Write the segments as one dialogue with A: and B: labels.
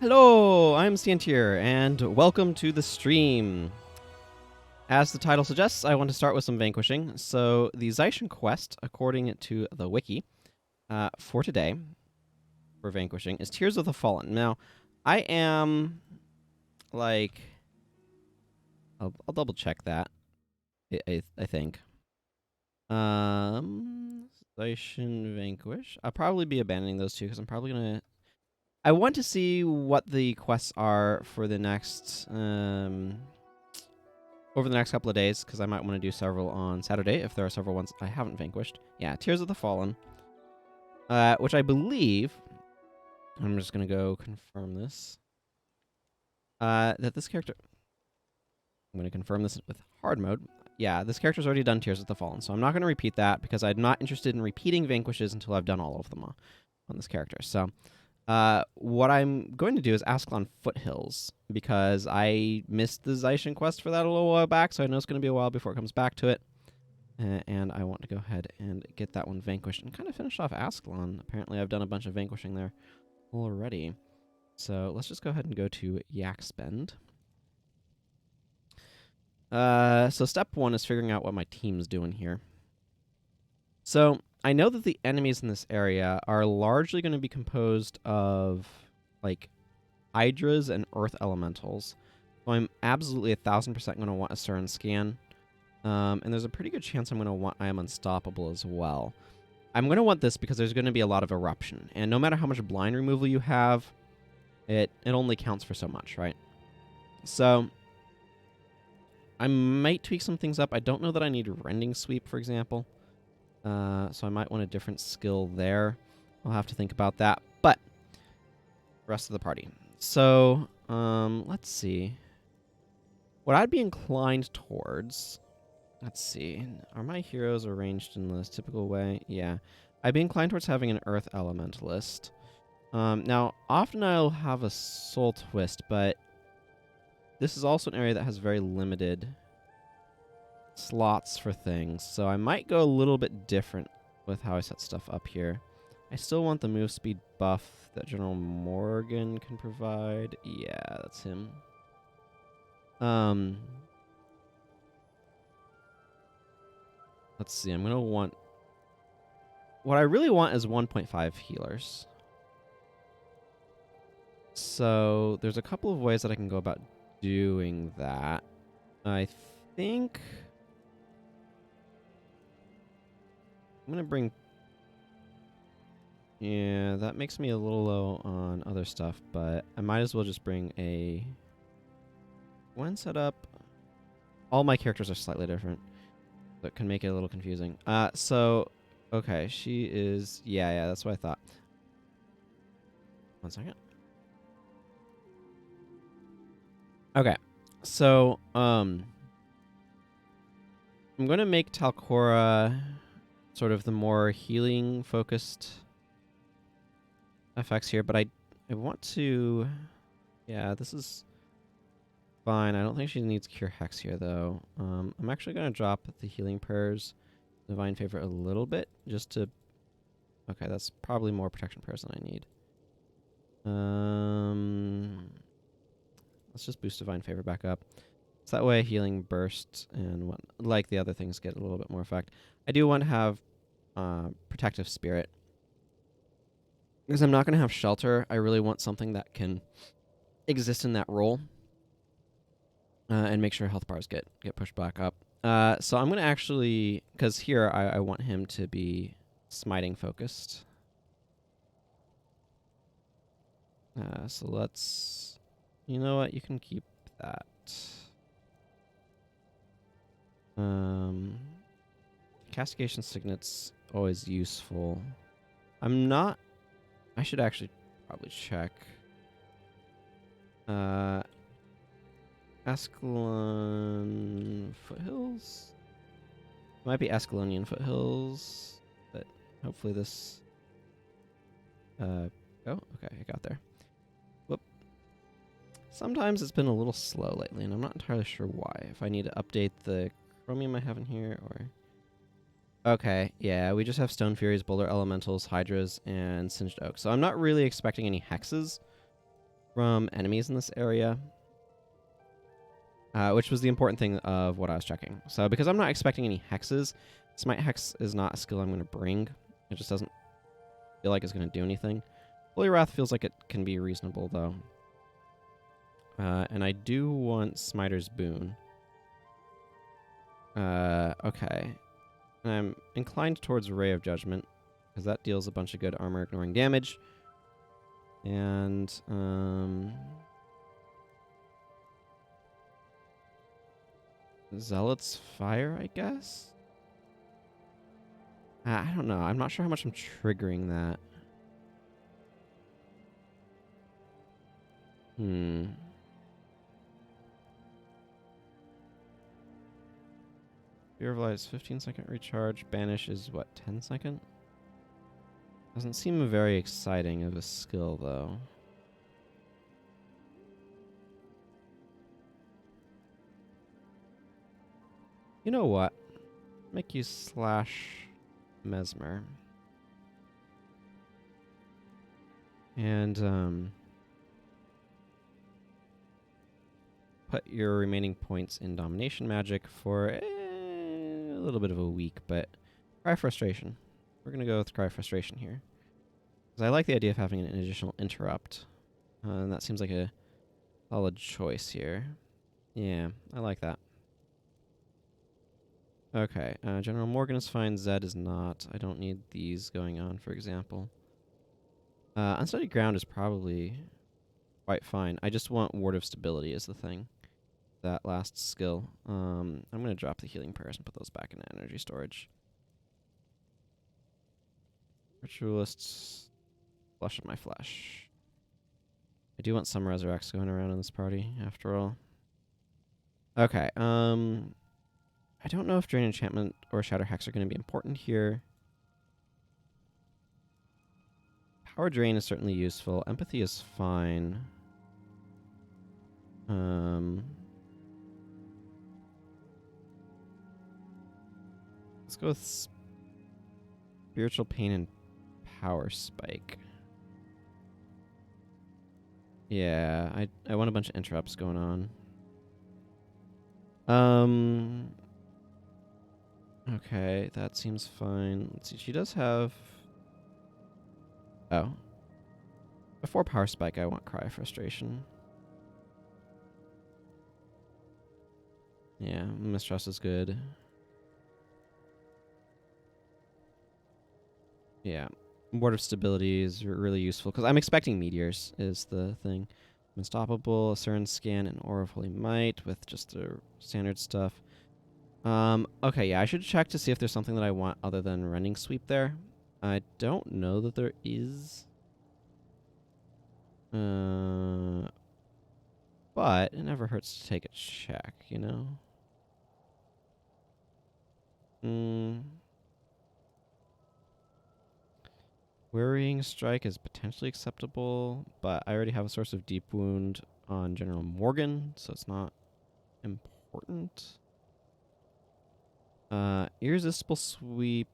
A: Hello, I'm Stiantier, and welcome to the stream. As the title suggests, I want to start with some Vanquishing. So, the Zaishan quest, according to the wiki, for today, for Vanquishing, is Tears of the Fallen. Now, I am, like... I'll double check that, I think. Zaishan Vanquish. I'll probably be abandoning those two, because I'm probably going to... I want to see what the quests are for the next... over the next couple of days, because I might want to do several on Saturday, if there are several ones I haven't vanquished. Yeah, Tears of the Fallen. Which I believe... I'm just going to go confirm this. That this character... I'm going to confirm this with hard mode. Yeah, this character's already done Tears of the Fallen, so I'm not going to repeat that, because I'm not interested in repeating Vanquishes until I've done all of them on this character. So, what I'm going to do is Ascalon Foothills, because I missed the Zaishan quest for that a little while back, so I know it's going to be a while before it comes back to it. And I want to go ahead and get that one vanquished and kind of finish off Ascalon. Apparently I've done a bunch of vanquishing there already. So let's just go ahead and go to Yakspend. So step one is figuring out what my team's doing here. So I know that the enemies in this area are largely going to be composed of, like, Hydras and Earth Elementals. So I'm absolutely 1,000% going to want a Surin Scan. And there's a pretty good chance I'm going to want I Am Unstoppable as well. I'm going to want this because there's going to be a lot of Eruption. And no matter how much blind removal you have, it only counts for so much, right? So I might tweak some things up. I don't know that I need Rending Sweep, for example. So I might want a different skill there. I'll have to think about that. But rest of the party. So, let's see. What I'd be inclined towards... Let's see. Are my heroes arranged in this typical way? Yeah. I'd be inclined towards having an Earth Elementalist. Now, often I'll have a Soul Twist, but this is also an area that has very limited slots for things, so I might go a little bit different with how I set stuff up here. I still want the move speed buff that General Morgan can provide. Yeah, that's him. Let's see, I'm going to want... What I really want is 1.5 healers. So there's a couple of ways that I can go about doing that. I think... I'm going to bring... Yeah, that makes me a little low on other stuff, but I might as well just bring a... One setup... All my characters are slightly different. That can make it a little confusing. So, okay, she is... Yeah, that's what I thought. 1 second. Okay, so, I'm going to make Talcora sort of the more healing-focused effects here, but I want to... Yeah, this is fine. I don't think she needs Cure Hex here, though. I'm actually going to drop the Healing Prayers, Divine Favor a little bit, just to... Okay, that's probably more Protection Prayers than I need. Let's just boost Divine Favor back up. So that way Healing Burst and what, like the other things, get a little bit more effect. I do want to have Protective Spirit. Because I'm not going to have Shelter, I really want something that can exist in that role. And make sure health bars get pushed back up. So I'm going to actually... Because here I want him to be smiting focused. So let's... You know what? You can keep that. Castigation Signet's always useful. I'm not... I should actually probably check. Ascalon Foothills? It might be Ascalonian Foothills, but hopefully this... Oh, okay, I got there. Whoop. Sometimes it's been a little slow lately, and I'm not entirely sure why. If I need to update the chromium I have in here, or... Okay, yeah, we just have Stone Furies, Boulder Elementals, Hydras, and Singed Oak. So I'm not really expecting any hexes. from enemies in this area, which was the important thing of what I was checking. So because I'm not expecting any hexes, Smite Hex is not a skill I'm going to bring. It just doesn't feel like it's going to do anything. Holy Wrath feels like it can be reasonable, though. And I do want Smiter's Boon. Okay. I'm inclined towards Ray of Judgment, because that deals a bunch of good armor-ignoring damage. And, Zealot's Fire, I guess? I don't know. I'm not sure how much I'm triggering that. Fear of Light is 15-second recharge. Banish is, what, 10-second? Doesn't seem very exciting of a skill, though. You know what? Make you slash Mesmer. And, put your remaining points in Domination Magic for a little bit of a week, but Cry Frustration. We're going to go with Cry Frustration here. Because I like the idea of having an additional interrupt. And that seems like a solid choice here. Yeah, I like that. Okay, General Morgan is fine. Zed is not. I don't need these going on, for example. Unstudied Ground is probably quite fine. I just want Ward of Stability as the thing. That last skill. I'm going to drop the Healing Prayers and put those back in energy storage. Ritualists. Flesh of my flesh. I do want some Resurrects going around in this party, after all. Okay, I don't know if Drain Enchantment or Shatter Hex are going to be important here. Power Drain is certainly useful. Empathy is fine. Let's go with Spiritual Pain and Power Spike. Yeah, I want a bunch of interrupts going on. Okay, that seems fine. Let's see, she does have... Oh. Before Power Spike, I want Cry Frustration. Yeah, Mistrust is good. Yeah. Ward of Stability is really useful, because I'm expecting Meteors, is the thing. Unstoppable, Cern Scan, and Aura of Holy Might, with just the standard stuff. Okay, yeah, I should check to see if there's something that I want other than Rending Sweep there. I don't know that there is. But it never hurts to take a check, you know? Worrying Strike is potentially acceptable, but I already have a source of Deep Wound on General Morgan, so it's not important. Irresistible Sweep.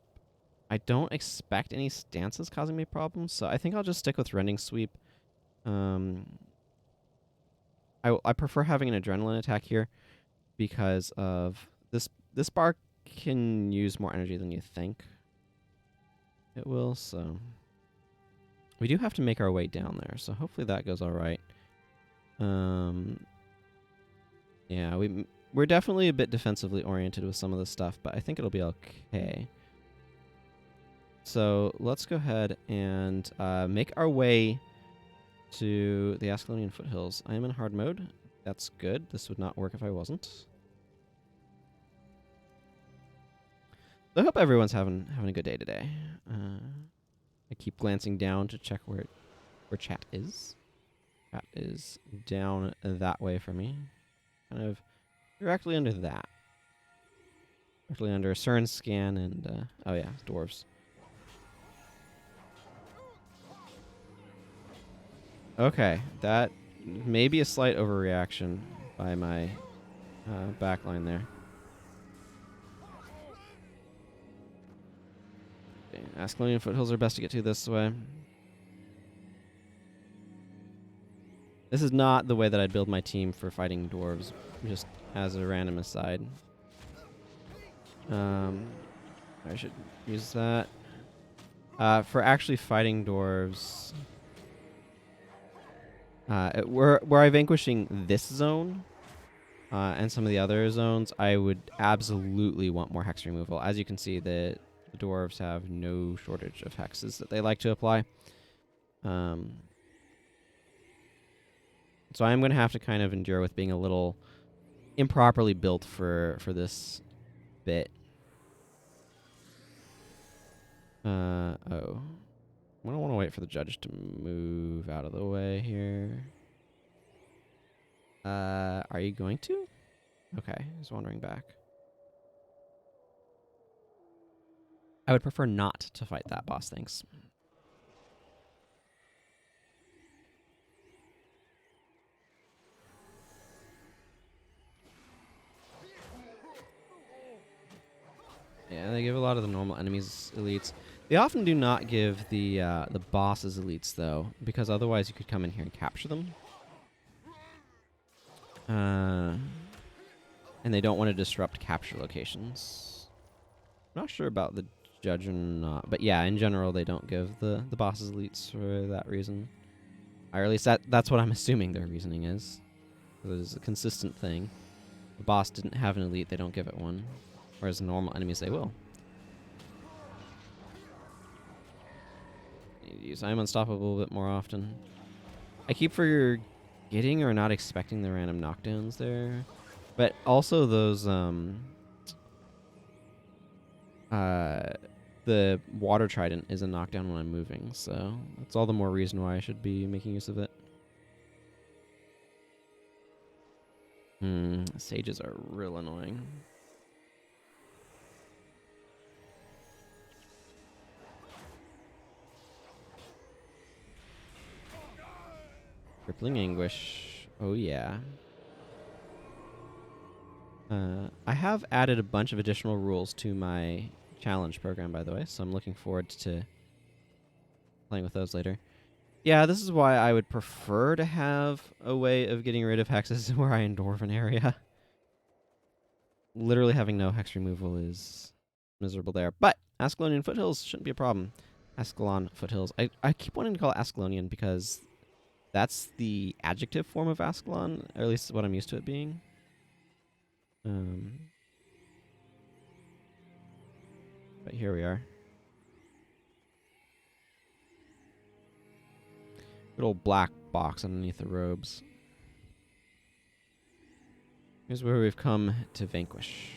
A: I don't expect any stances causing me problems, so I think I'll just stick with Rending Sweep. I prefer having an Adrenaline attack here because of this bar can use more energy than you think it will, so we do have to make our way down there, so hopefully that goes all right. Yeah, we're definitely a bit defensively oriented with some of this stuff, but I think it'll be okay. So let's go ahead and make our way to the Ascalon Foothills. I am in hard mode. That's good. This would not work if I wasn't. I hope everyone's having a good day today. I keep glancing down to check where chat is. Chat is down that way for me. Kind of directly under that. Directly under Cern Scan and, oh yeah, dwarves. Okay, that may be a slight overreaction by my backline there. Okay, Ascalon Foothills are best to get to this way. This is not the way that I'd build my team for fighting dwarves, just as a random aside. I should use that. For actually fighting dwarves, were I vanquishing this zone and some of the other zones, I would absolutely want more hex removal. As you can see, the dwarves have no shortage of hexes that they like to apply. So I'm going to have to kind of endure with being a little improperly built for this bit. Oh. I don't want to wait for the judge to move out of the way here. Are you going to? Okay, he's wandering back. I would prefer not to fight that boss, thanks. Yeah, they give a lot of the normal enemies elites. They often do not give the bosses elites, though, because otherwise you could come in here and capture them. And they don't want to disrupt capture locations. I'm not sure about the judge or not, but yeah, in general, they don't give the bosses elites for that reason. Or at least that's what I'm assuming their reasoning is. It is a consistent thing. The boss didn't have an elite, they don't give it one. Whereas normal enemies, they will. Need to use I'm Unstoppable a bit more often. I keep forgetting or not expecting the random knockdowns there. But also those, the Water Trident is a knockdown when I'm moving, so that's all the more reason why I should be making use of it. Sages are real annoying. Crippling Anguish. Oh, yeah. I have added a bunch of additional rules to my challenge program, by the way, so I'm looking forward to playing with those later. Yeah, this is why I would prefer to have a way of getting rid of hexes where I endorph an area. Literally having no hex removal is miserable there. But Ascalonian Foothills shouldn't be a problem. Ascalon Foothills. I keep wanting to call it Ascalonian because that's the adjective form of Ascalon, or at least what I'm used to it being. But here we are. Good old black box underneath the robes. Here's where we've come to vanquish.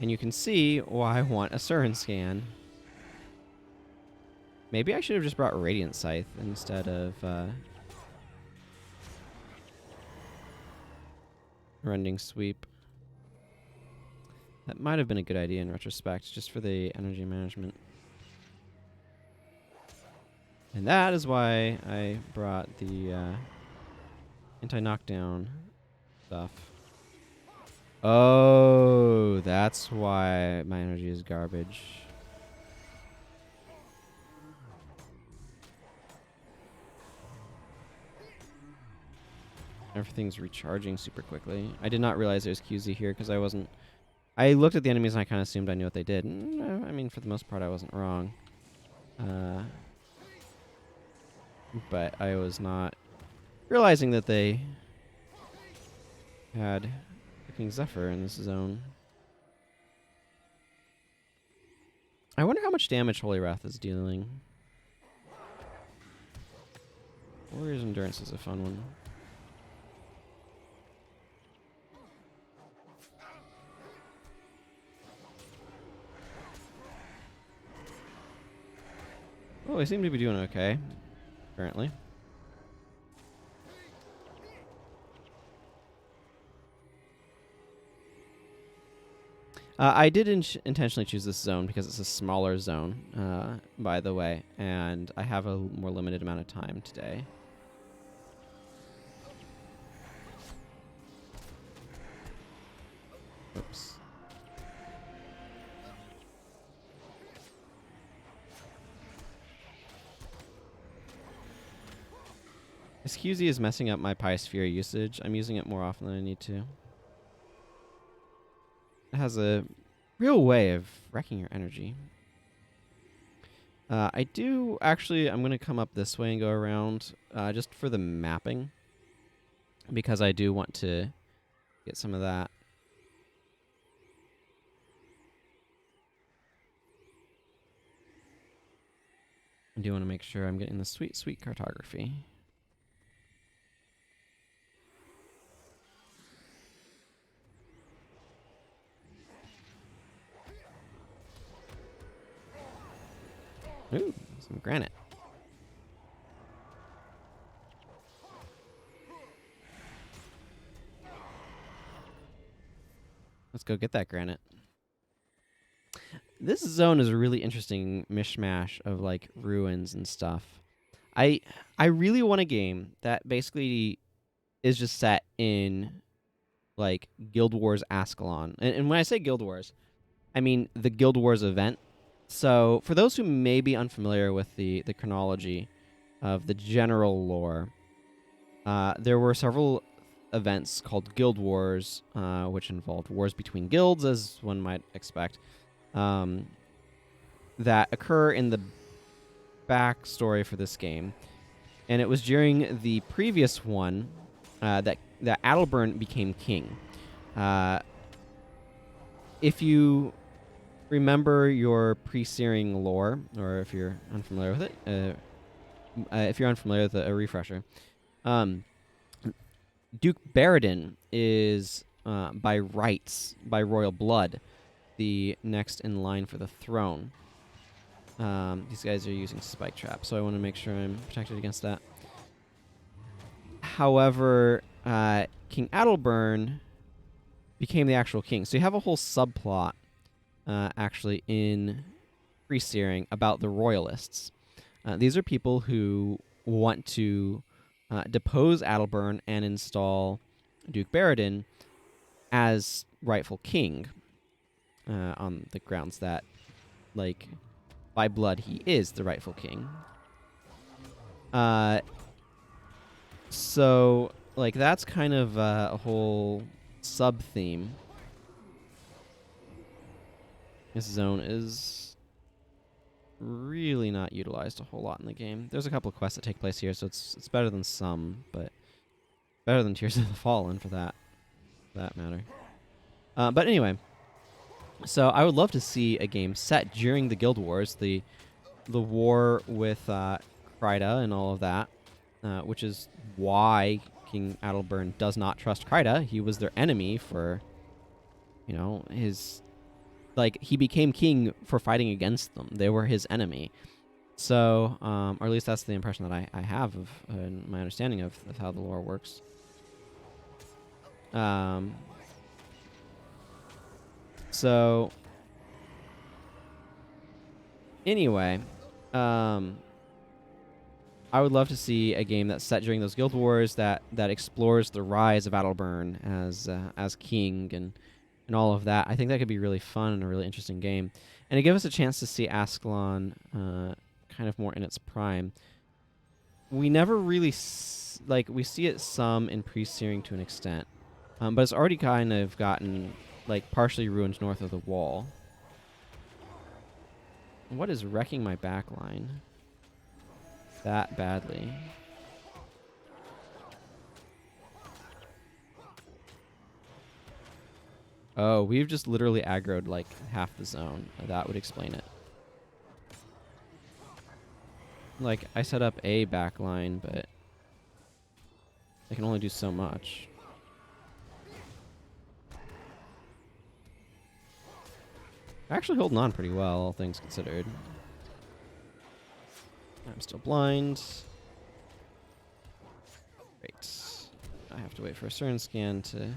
A: And you can see why I want a Surin scan. Maybe I should have just brought Radiant Scythe instead of Rending Sweep. That might have been a good idea in retrospect, just for the energy management. And that is why I brought the anti-knockdown stuff. Oh, that's why my energy is garbage. Everything's recharging super quickly. I did not realize there was QZ here because I looked at the enemies and I kind of assumed I knew what they did. I mean, for the most part, I wasn't wrong. But I was not realizing that they had King Zephyr in this zone. I wonder how much damage Holy Wrath is dealing. Warrior's Endurance is a fun one. Oh, we seem to be doing okay, apparently. I did intentionally choose this zone because it's a smaller zone, by the way, and I have a more limited amount of time today. Oops. This QZ is messing up my Pysphere usage. I'm using it more often than I need to. It has a real way of wrecking your energy. I do actually, I'm going to come up this way and go around just for the mapping, because I do want to get some of that. I do want to make sure I'm getting the sweet, sweet cartography. Ooh, some granite. Let's go get that granite. This zone is a really interesting mishmash of like ruins and stuff. I really want a game that basically is just set in like Guild Wars Ascalon. And when I say Guild Wars, I mean the Guild Wars event. So for those who may be unfamiliar with the chronology of the general lore, there were several events called Guild Wars, which involved wars between guilds, as one might expect, that occur in the backstory for this game. And it was during the previous one that Adalbern became king. If you remember your pre-searing lore, or if you're unfamiliar with it, if you're unfamiliar with it, a refresher. Duke Baradin is, by rights, by royal blood, the next in line for the throne. These guys are using spike trap, so I want to make sure I'm protected against that. However, King Adalbern became the actual king. So you have a whole subplot, actually, in pre-searing about the royalists. These are people who want to depose Adalbern and install Duke Baradin as rightful king, on the grounds that, like, by blood he is the rightful king. So, like, that's kind of a whole sub-theme. This zone is really not utilized a whole lot in the game. There's a couple of quests that take place here, so it's better than some, but better than Tears of the Fallen for that matter. But anyway, so I would love to see a game set during the Guild Wars, the war with Kryda and all of that, which is why King Adalbern does not trust Kryda. He was their enemy for, you know, his... Like, he became king for fighting against them. They were his enemy. So, or at least that's the impression that I have of my understanding of how the lore works. So, anyway, I would love to see a game that's set during those Guild Wars that explores the rise of Adalbern as king and all of that. I think that could be really fun and a really interesting game. And it gives us a chance to see Ascalon kind of more in its prime. We never really... we see it some in pre-searing to an extent. But it's already kind of gotten, like, partially ruined north of the wall. What is wrecking my backline that badly? Oh, we've just literally aggroed, like, half the zone. That would explain it. Like, I set up a backline, but I can only do so much. Actually holding on pretty well, all things considered. I'm still blind. Great. I have to wait for a certain scan to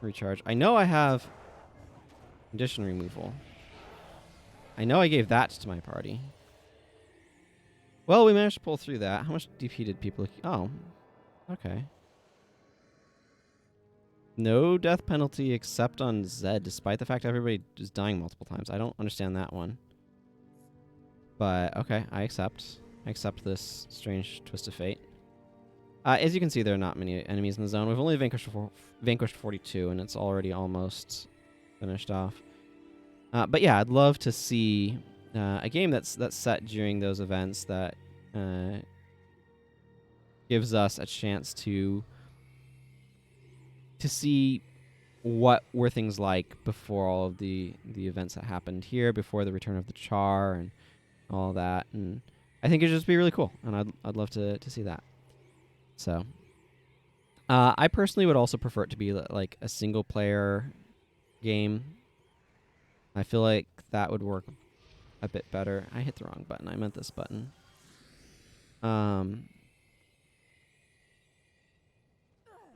A: recharge. I know I have condition removal. I know I gave that to my party. Well, we managed to pull through that. How much DP did people... Oh, okay. No death penalty except on Zed, despite the fact everybody is dying multiple times. I don't understand that one. But, okay, I accept. accept this strange twist of fate. As you can see, there are not many enemies in the zone. We've only vanquished 42, and it's already almost finished off. But yeah, I'd love to see a game that's set during those events that gives us a chance to see what were things like before all of the events that happened here, before the return of the Char and all that. And I think it'd just be really cool, and I'd love to see that. So, I personally would also prefer it to be like a single player game. I feel like that would work a bit better. I hit the wrong button. I meant this button.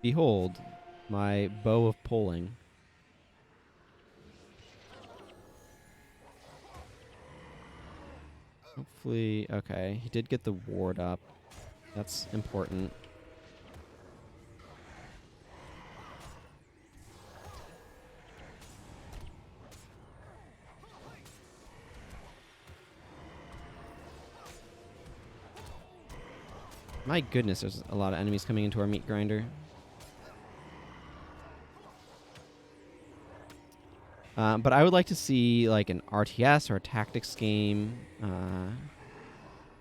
A: Behold, my bow of pulling. Hopefully, okay. He did get the ward up. That's important. My goodness, there's a lot of enemies coming into our meat grinder. But I would like to see like an RTS or a tactics game.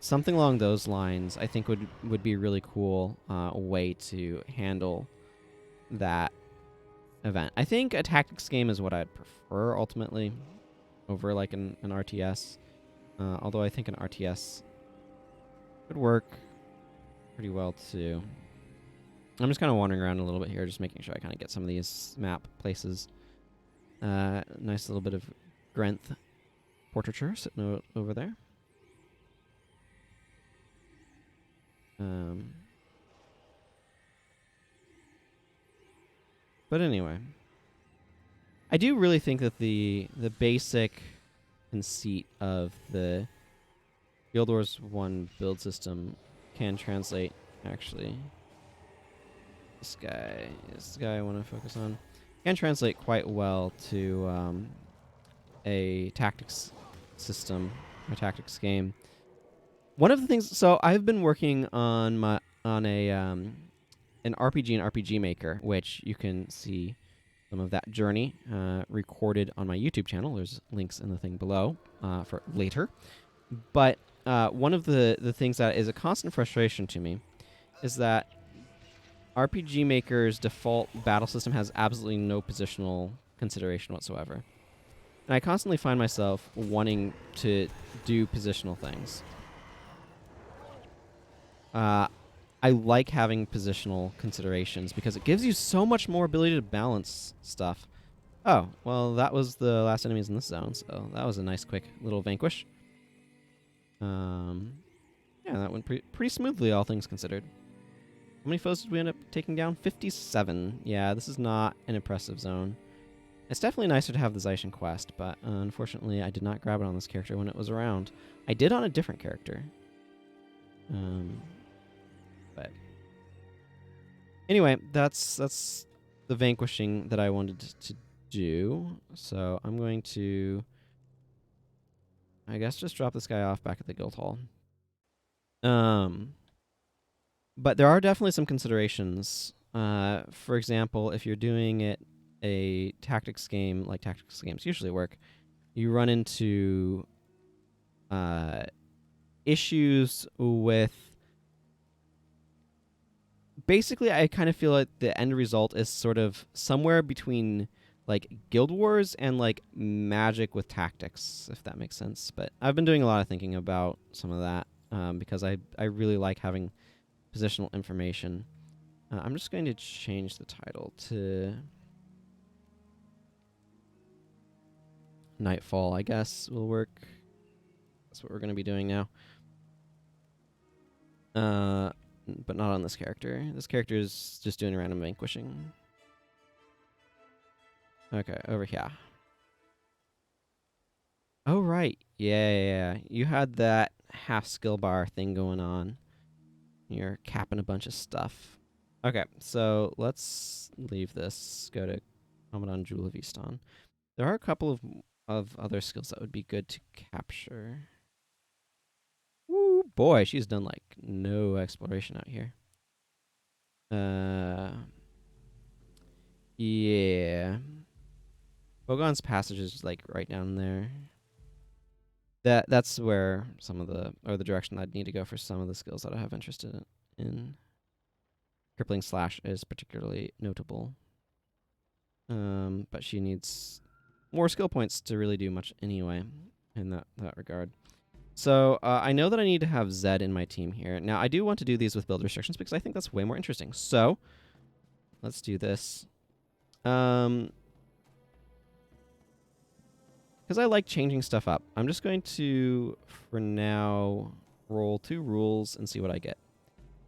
A: Something along those lines, I think would be a really cool way to handle that event. I think a tactics game is what I'd prefer ultimately over like an RTS. Although I think an RTS would work pretty well too. I'm just kind of wandering around a little bit here, just making sure I kind of get some of these map places. Nice little bit of Grenth portraiture sitting over there. But anyway, I do really think that the basic conceit of the Guild Wars 1 build system can translate, actually. This guy I want to focus on. Can translate quite well to a tactics system, a tactics game. One of the things, so I've been working on an RPG and RPG Maker, which you can see some of that journey recorded on my YouTube channel. There's links in the thing below for later. But one of the things that is a constant frustration to me is that RPG Maker's default battle system has absolutely no positional consideration whatsoever. And I constantly find myself wanting to do positional things. I like having positional considerations because it gives you so much more ability to balance stuff. Oh, well, that was the last enemies in this zone, so that was a nice, quick little vanquish. Yeah, that went pretty smoothly, all things considered. How many foes did we end up taking down? 57. Yeah, this is not an impressive zone. It's definitely nicer to have the Zaishin quest, but unfortunately I did not grab it on this character when it was around. I did on a different character. But anyway, that's the vanquishing that I wanted to do. So I'm going to, I guess, just drop this guy off back at the guild hall. But there are definitely some considerations. For example, if you're doing it a tactics game, like tactics games usually work, you run into issues with. Basically, I kind of feel like the end result is sort of somewhere between like Guild Wars and like Magic with tactics, if that makes sense. But I've been doing a lot of thinking about some of that because I really like having positional information. I'm just going to change the title to Nightfall, I guess, will work. That's what we're going to be doing now. But not on this character. This character is just doing random vanquishing. Okay, over here. Oh, right. Yeah. You had that half skill bar thing going on. You're capping a bunch of stuff. Okay, so let's leave this. Go to Commandant Jewel of Easton. There are a couple of other skills that would be good to capture. Woo, boy, she's done like no exploration out here. Yeah. Bogon's Passage is like right down there. That's where some of the direction I'd need to go for some of the skills that I have interest in. Crippling Slash is particularly notable. But she needs more skill points to really do much anyway in that regard. So I know that I need to have Zed in my team here. Now, I do want to do these with build restrictions because I think that's way more interesting. So let's do this. Because I like changing stuff up, I'm just going to, for now, roll 2 rules and see what I get.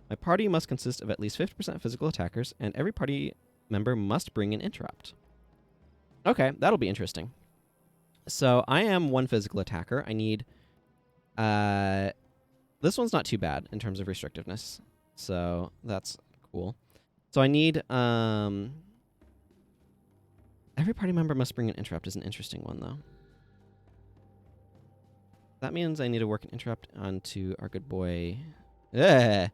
A: My party must consist of at least 50% physical attackers, and every party member must bring an interrupt. Okay, that'll be interesting. So I am 1 physical attacker. I need... this one's not too bad in terms of restrictiveness, so that's cool. So I need... every party member must bring an interrupt is an interesting one, though. That means I need to work an interrupt onto our good boy... Ugh.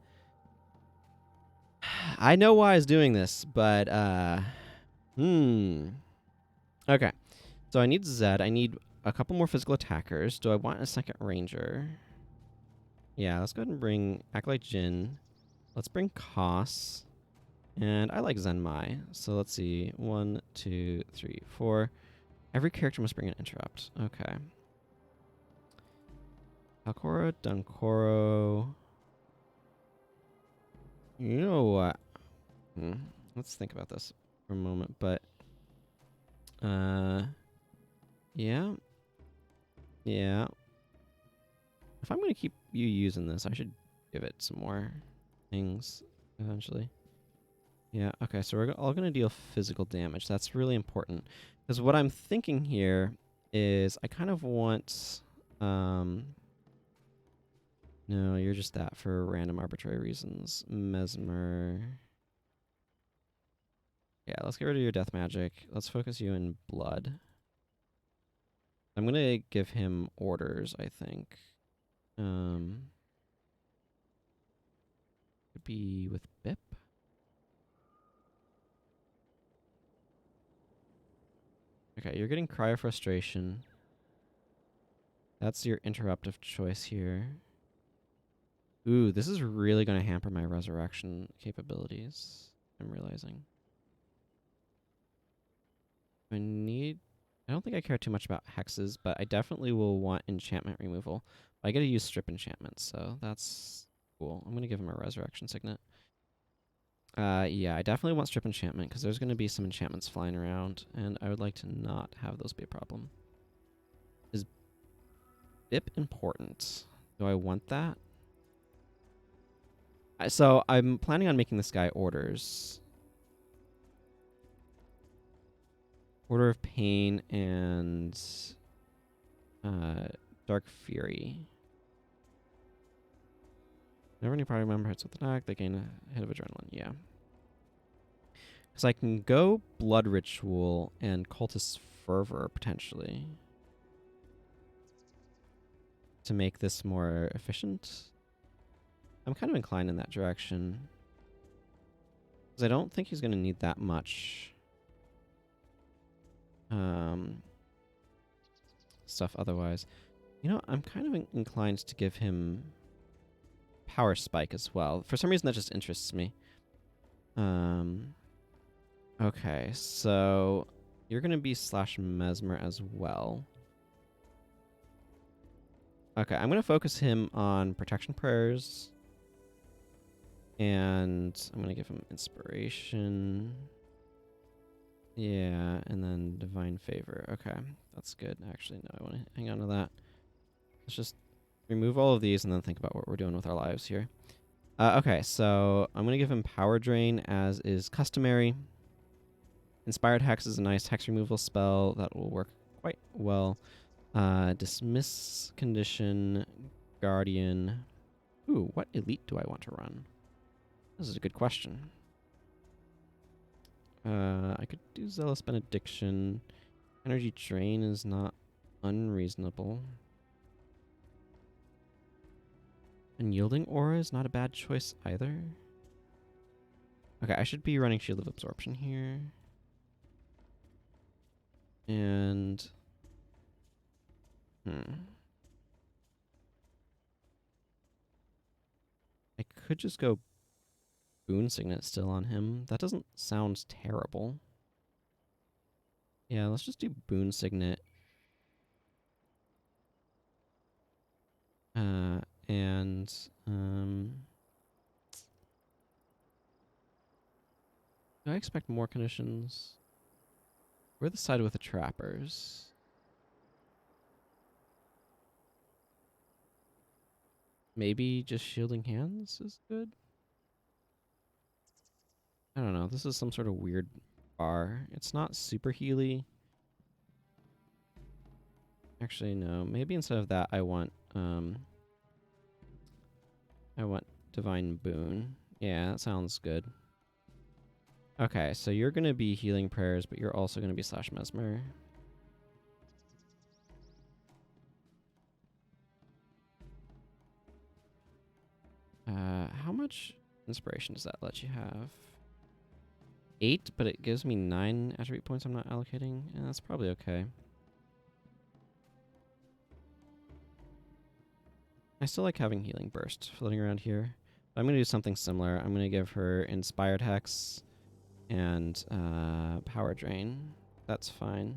A: I know why I was doing this, but, Okay. So I need Zed. I need a couple more physical attackers. Do I want a second ranger? Yeah, let's go ahead and bring Acolyte Jin. Let's bring Koss. And I like Zenmai. So let's see. 1, 2, 3, 4. Every character must bring an interrupt. Okay. Alcoro, Dunkoro... You know what? Let's think about this for a moment, but... Yeah. Yeah. If I'm going to keep you using this, I should give it some more things eventually. Yeah, okay, so we're all going to deal physical damage. That's really important. Because what I'm thinking here is I kind of want... No, you're just that for random arbitrary reasons. Mesmer. Yeah, let's get rid of your death magic. Let's focus you in blood. I'm going to give him orders, I think. Could be with Bip. Okay, you're getting Cry of Frustration. That's your interrupt of choice here. Ooh, this is really going to hamper my resurrection capabilities, I'm realizing. I don't think I care too much about hexes, but I definitely will want enchantment removal. I get to use strip enchantment, so that's cool. I'm going to give him a resurrection signet. Yeah, I definitely want strip enchantment because there's going to be some enchantments flying around, and I would like to not have those be a problem. Is Bip important? Do I want that? So I'm planning on making this guy orders. Order of Pain and Dark Fury. Whenever any party member hits with an attack, they gain a hit of adrenaline. Yeah. Because I can go Blood Ritual and Cultist Fervor, potentially. To make this more efficient. I'm kind of inclined in that direction. Because I don't think he's going to need that much stuff otherwise. You know, I'm kind of inclined to give him Power Spike as well. For some reason, that just interests me. Okay, so you're going to be slash Mesmer as well. Okay, I'm going to focus him on Protection Prayers. And I'm going to give him Inspiration. Yeah, and then Divine Favor. Okay, that's good. Actually, no, I want to hang on to that. Let's just remove all of these and then think about what we're doing with our lives here. Okay, so I'm going to give him Power Drain, as is customary. Inspired Hex is a nice hex removal spell that will work quite well. Dismiss Condition, Guardian. Ooh, what elite do I want to run? This is a good question. I could do Zealous Benediction. Energy Drain is not unreasonable. Unyielding Aura is not a bad choice either. Okay, I should be running Shield of Absorption here. And... I could just go Boon Signet still on him. That doesn't sound terrible. Yeah, let's just do Boon Signet. And do I expect more conditions? We're the side with the trappers. Maybe just shielding hands is good? I don't know. This is some sort of weird bar. It's not super healy. Actually, no. Maybe instead of that, I want Divine Boon. Yeah, that sounds good. Okay, so you're going to be healing prayers, but you're also going to be Slash Mesmer. How much inspiration does that let you have? 8, but it gives me 9 attribute points I'm not allocating. And that's probably okay. I still like having Healing Burst floating around here. But I'm going to do something similar. I'm going to give her Inspired Hex and Power Drain. That's fine.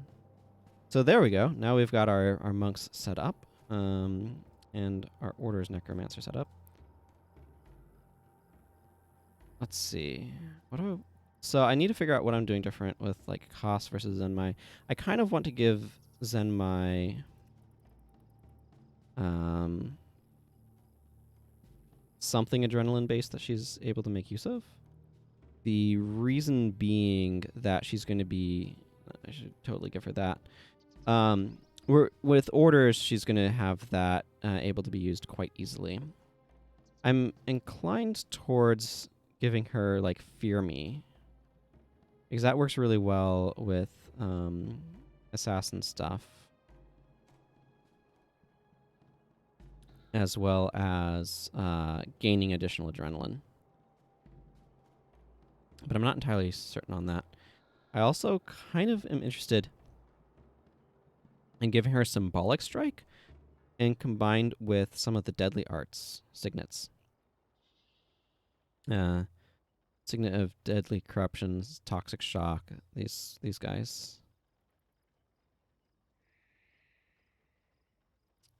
A: So there we go. Now we've got our monks set up. And our Order's Necromancer set up. Let's see. So I need to figure out what I'm doing different with like Koss versus Zenmai. I kind of want to give Zenmai something adrenaline based that she's able to make use of. The reason being that she's going to be... I should totally give her that. With orders, she's going to have that able to be used quite easily. I'm inclined towards giving her, like, Fear Me. Because that works really well with assassin stuff. As well as gaining additional adrenaline. But I'm not entirely certain on that. I also kind of am interested in giving her Symbolic Strike and combined with some of the Deadly Arts signets. Signet of Deadly Corruptions, Toxic Shock, these guys.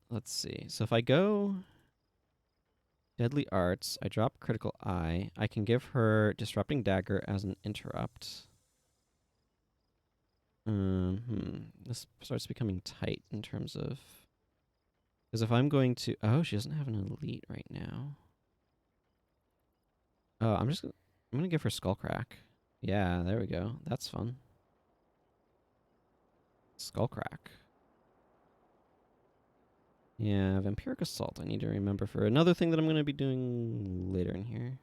A: Let's see. So if I go Deadly Arts, I drop Critical Eye. I can give her Disrupting Dagger as an interrupt. This starts becoming tight in terms of... Because if I'm going to... Oh, she doesn't have an elite right now. Oh, I'm going to give her Skullcrack. Yeah, there we go. That's fun. Skullcrack. Yeah, Vampiric Assault. I need to remember for another thing that I'm going to be doing later in here.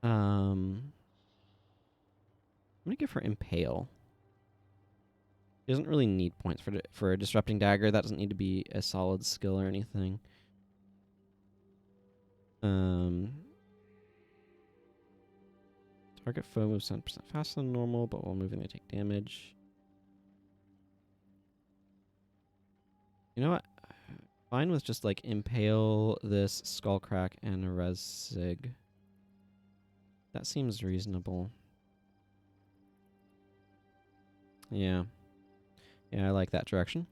A: I'm going to give her Impale. She doesn't really need points for a Disrupting Dagger. That doesn't need to be a solid skill or anything. Target foe moves 7% faster than normal, but while moving they take damage. You know what? Fine with just like Impale this Skullcrack and Resig. That seems reasonable. Yeah. Yeah, I like that direction.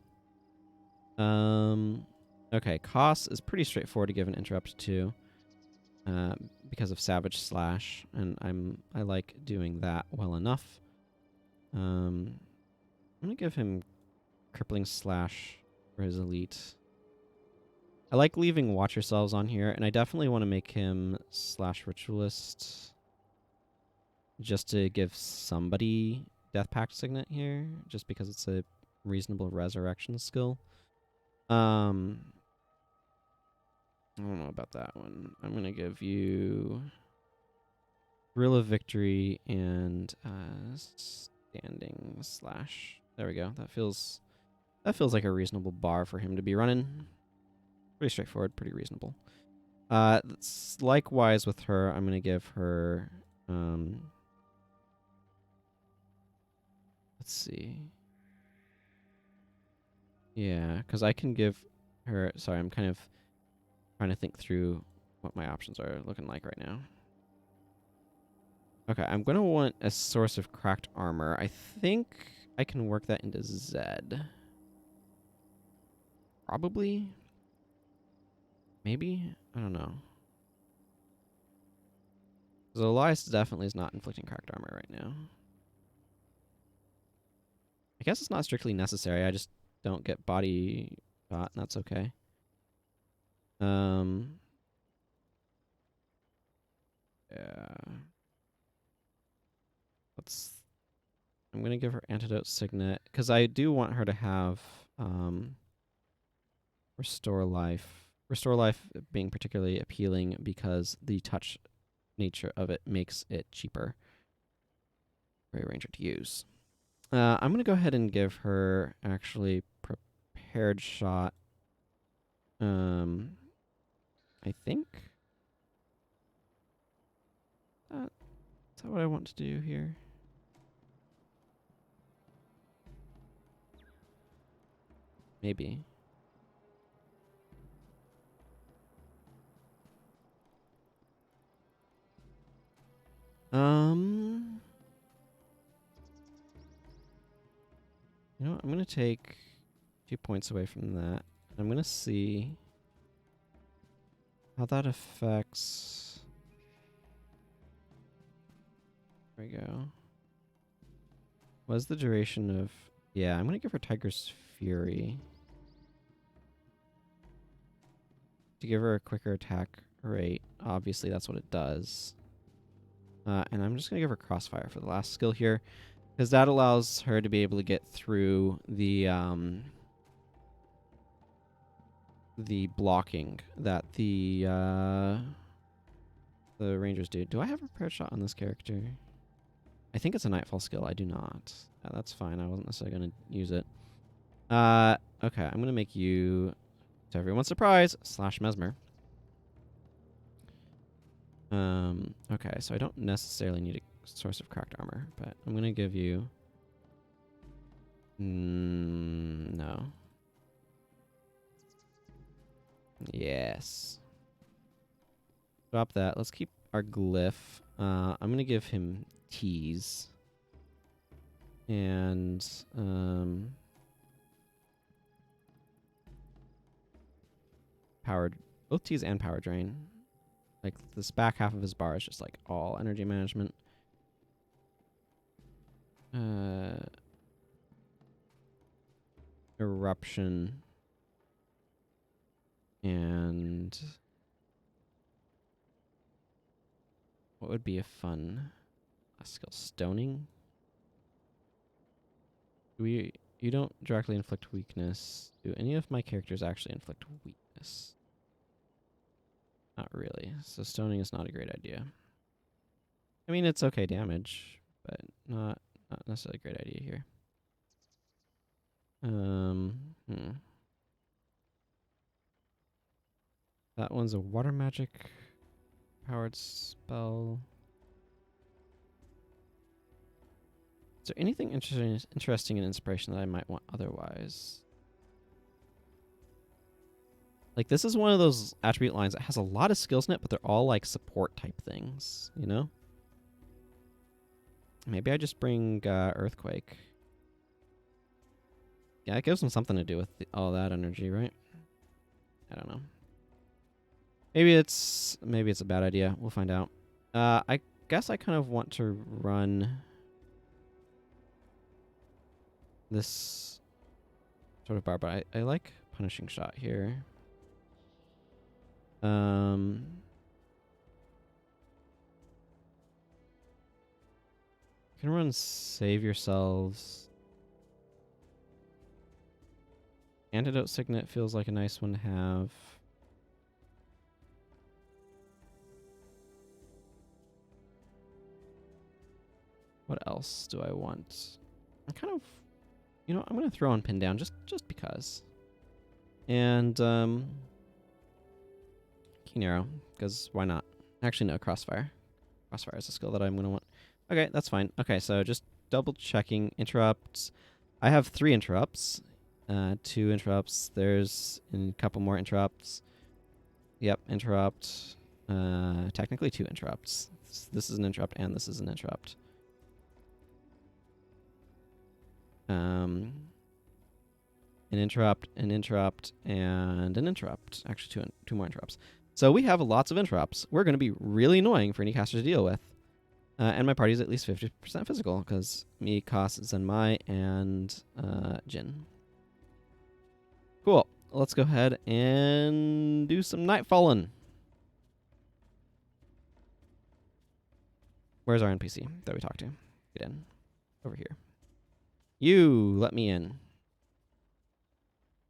A: Okay, Koss is pretty straightforward to give an interrupt to. Because of Savage Slash, and I like doing that well enough. I'm gonna give him Crippling Slash for his elite. I like leaving Watch Yourselves on here, and I definitely want to make him Slash Ritualist just to give somebody Death Pact Signet here, just because it's a reasonable resurrection skill. I don't know about that one. I'm going to give you Thrill of Victory and Standing Slash. There we go. That feels like a reasonable bar for him to be running. Pretty straightforward, pretty reasonable. Likewise with her, I'm going to give her... let's see. Yeah, because I can give her... Sorry, I'm kind of trying to think through what my options are looking like right now. Okay, I'm going to want a source of cracked armor. I think I can work that into Zed. Probably. Maybe? I don't know. Because Elias definitely is not inflicting cracked armor right now. I guess it's not strictly necessary. I just don't get body shot, and that's okay. Yeah. I'm going to give her Antidote Signet, because I do want her to have Restore Life. Restore Life being particularly appealing because the touch nature of it makes it cheaper for a ranger to use. I'm going to go ahead and give her actually Prepared Shot. I think is that what I want to do here? Maybe. You know what? I'm going to take 2 points away from that. I'm going to see how that affects... There we go. What is the duration of... Yeah, I'm going to give her Tiger's Fury. To give her a quicker attack rate. Obviously, that's what it does. And I'm just going to give her Crossfire for the last skill here. Because that allows her to be able to get through the blocking that the Rangers do. Do I have a Prepared Shot on this character? I think it's a Nightfall skill. I do not. That's fine. I wasn't necessarily going to use it. Okay, I'm going to make you, to everyone's surprise, / Mesmer. Okay, so I don't necessarily need a source of cracked armor, but I'm going to give you... no. Yes. Drop that. Let's keep our glyph. I'm going to give him Tease. And, powered... Both Tease and Power Drain. Like, this back half of his bar is just, like, all energy management. Eruption. And... what would be a fun skill? Stoning? You don't directly inflict weakness. Do any of my characters actually inflict weakness? Not really. So stoning is not a great idea. I mean, it's okay damage, but not necessarily a great idea here. That one's a water magic powered spell. Is there anything interesting in inspiration that I might want otherwise? Like, this is one of those attribute lines that has a lot of skills in it, but they're all, like, support type things, you know? Maybe I just bring Earthquake. Yeah, it gives them something to do with all that energy, right? I don't know. Maybe it's a bad idea. We'll find out. I guess I kind of want to run this sort of bar, but I like Punishing Shot here. You can run Save Yourselves. Antidote Signet feels like a nice one to have. What else do I want? I'm kind of, you know, I'm gonna throw on Pin Down just because. And keen arrow, because why not? Actually, no, crossfire. Crossfire is a skill that I'm going to want. Okay, that's fine. Okay, so just double checking interrupts. I have 3 interrupts. 2 interrupts. There's a couple more interrupts. Yep, interrupt. Technically 2 interrupts. This is an interrupt and this is an interrupt. An interrupt, and an interrupt. Actually, two more interrupts. So we have lots of interrupts. We're going to be really annoying for any caster to deal with. And my party's at least 50% physical, because me, Koss, Zenmai, and Jin. Cool. Let's go ahead and do some Nightfalling. Where's our NPC that we talked to? Get in. Over here. You, let me in.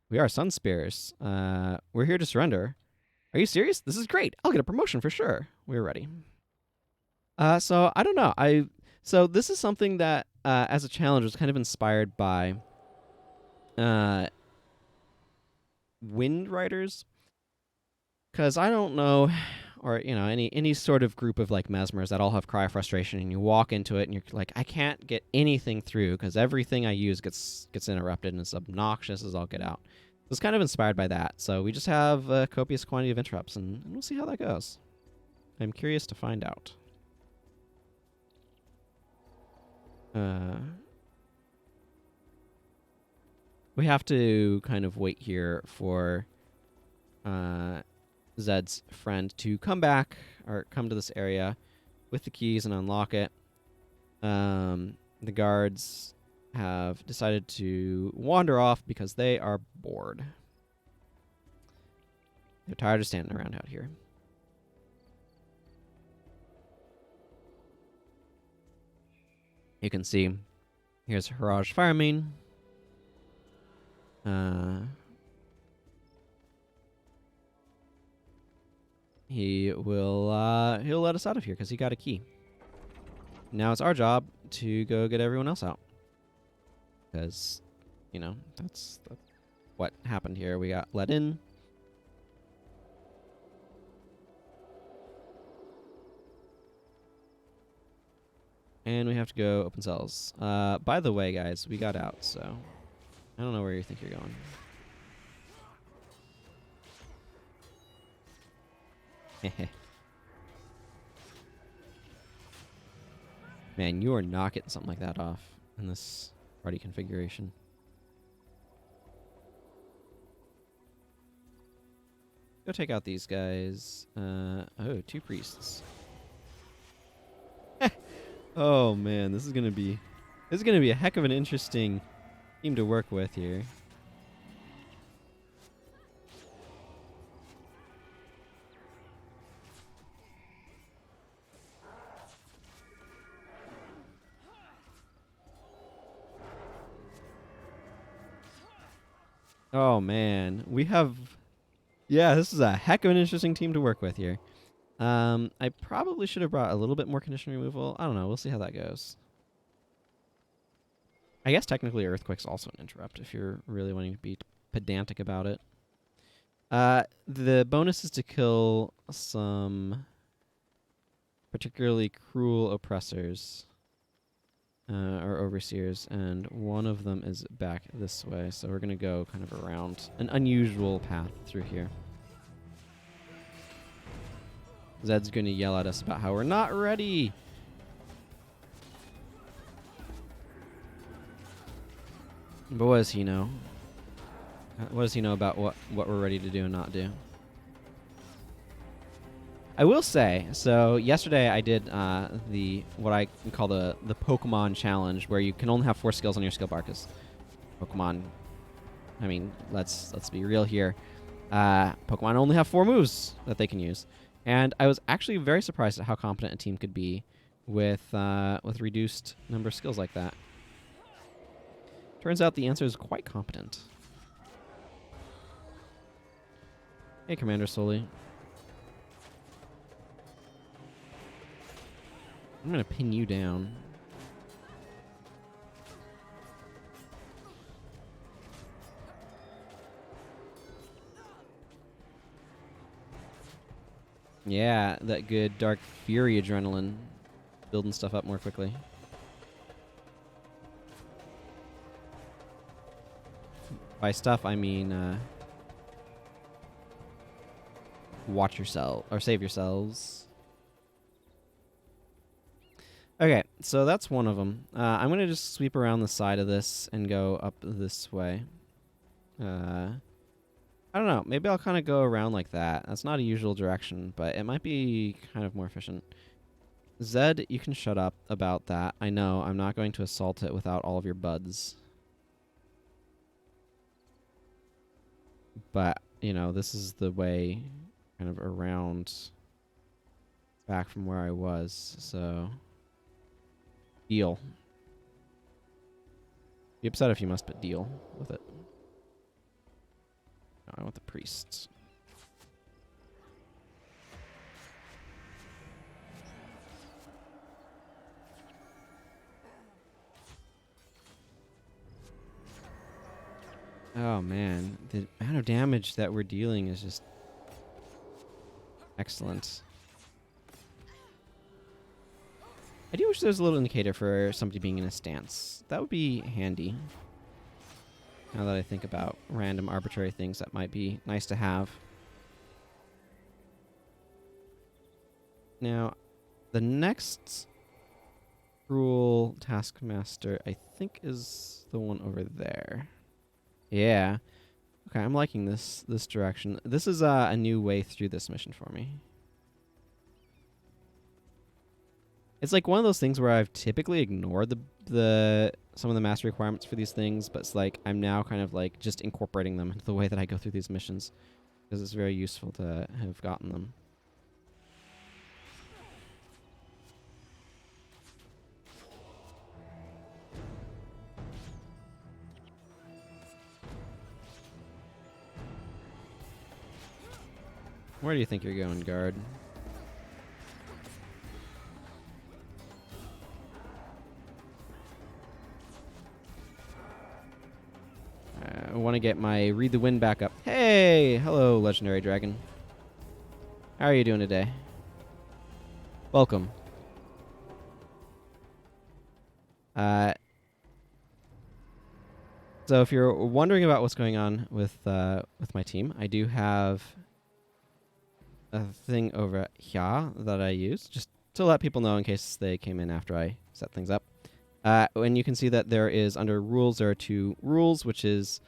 A: We are Sun Spears. We're here to surrender. Are you serious? This is great. I'll get a promotion for sure. We're ready. So I don't know. So this is something that, as a challenge, was kind of inspired by Wind Riders. Because I don't know, or any sort of group of like mesmers that all have Cry of Frustration, and you walk into it and you're like, I can't get anything through because everything I use gets interrupted and it's obnoxious as all get out. It's kind of inspired by that. So we just have a copious quantity of interrupts, and we'll see how that goes. I'm curious to find out. We have to kind of wait here for Zed's friend to come back or come to this area with the keys and unlock it. The guards have decided to wander off because they are bored. They're tired of standing around out here. You can see here's Haraj Firemain. He'll let us out of here because he got a key. Now it's our job to go get everyone else out. Because, that's what happened here. We got let in. And we have to go open cells. By the way, guys, we got out, so I don't know where you think you're going. Man, you are not getting something like that off in this party configuration. Go take out these guys. Oh, 2 priests. Oh man, this is gonna be a heck of an interesting team to work with here. Oh man, this is a heck of an interesting team to work with here. I probably should have brought a little bit more condition removal. I don't know. We'll see how that goes. I guess technically Earthquake's also an interrupt if you're really wanting to be pedantic about it. The bonus is to kill some particularly cruel oppressors or overseers, and one of them is back this way, so we're going to go kind of around an unusual path through here. Zed's going to yell at us about how we're not ready. But what does he know? What does he know about what we're ready to do and not do? I will say, so yesterday I did what I call the Pokemon challenge, where you can only have 4 skills on your skill bar, because Pokemon, I mean, let's be real here. Pokemon only have 4 moves that they can use. And I was actually very surprised at how competent a team could be with reduced number of skills like that. Turns out the answer is quite competent. Hey, Commander Sully. I'm going to pin you down. Yeah, that good Dark Fury adrenaline. Building stuff up more quickly. By stuff, I mean, watch yourself, or save yourselves. Okay, so that's one of them. I'm going to just sweep around the side of this and go up this way. I don't know. Maybe I'll kind of go around like that. That's not a usual direction, but it might be kind of more efficient. Zed, you can shut up about that. I know, I'm not going to assault it without all of your buds. But, you know, this is the way kind of around back from where I was, so... Deal. Be upset if you must, but deal with it. No, I want the priests. Oh man, the amount of damage that we're dealing is just excellent. I do wish there was a little indicator for somebody being in a stance. That would be handy. Now that I think about random arbitrary things that might be nice to have. Now, the next cruel taskmaster, I think, is the one over there. Yeah. Okay, I'm liking this direction. This is a new way through this mission for me. It's like one of those things where I've typically ignored the some of the master requirements for these things, but it's like I'm now kind of like just incorporating them into the way that I go through these missions because it's very useful to have gotten them. Where do you think you're going, guard? I want to get my Read the Wind back up. Hey! Hello, Legendary Dragon. How are you doing today? Welcome. So if you're wondering about what's going on with my team, I do have a thing over here that I use just to let people know in case they came in after I set things up. And you can see that there is, under rules, there are 2 rules, which is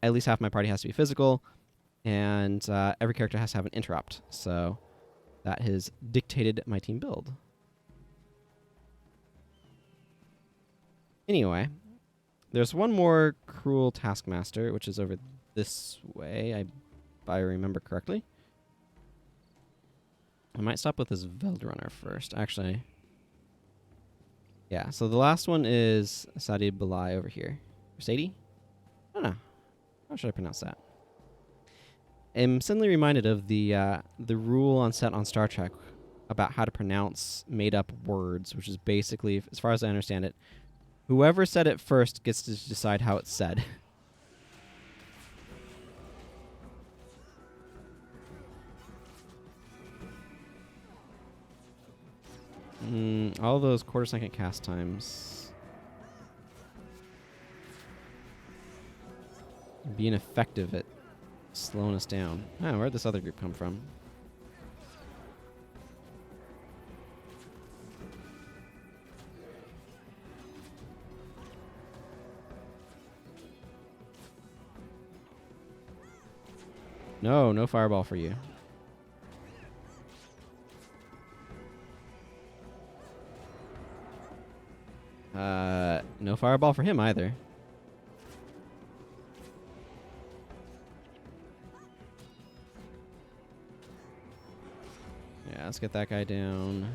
A: at least half my party has to be physical, and every character has to have an interrupt. So that has dictated my team build. Anyway, there's one more cruel taskmaster, which is over this way, if I remember correctly. I might stop with this Veld runner first, actually. Yeah, so the last one is Sadi Balai over here. Sadie? I don't know. How should I pronounce that? I'm suddenly reminded of the rule on set on Star Trek about how to pronounce made-up words, which is basically, as far as I understand it, whoever said it first gets to decide how it's said. All those quarter-second cast times. Being effective at slowing us down. Oh, where'd this other group come from? No fireball for you. No fireball for him either. Yeah, let's get that guy down.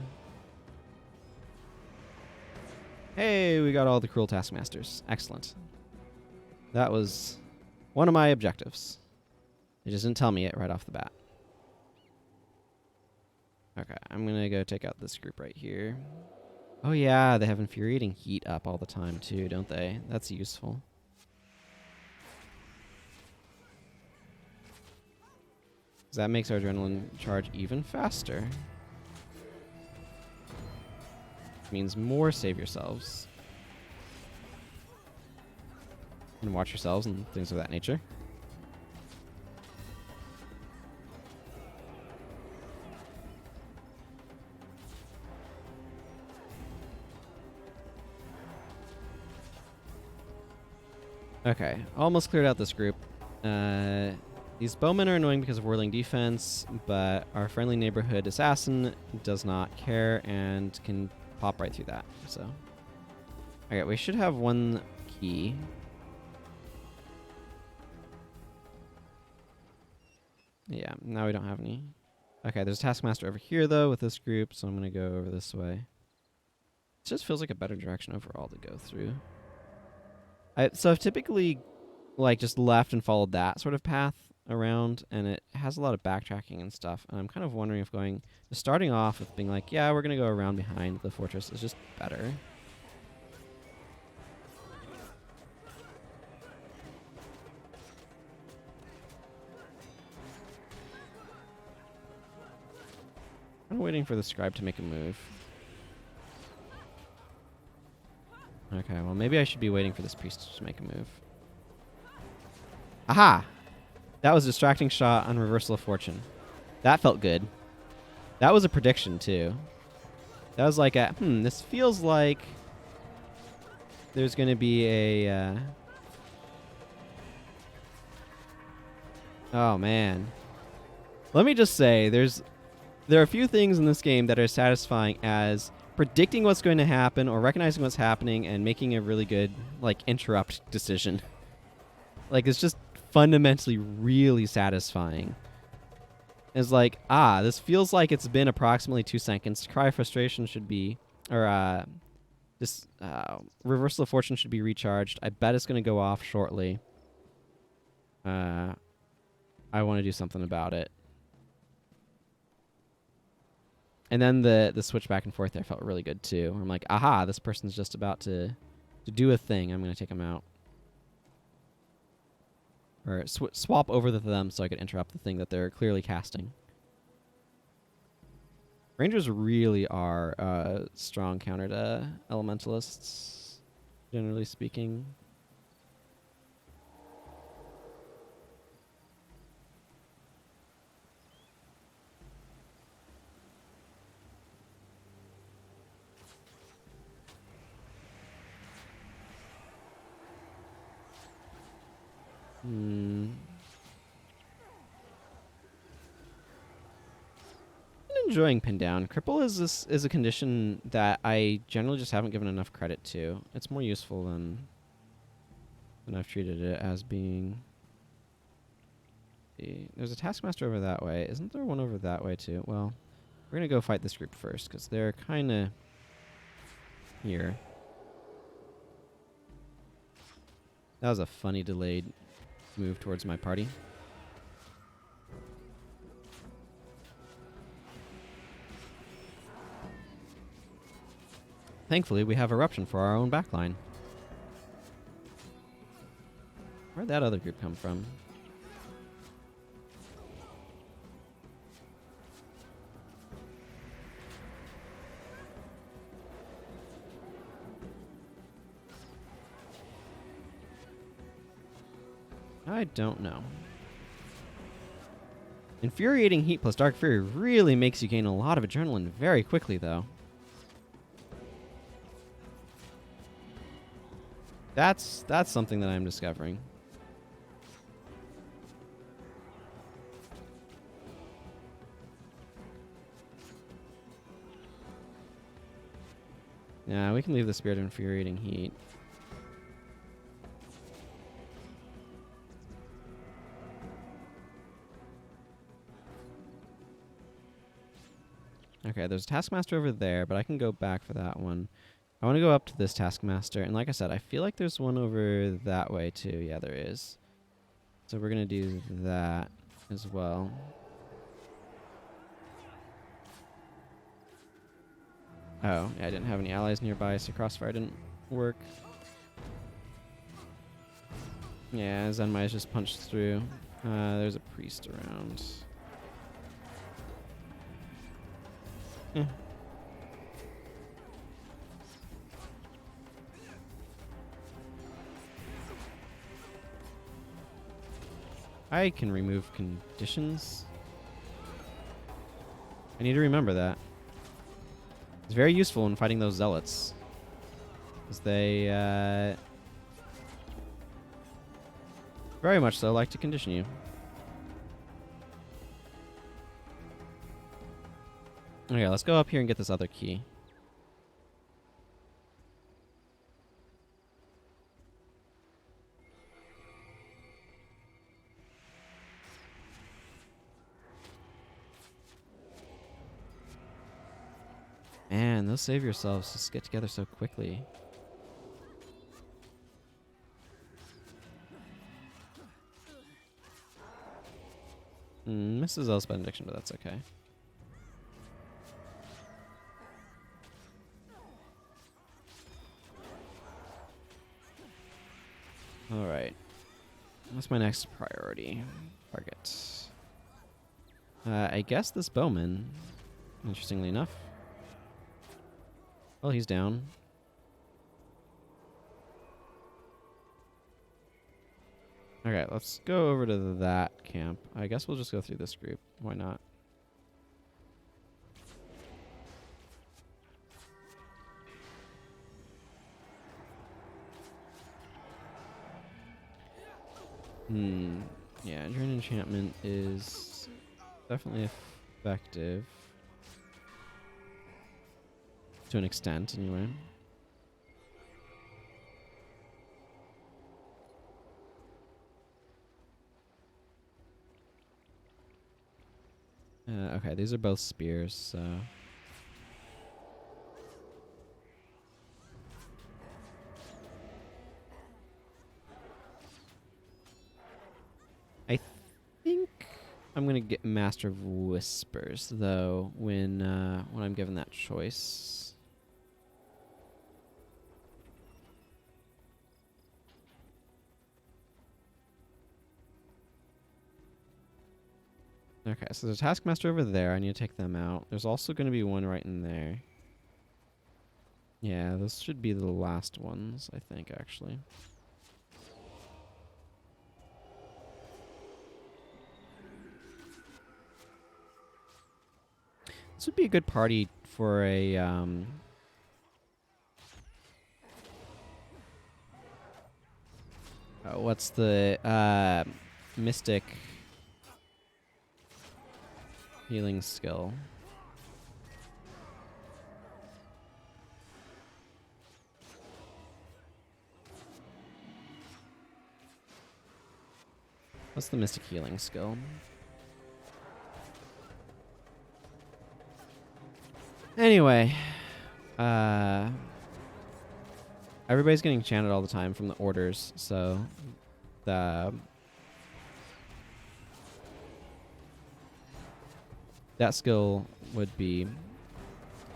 A: Hey, we got all the cruel taskmasters. Excellent. That was one of my objectives. It just didn't tell me it right off the bat. Okay, I'm gonna go take out this group right here. Oh yeah, they have infuriating heat up all the time too, don't they? That's useful. That makes our adrenaline charge even faster. Means more save yourselves. And watch yourselves and things of that nature. Okay, almost cleared out this group. These bowmen are annoying because of whirling defense, but our friendly neighborhood assassin does not care and can pop right through that. So, okay, we should have one key. Yeah, now we don't have any. Okay, there's a taskmaster over here though with this group, so I'm gonna go over this way. It just feels like a better direction overall to go through. So I've typically like just left and followed that sort of path around, and it has a lot of backtracking and stuff. And I'm kind of wondering if starting off with being like, yeah, we're gonna go around behind the fortress is just better. I'm waiting for the scribe to make a move. Okay, well maybe I should be waiting for this priest to make a move. Aha! That was a distracting shot on reversal of fortune. That felt good. That was a prediction too. That was like a, this feels like there's going to be a... Oh man. Let me just say, there are a few things in this game that are satisfying as predicting what's going to happen or recognizing what's happening and making a really good, like, interrupt decision. Like, it's just fundamentally really satisfying. It's like, this feels like it's been approximately 2 seconds. Cry of frustration should be, or this reversal of fortune should be recharged. I bet it's going to go off shortly. I want to do something about it. And then the switch back and forth there felt really good too. I'm like, aha, this person's just about to do a thing. I'm going to take them out. Or swap over to them so I could interrupt the thing that they're clearly casting. Rangers really are a strong counter to elementalists, generally speaking. Enjoying pin down. Cripple is a condition that I generally just haven't given enough credit to. It's more useful than I've treated it as being. There's a taskmaster over that way. Isn't there one over that way too? Well, we're gonna go fight this group first because they're kind of here. That was a funny delayed move towards my party. Thankfully, we have eruption for our own backline. Where'd that other group come from? I don't know. Infuriating Heat plus Dark Fury really makes you gain a lot of adrenaline very quickly, though. That's something that I'm discovering. Yeah, we can leave the Spirit of Infuriating Heat. Okay, there's a Taskmaster over there, but I can go back for that one. I want to go up to this Taskmaster, and like I said, I feel like there's one over that way too. Yeah, there is. So we're going to do that as well. Oh, yeah, I didn't have any allies nearby, so Crossfire didn't work. Yeah, Zenmai's just punched through. There's a priest around. Eh. I can remove conditions. I need to remember that. It's very useful in fighting those zealots. Because they, very much so like to condition you. Okay, let's go up here and get this other key. Man, those save yourselves just get together so quickly. Misses Zealous Benediction, but that's okay. Alright. What's my next priority? Target. I guess this bowman, interestingly enough. Well, he's down. Okay, let's go over to that camp. I guess we'll just go through this group. Why not? Yeah, Drain Enchantment is definitely effective. To an extent, anyway. Okay, these are both spears, so... I think I'm gonna get Master of Whispers, though, when I'm given that choice. Okay, so there's a Taskmaster over there. I need to take them out. There's also going to be one right in there. Yeah, those should be the last ones, I think, actually. This would be a good party for a... what's the... Mystic... healing skill. What's the mystic healing skill? Anyway, everybody's getting chanted all the time from the orders, so that skill would be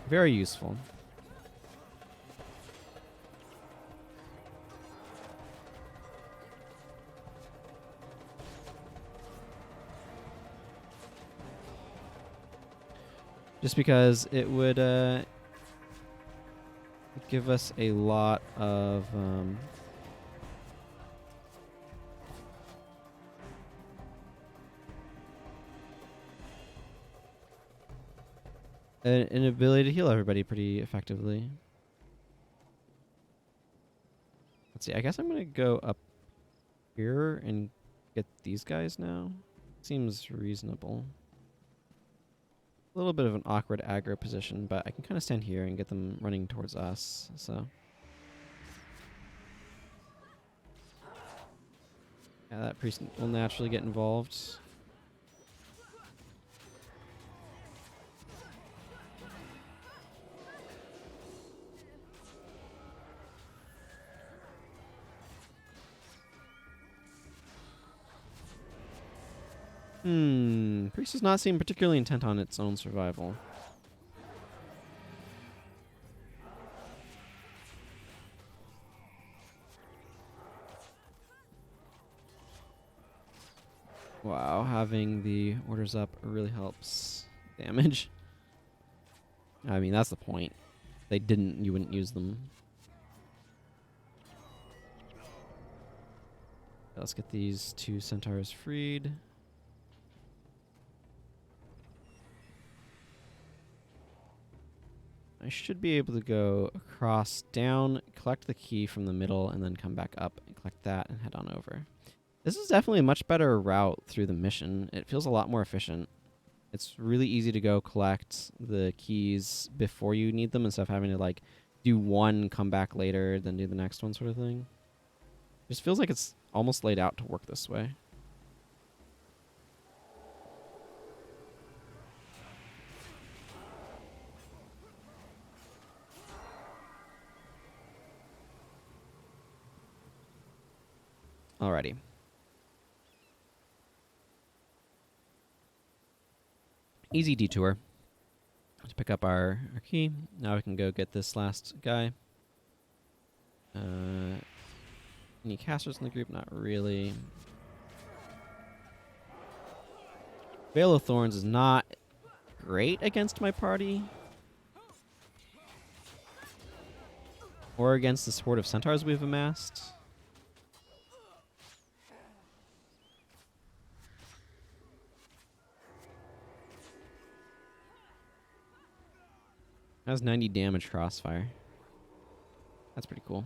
A: very useful. Just because it would give us a lot of an ability to heal everybody pretty effectively. Let's see, I guess I'm going to go up here and get these guys now. Seems reasonable. A little bit of an awkward aggro position, but I can kind of stand here and get them running towards us, so. Yeah, that priest will naturally get involved. Priest does not seem particularly intent on its own survival. Wow, having the orders up really helps damage. I mean, that's the point. If they didn't, you wouldn't use them. Let's get these 2 centaurs freed. I should be able to go across, down, collect the key from the middle, and then come back up and collect that and head on over. This is definitely a much better route through the mission. It feels a lot more efficient. It's really easy to go collect the keys before you need them instead of having to, like, do one, come back later, then do the next one sort of thing. It just feels like it's almost laid out to work this way. Alrighty. Easy detour. Let's pick up our key. Now we can go get this last guy. Any casters in the group? Not really. Vale of Thorns is not great against my party. Or against the support of centaurs we've amassed. That was 90 damage crossfire. That's pretty cool.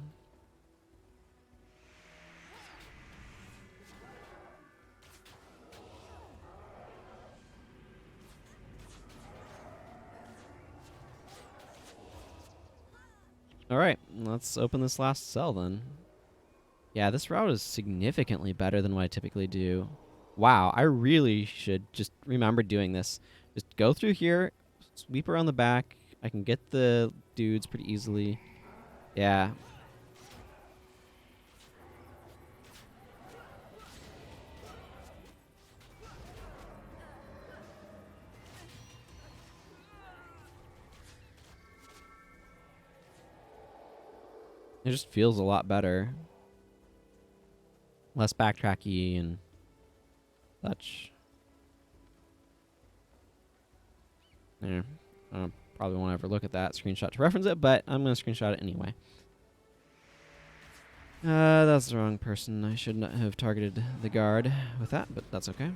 A: Alright, let's open this last cell then. Yeah, this route is significantly better than what I typically do. Wow, I really should just remember doing this. Just go through here, sweep around the back. I can get the dudes pretty easily. Yeah. It just feels a lot better. Less backtracky and such. Yeah, I probably won't ever look at that screenshot to reference it, but I'm going to screenshot it anyway. That's the wrong person. I should not have targeted the guard with that, but that's okay.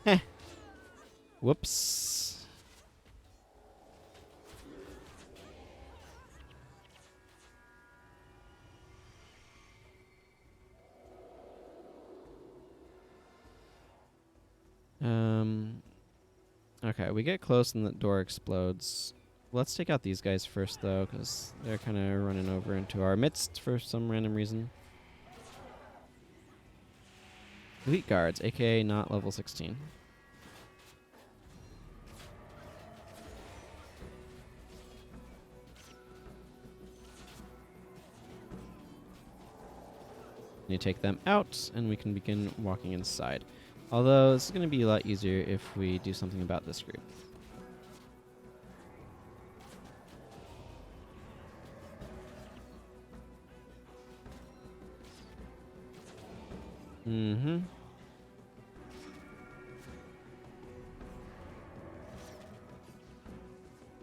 A: Heh. Whoops. Okay, we get close and the door explodes. Let's take out these guys first, though, because they're kind of running over into our midst for some random reason. Elite guards, aka not level 16. You take them out, and we can begin walking inside. Although, this is going to be a lot easier if we do something about this group. Mm-hmm.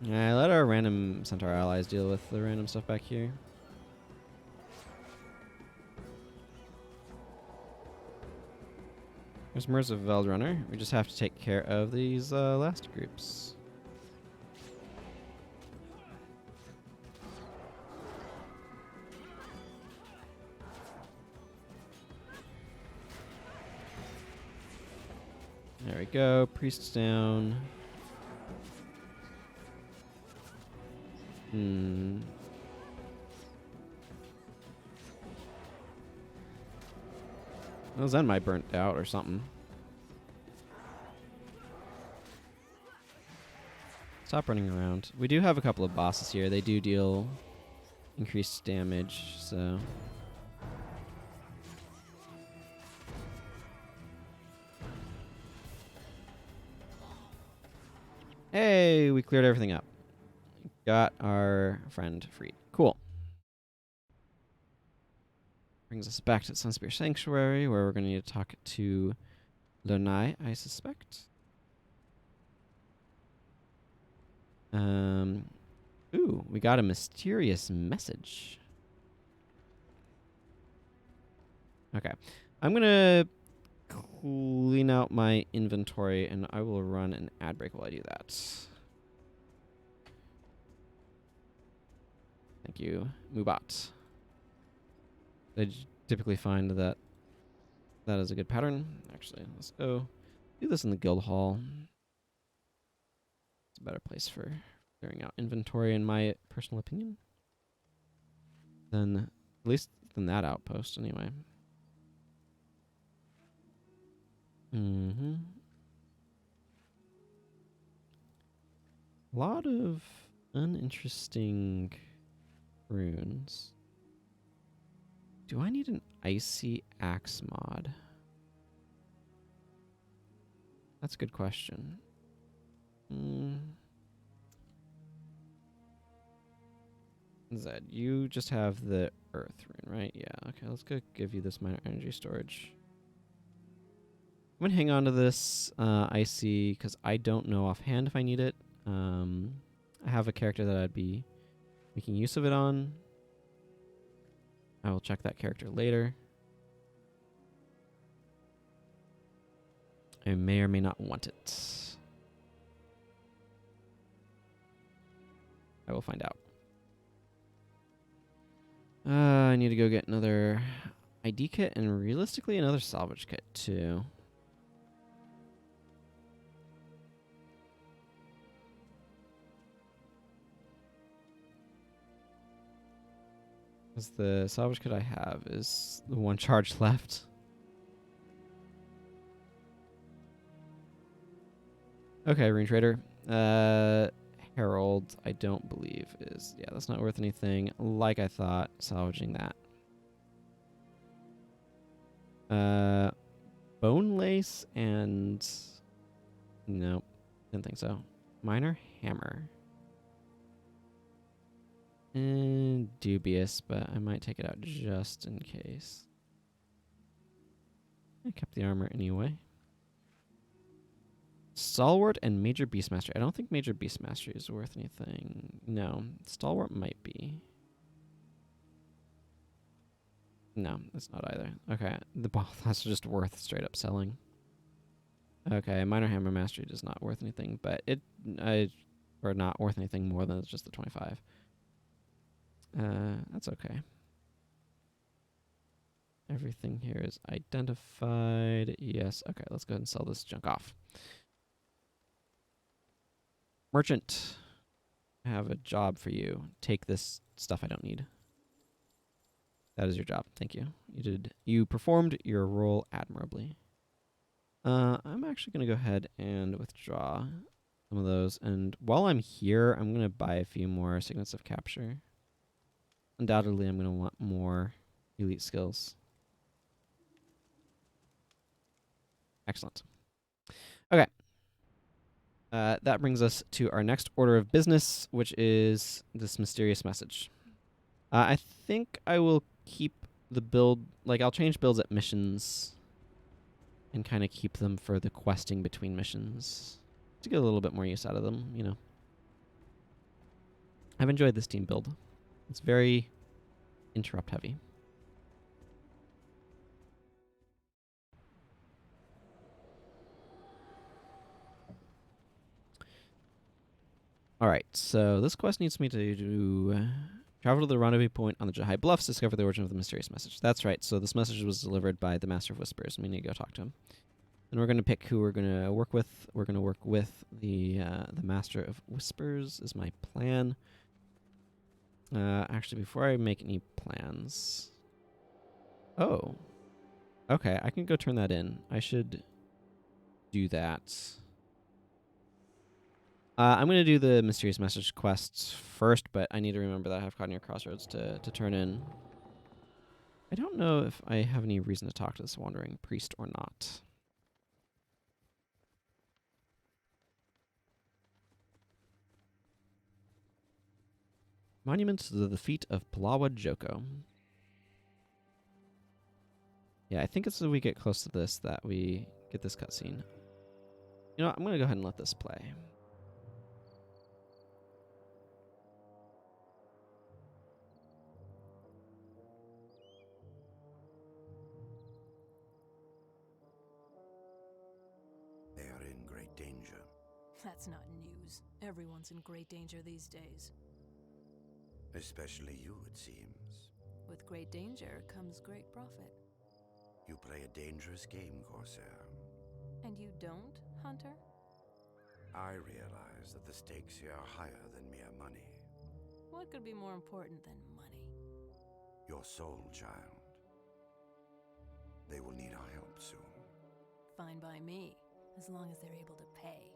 A: Yeah, let our random centaur allies deal with the random stuff back here. There's Mirza Veldrunner. We just have to take care of these last groups. There we go. Priests down. Well, Zenmai burnt out or something. Stop running around. We do have a couple of bosses here. They do deal increased damage, so... Hey, we cleared everything up. Got our friend freed. Cool. Brings us back to the Sunspear Sanctuary, where we're going to need to talk to Lonai, I suspect. Ooh, we got a mysterious message. Okay. I'm going to clean out my inventory, and I will run an ad break while I do that. Thank you, Mubat. I typically find that that is a good pattern. Actually, let's go do this in the guild hall. It's a better place for clearing out inventory, in my personal opinion. Than, at least than that outpost, anyway. Mm-hmm. A lot of uninteresting runes. Do I need an icy axe mod? That's a good question. Zed, you just have the earth rune, right? Yeah, okay, let's go give you this minor energy storage. I'm going to hang on to this icy because I don't know offhand if I need it. I have a character that I'd be making use of it on. I will check that character later. I may or may not want it. I will find out. I need to go get another ID kit and realistically another salvage kit too. Because the salvage kit I have is the one charge left. Okay, Rune Trader. Herald, I don't believe is... Yeah, that's not worth anything. Like I thought, salvaging that. Bone lace and... Nope, didn't think so. Minor hammer. Dubious, but I might take it out just in case. I kept the armor anyway. Stalwart and Major Beastmaster. I don't think Major Beastmaster is worth anything. No, Stalwart might be. No, it's not either. Okay, that's just worth straight up selling. Okay, Minor Hammer Mastery is not worth anything, but or not worth anything more than just the 25. That's okay. Everything here is identified. Yes. Okay, let's go ahead and sell this junk off. Merchant, I have a job for you. Take this stuff I don't need. That is your job. Thank you. You performed your role admirably. I'm actually going to go ahead and withdraw some of those. And while I'm here, I'm going to buy a few more Signets of Capture. Undoubtedly, I'm going to want more elite skills. Excellent. Okay. That brings us to our next order of business, which is this mysterious message. I think I will keep the build... Like, I'll change builds at missions and kind of keep them for the questing between missions to get a little bit more use out of them, you know. I've enjoyed this team build. It's very interrupt heavy. All right, so this quest needs me to do... travel to the rendezvous point on the Jahai Bluffs, discover the origin of the mysterious message. That's right, so this message was delivered by the Master of Whispers, and we need to go talk to him. And we're going to pick who we're going to work with. We're going to work with the Master of Whispers is my plan. Actually, before I make any plans... Oh. Okay, I can go turn that in. I should do that. I'm going to do the Mysterious Message quests first, but I need to remember that I have Cognitive Crossroads to turn in. I don't know if I have any reason to talk to this Wandering Priest or not. Monument to the Feet of Palawa Joko. Yeah, I think it's as we get close to this that we get this cutscene. You know what? I'm going to go ahead and let this play.
B: That's not news. Everyone's in great danger these days.
C: Especially you, it seems.
B: With great danger comes great profit.
C: You play a dangerous game, Corsair.
B: And you don't, Hunter?
C: I realize that the stakes here are higher than mere money.
B: What could be more important than money?
C: Your soul, child. They will need our help soon.
B: Fine by me, as long as they're able to pay.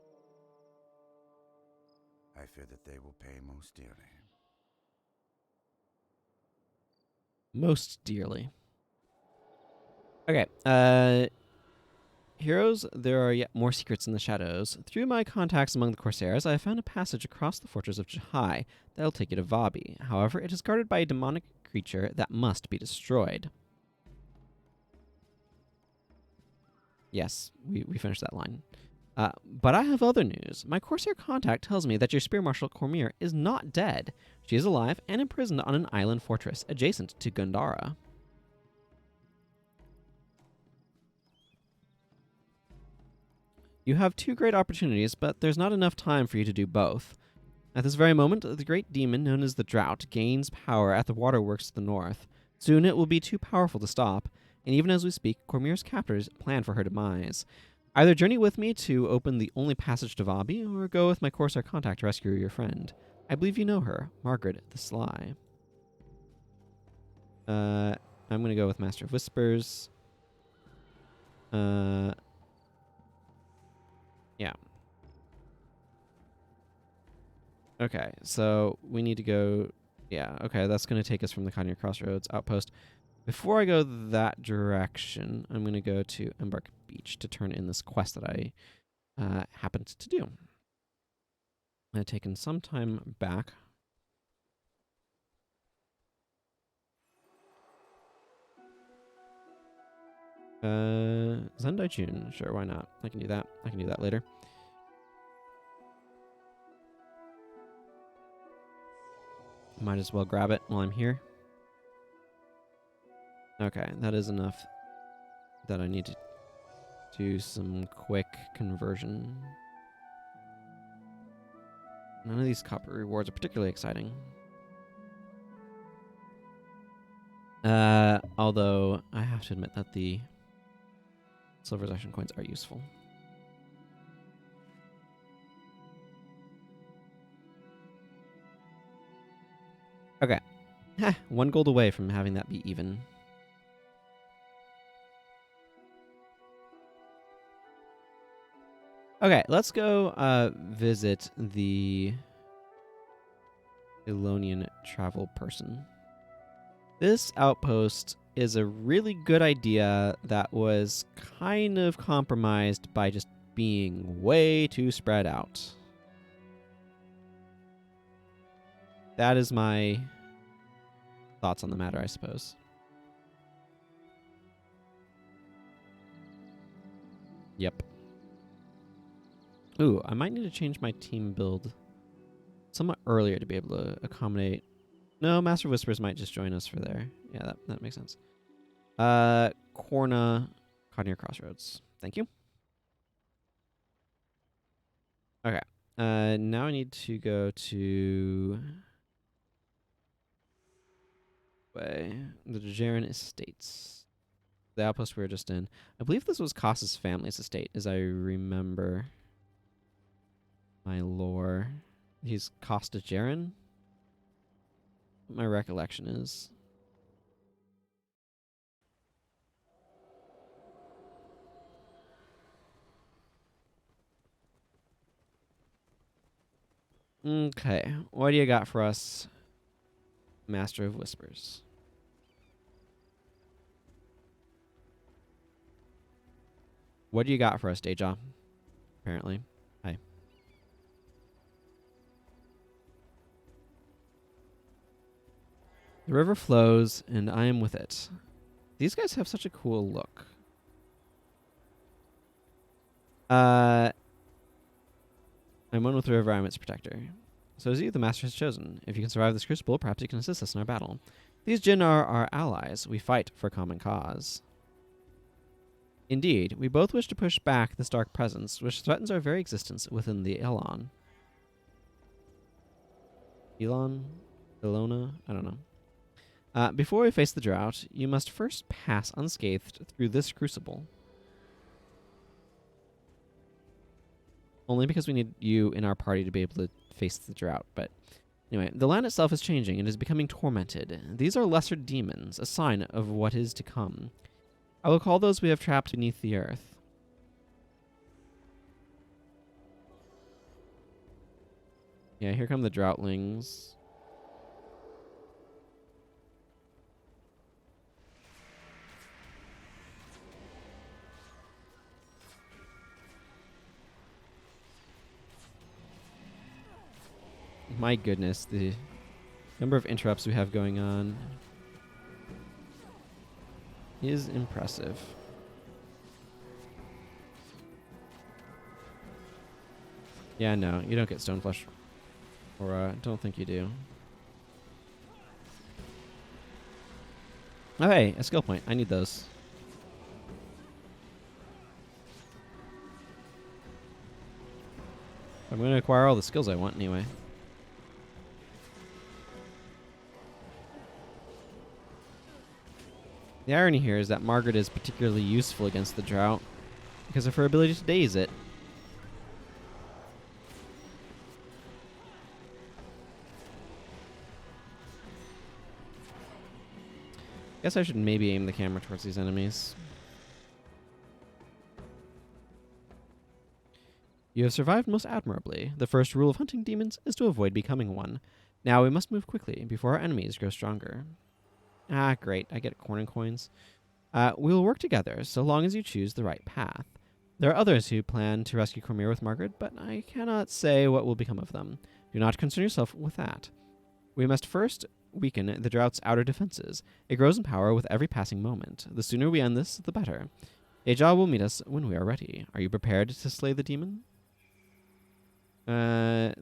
C: I fear that they will pay most dearly.
A: Most dearly. Okay, heroes, there are yet more secrets in the shadows. Through my contacts among the Corsairs, I have found a passage across the fortress of Jahai that'll take you to Vabi. However, it is guarded by a demonic creature that must be destroyed. Yes, we finished that line. But I have other news. My Corsair contact tells me that your Spear Marshal Cormir is not dead. She is alive and imprisoned on an island fortress adjacent to Gundara. You have two great opportunities, but there's not enough time for you to do both. At this very moment, the great demon known as the Drought gains power at the waterworks to the north. Soon it will be too powerful to stop, and even as we speak, Cormier's captors plan for her demise. Either journey with me to open the only passage to Vabi, or go with my Corsair contact to rescue your friend. I believe you know her, Margaret the Sly. I'm going to go with Master of Whispers. Yeah. Okay, so we need to go... Yeah, okay, that's going to take us from the Kourna Crossroads outpost. Before I go that direction, I'm going to go to Embark Beach to turn in this quest that I happened to do. I've taken some time back. Zendai June, sure, why not? I can do that. I can do that later. Might as well grab it while I'm here. Okay, that is enough that I need to do some quick conversion. None of these copper rewards are particularly exciting. Although I have to admit that the civilization coins are useful. Okay. One gold away from having that be even. Okay, let's go visit the Elonian travel person. This outpost is a really good idea that was kind of compromised by just being way too spread out. That is my thoughts on the matter, I suppose. Yep. Ooh, I might need to change my team build somewhat earlier to be able to accommodate... No, Master Whispers might just join us for there. Yeah, that makes sense. Kourna, Kourna Crossroads. Thank you. Okay. Now I need to go to... the Jaren Estates. The outpost we were just in. I believe this was Koss's family's estate, as I remember my lore. He's Costa Jaren? What my recollection is. Okay, what do you got for us, Master of Whispers? What do you got for us, Deja? Apparently. Hi. The river flows, and I am with it. These guys have such a cool look. I'm one with the river, I'm its protector. So is you, the master has chosen. If you can survive this crucible, perhaps you can assist us in our battle. These Jinn are our allies. We fight for a common cause. Indeed, we both wish to push back this dark presence, which threatens our very existence within the Elon. Elon? Elona? I don't know. Before we face the drought, you must first pass unscathed through this crucible. Only because we need you in our party to be able to face the drought. But anyway, the land itself is changing and is becoming tormented. These are lesser demons, a sign of what is to come. I will call those we have trapped beneath the earth. Yeah, here come the droughtlings. My goodness, the number of interrupts we have going on is impressive. Yeah, no, you don't get Stoneflesh. Or, don't think you do. Oh, hey, a skill point. I need those. I'm going to acquire all the skills I want anyway. The irony here is that Margaret is particularly useful against the drought because of her ability to daze it. Guess I should maybe aim the camera towards these enemies. You have survived most admirably. The first rule of hunting demons is to avoid becoming one. Now we must move quickly before our enemies grow stronger. Ah, great. I get Kourna coins. We will work together so long as you choose the right path. There are others who plan to rescue Cormyr with Margaret, but I cannot say what will become of them. Do not concern yourself with that. We must first weaken the drought's outer defenses. It grows in power with every passing moment. The sooner we end this, the better. Aja will meet us when we are ready. Are you prepared to slay the demon?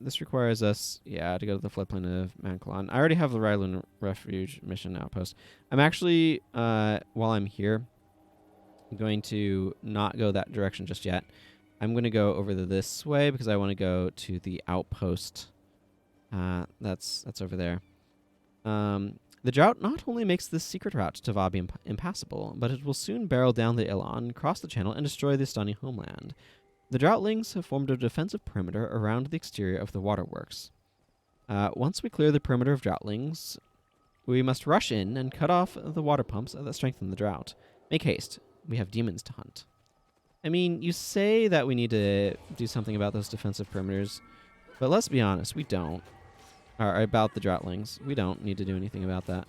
A: This requires us, to go to the floodplain of Mankalon. I already have the Rylun Refuge mission outpost. I'm actually, while I'm here, I'm going to not go that direction just yet. I'm going to go over this way because I want to go to the outpost. That's over there. The drought not only makes this secret route to Vabi impassable, but it will soon barrel down the Elon, cross the channel, and destroy the stunning homeland. The droughtlings have formed a defensive perimeter around the exterior of the waterworks. Once we clear the perimeter of droughtlings, we must rush in and cut off the water pumps that strengthen the drought. Make haste. We have demons to hunt. I mean, you say that we need to do something about those defensive perimeters, but let's be honest, we don't. Or about the droughtlings. We don't need to do anything about that.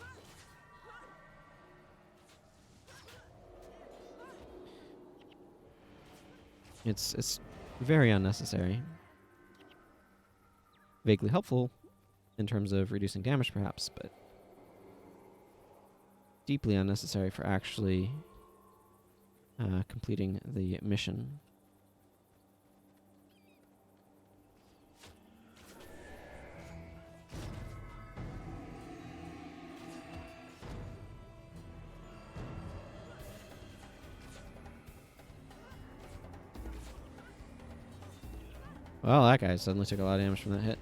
A: It's very unnecessary. Vaguely helpful in terms of reducing damage, perhaps, but deeply unnecessary for actually completing the mission. Well, that guy suddenly took a lot of damage from that hit.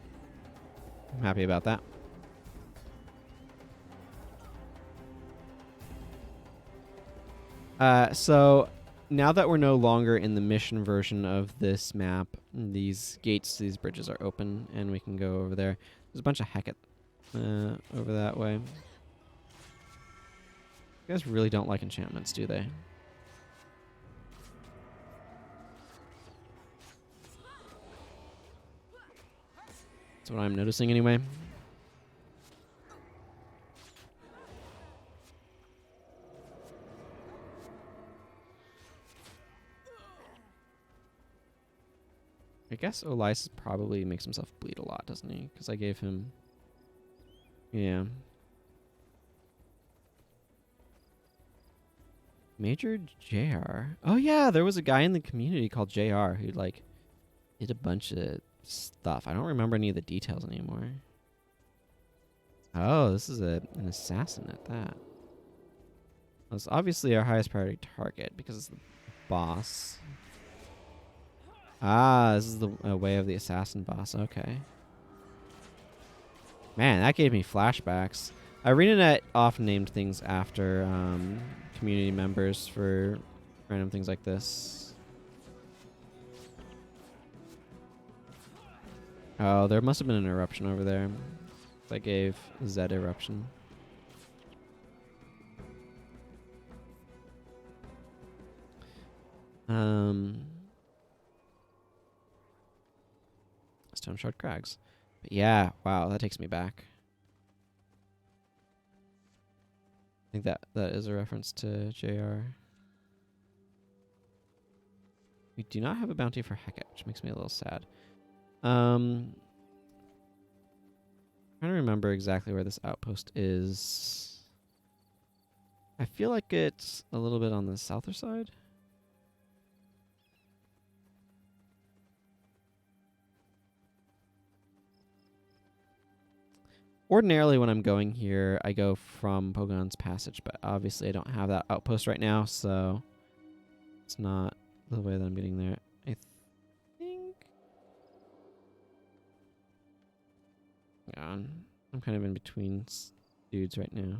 A: I'm happy about that. So now that we're no longer in the mission version of this map, these gates, these bridges are open, and we can go over there. There's a bunch of Hecate over that way. You guys really don't like enchantments, do they? That's what I'm noticing anyway. I guess Olais probably makes himself bleed a lot, doesn't he? Because I gave him... Yeah. Major JR. Oh yeah, there was a guy in the community called JR who like did a bunch of stuff. I don't remember any of the details anymore. Oh, this is an assassin at that. Well, it's obviously our highest priority target because it's the boss. Ah, this is the way of the assassin boss. Okay. Man, that gave me flashbacks. ArenaNet often named things after community members for random things like this. Oh, there must have been an eruption over there. That gave Z eruption. Stone Shard Crags. But yeah, wow, that takes me back. I think that is a reference to JR. We do not have a bounty for Hecate, which makes me a little sad. Trying to remember exactly where this outpost is. I feel like it's a little bit on the souther side. Ordinarily, when I'm going here, I go from Pogon's Passage, but obviously I don't have that outpost right now, so it's not the way that I'm getting there. I think... I'm kind of in between dudes right now.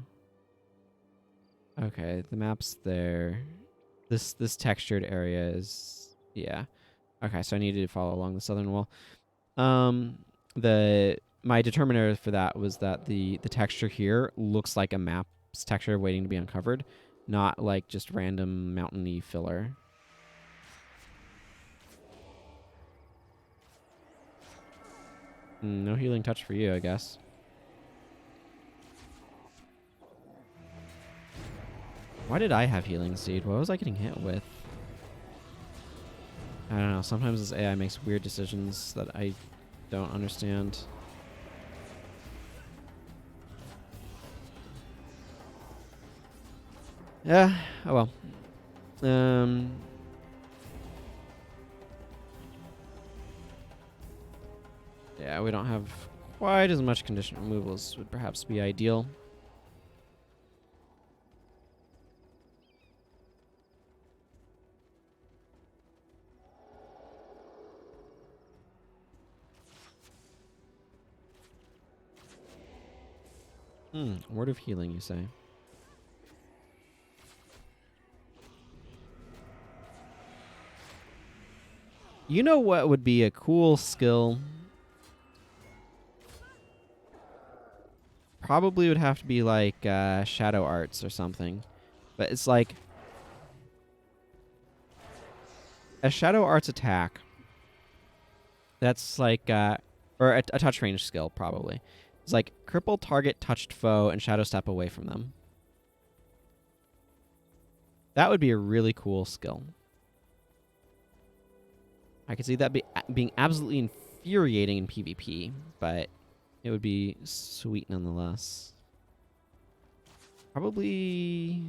A: Okay, the map's there. This textured area is... yeah. Okay, so I needed to follow along the southern wall. My determiner for that was that the texture here looks like a map's texture waiting to be uncovered, not like just random mountainy filler. No healing touch for you, I guess. Why did I have healing seed? What was I getting hit with? I don't know. Sometimes this AI makes weird decisions that I don't understand. Yeah, oh well. Yeah, we don't have quite as much condition removal as would perhaps be ideal. Word of healing, you say? You know what would be a cool skill? Probably would have to be like Shadow Arts or something. But it's like a Shadow Arts attack. That's like, or a touch range skill, probably. It's like cripple target touched foe and shadow step away from them. That would be a really cool skill. I could see that being absolutely infuriating in PvP, but it would be sweet nonetheless. Probably...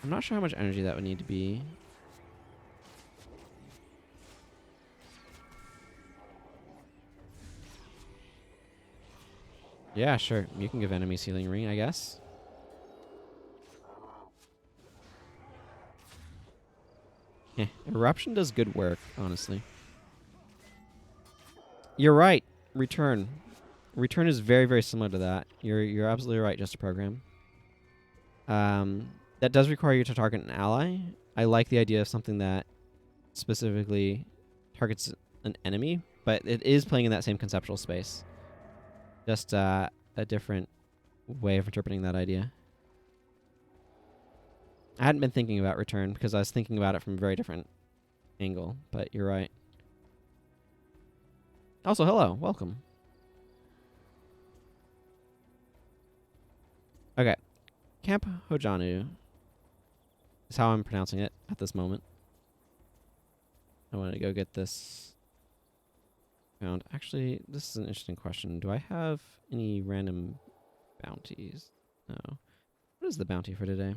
A: I'm not sure how much energy that would need to be. Yeah, sure. You can give enemies healing ring, I guess. Yeah, Eruption does good work, honestly. You're right. Return. Return is very, very similar to that. You're absolutely right, Just a Program. That does require you to target an ally. I like the idea of something that specifically targets an enemy, but it is playing in that same conceptual space. Just a different way of interpreting that idea. I hadn't been thinking about return because I was thinking about it from a very different angle, but you're right. Also, hello. Welcome. Okay. Camp Hojanu is how I'm pronouncing it at this moment. I want to go get this found. Actually, this is an interesting question. Do I have any random bounties? No. What is the bounty for today?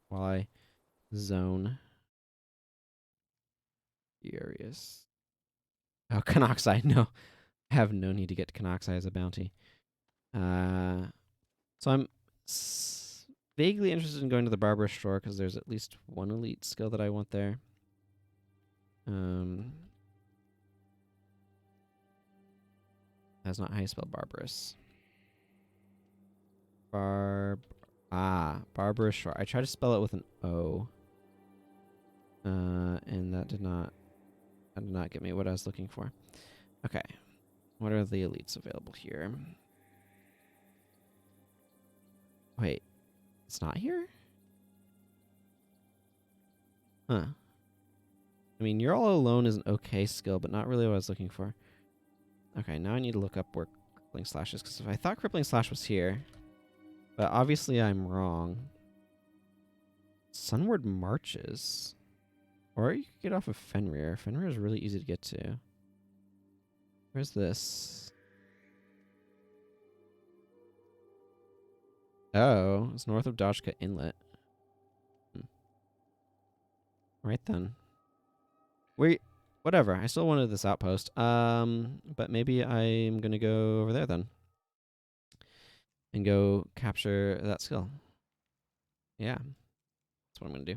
A: While I zone. Furious. Oh, Canoxai. No. I have no need to get Canoxai as a bounty. So I'm vaguely interested in going to the barber's store because there's at least one elite skill that I want there. That's not how you spell barbarous. Barbarous store. I tried to spell it with an O. And that did not get me what I was looking for. Okay. What are the elites available here? Wait. It's not here? Huh. I mean, You're All Alone is an okay skill, but not really what I was looking for. Okay, now I need to look up where Crippling Slash is, because if I thought Crippling Slash was here, but obviously I'm wrong. Sunward Marches. Or you could get off of Fenrir. Fenrir is really easy to get to. Where's this? Oh, it's north of Dajka Inlet. Right then. Whatever. I still wanted this outpost. But maybe I'm gonna go over there then. And go capture that skill. Yeah. That's what I'm gonna do.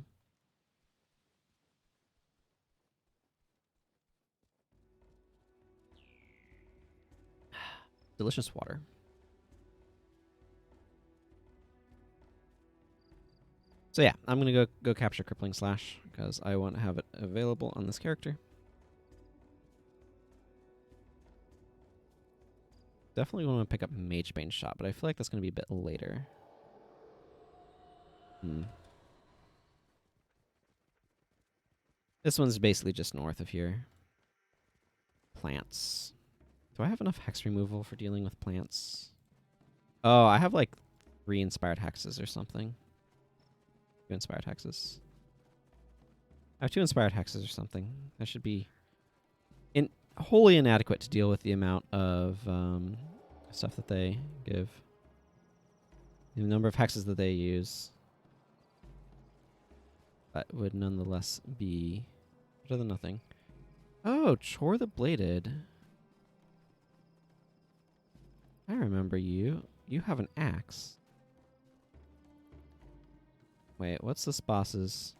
A: Delicious water. So yeah, I'm gonna go capture Crippling Slash because I want to have it available on this character. Definitely want to pick up Magebane Shot, but I feel like that's gonna be a bit later. This one's basically just north of here. Plants. Do I have enough hex removal for dealing with plants? Oh, I have like 3 inspired hexes or something. 2 inspired hexes. I have 2 inspired hexes or something. That should be wholly inadequate to deal with the amount of stuff that they give. The number of hexes that they use. That would nonetheless be better than nothing. Oh, Chore the Bladed. I remember you. You have an axe. Wait, what's this boss's?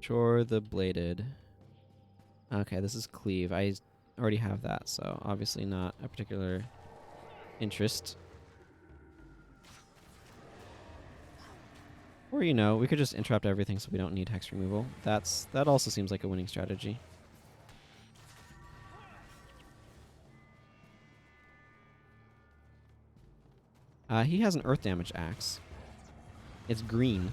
A: Chore the Bladed. Okay, this is Cleave. I already have that, so obviously not a particular interest. Or, you know, we could just interrupt everything so we don't need hex removal. That also seems like a winning strategy. He has an earth damage axe. It's green.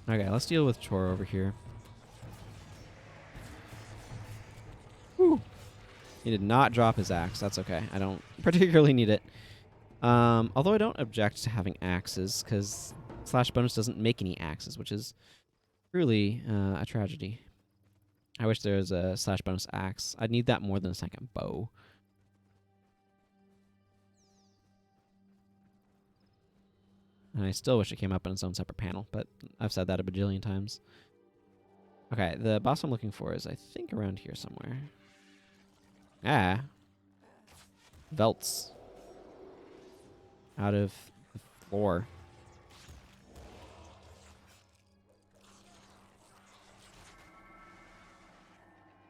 A: Okay, let's deal with Chore over here. Whew. He did not drop his axe. That's okay. I don't particularly need it. Although I don't object to having axes, because Slash Bonus doesn't make any axes, which is truly a tragedy. I wish there was a Slash Bonus axe. I'd need that more than a second bow. And I still wish it came up in its own separate panel, but I've said that a bajillion times. Okay, the boss I'm looking for is, I think, around here somewhere. Ah. Velts. Out of the floor.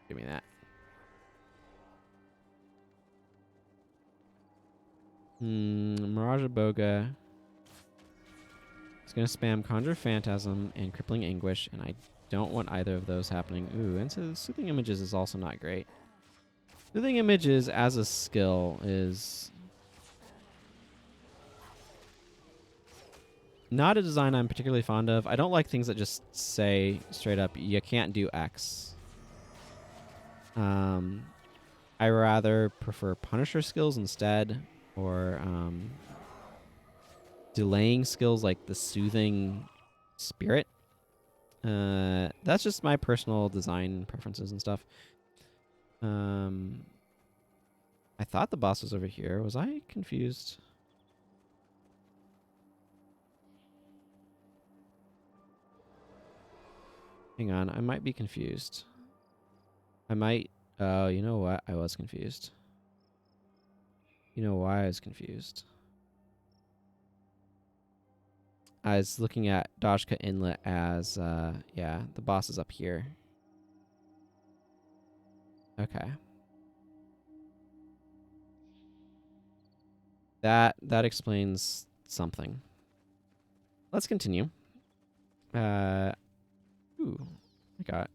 A: Give me that. Mirage Boga. It's going to spam Conjure Phantasm and Crippling Anguish, and I don't want either of those happening. Ooh, and so Soothing Images is also not great. Soothing Images as a skill is not a design I'm particularly fond of. I don't like things that just say straight up, you can't do X. I rather prefer Punisher skills instead, or delaying skills like the Soothing Spirit. That's just my personal design preferences and stuff. I thought the boss was over here. Was I confused? Hang on, I might be confused. I might... Oh, you know what? I was confused. You know why I was confused? I was looking at Dajka Inlet as, yeah, the boss is up here. Okay. That explains something. Let's continue. Ooh, I got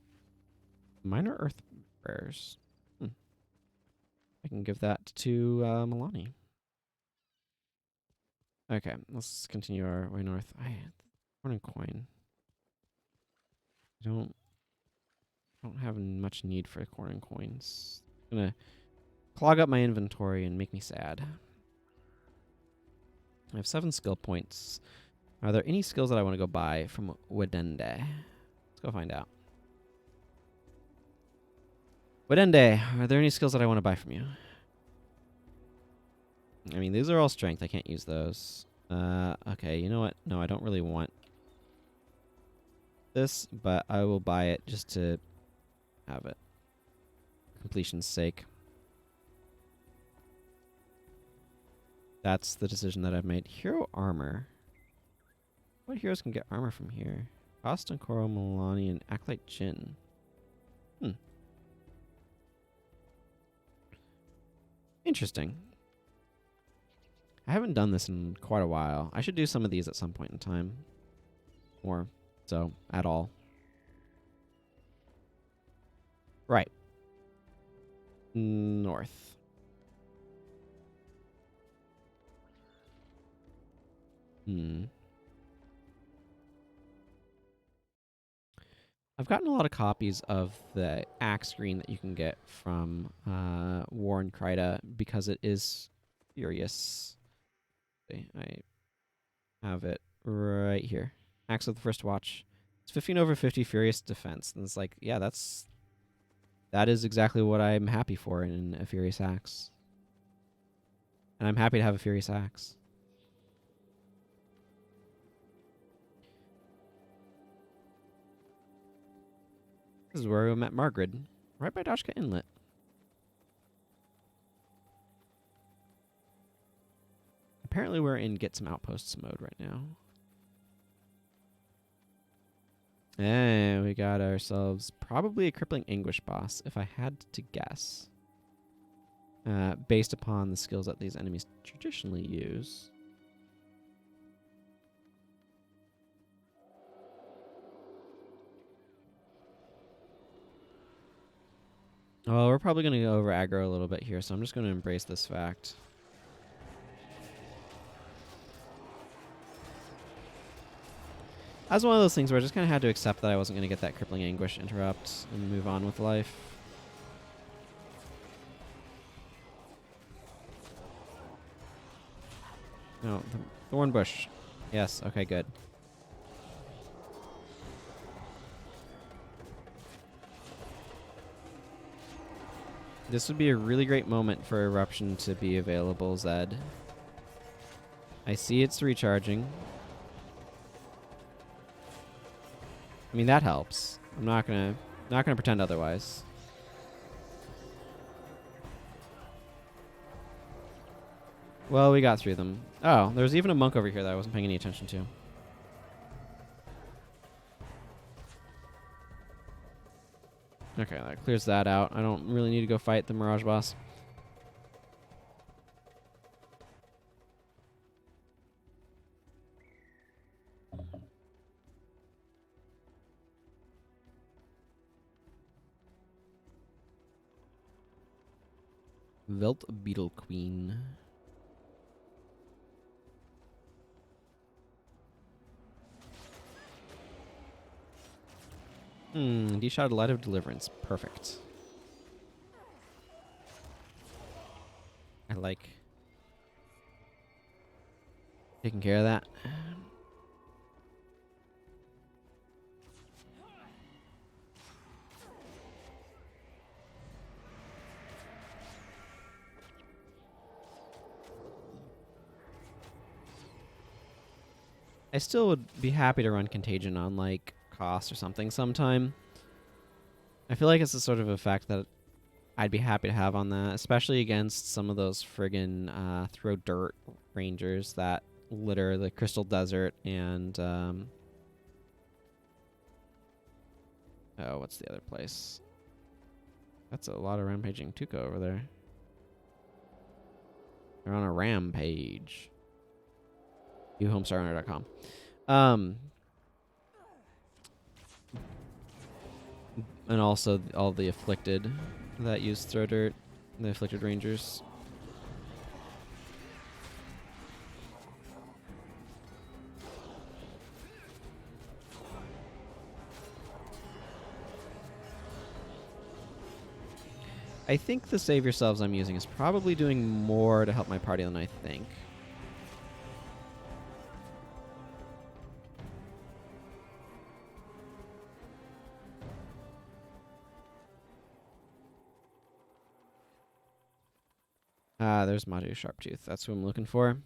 A: minor earth prayers. I can give that to Milani. Okay, let's continue our way north. Corn and coin. I don't have much need for corn and coins. It's gonna clog up my inventory and make me sad. I have 7 skill points. Are there any skills that I want to go buy from Wedende? Let's go find out. Wedende, are there any skills that I want to buy from you? I mean, these are all strength. I can't use those. Okay, you know what? No, I don't really want this, but I will buy it just to have it. Completion's sake. That's the decision that I've made. Hero armor. What heroes can get armor from here? Austin, Koro, Milani, and Acolyte Jin. Interesting. I haven't done this in quite a while. I should do some of these at some point in time. Or so, at all. Right. North. I've gotten a lot of copies of the axe screen that you can get from Warren Kryda because it is furious. I have it right here. Axe of the First Watch. It's 15 over 50 furious defense. And it's like, yeah, that is exactly what I'm happy for in a furious axe. And I'm happy to have a furious axe. This is where we met Margaret, right by Dajka Inlet. Apparently we're in get some outposts mode right now. And we got ourselves probably a crippling anguish boss, if I had to guess. Based upon the skills that these enemies traditionally use. Oh, we're probably going to go over aggro a little bit here, so I'm just going to embrace this fact. That was one of those things where I just kind of had to accept that I wasn't going to get that crippling anguish interrupt and move on with life. No, the thorn bush. Yes, okay, good. This would be a really great moment for Eruption to be available, Zed. I see it's recharging. I mean, that helps. I'm not gonna pretend otherwise. Well, we got through them. Oh, there's even a monk over here that I wasn't paying any attention to. Okay, that clears that out. I don't really need to go fight the Mirage boss. Velt Beetle Queen. D-Shot Light of Deliverance. Perfect. I like taking care of that. I still would be happy to run Contagion on, like, cost or something sometime. I feel like it's a sort of effect that I'd be happy to have on that, especially against some of those friggin' throw dirt rangers that litter the Crystal Desert and oh, what's the other place? That's a lot of rampaging Tuca over there. They're on a rampage. UHomestarRunner.com. And also all the afflicted that use throw dirt, the afflicted rangers. I think the save yourselves I'm using is probably doing more to help my party than I think. There's Madu Sharptooth. That's who I'm looking for.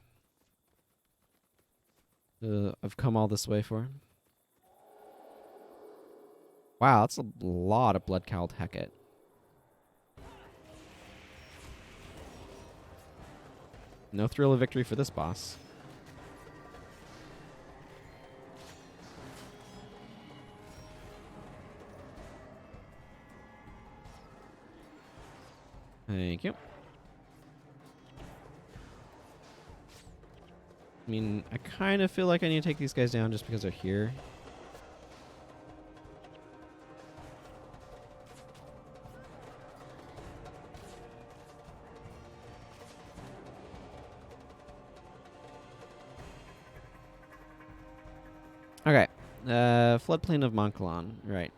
A: I've come all this way for. Wow, that's a lot of blood-cowled Hecate. No thrill of victory for this boss. Thank you. I mean, I kind of feel like I need to take these guys down just because they're here. Okay. Floodplain of Monkalon. Right.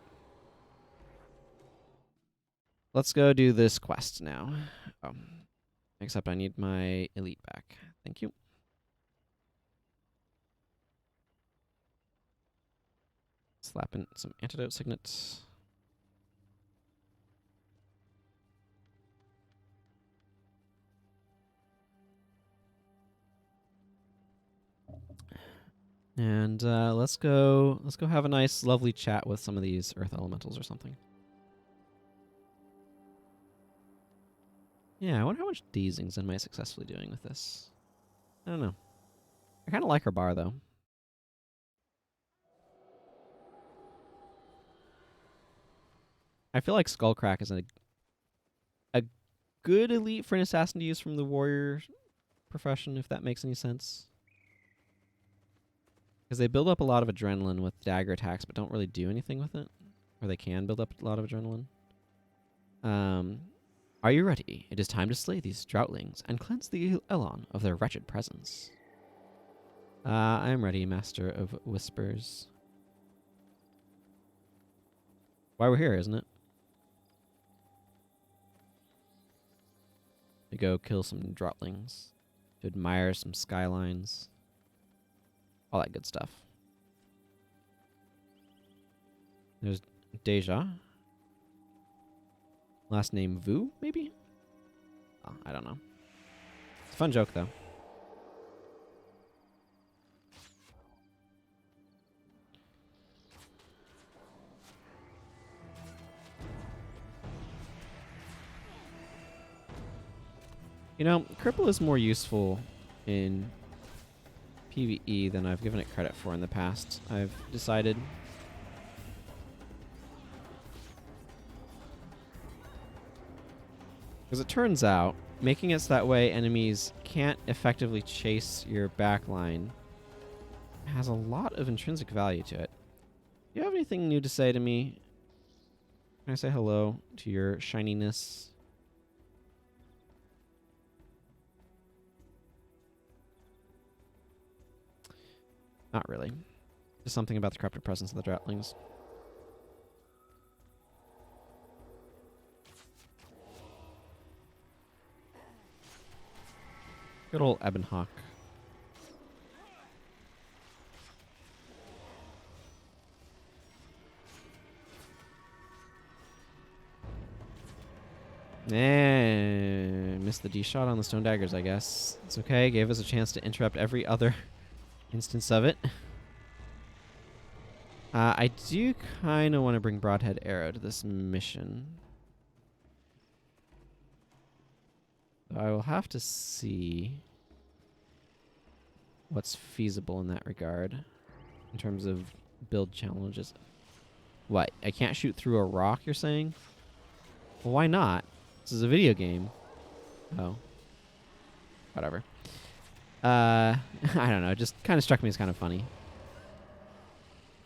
A: Let's go do this quest now. Oh. Except I need my elite back. Thank you. Slap in some antidote signets. And let's go have a nice lovely chat with some of these earth elementals or something. Yeah, I wonder how much Deezings am I successfully doing with this. I don't know. I kind of like her bar though. I feel like Skullcrack is a good elite for an assassin to use from the warrior profession, if that makes any sense. Because they build up a lot of adrenaline with dagger attacks, but don't really do anything with it. Or they can build up a lot of adrenaline. Are you ready? It is time to slay these droughtlings and cleanse the Elon of their wretched presence. I am ready, Master of Whispers. Why we're here, isn't it? To go kill some droughtlings. To admire some skylines. All that good stuff. There's Deja. Last name Vu, maybe? Oh, I don't know. It's a fun joke, though. You know, Cripple is more useful in PvE than I've given it credit for in the past, I've decided. Because it turns out, making it so that way enemies can't effectively chase your backline has a lot of intrinsic value to it. Do you have anything new to say to me? Can I say hello to your shininess? Not really. Just something about the corrupted presence of the droughtlings. Good old Ebonhawk. Missed the D shot on the stone daggers, I guess. It's okay. Gave us a chance to interrupt every other instance of it. I do kind of want to bring Broadhead Arrow to this mission. So I will have to see what's feasible in that regard in terms of build challenges. What? I can't shoot through a rock, you're saying? Well, why not? This is a video game. Oh. Whatever. I don't know. It just kind of struck me as kind of funny.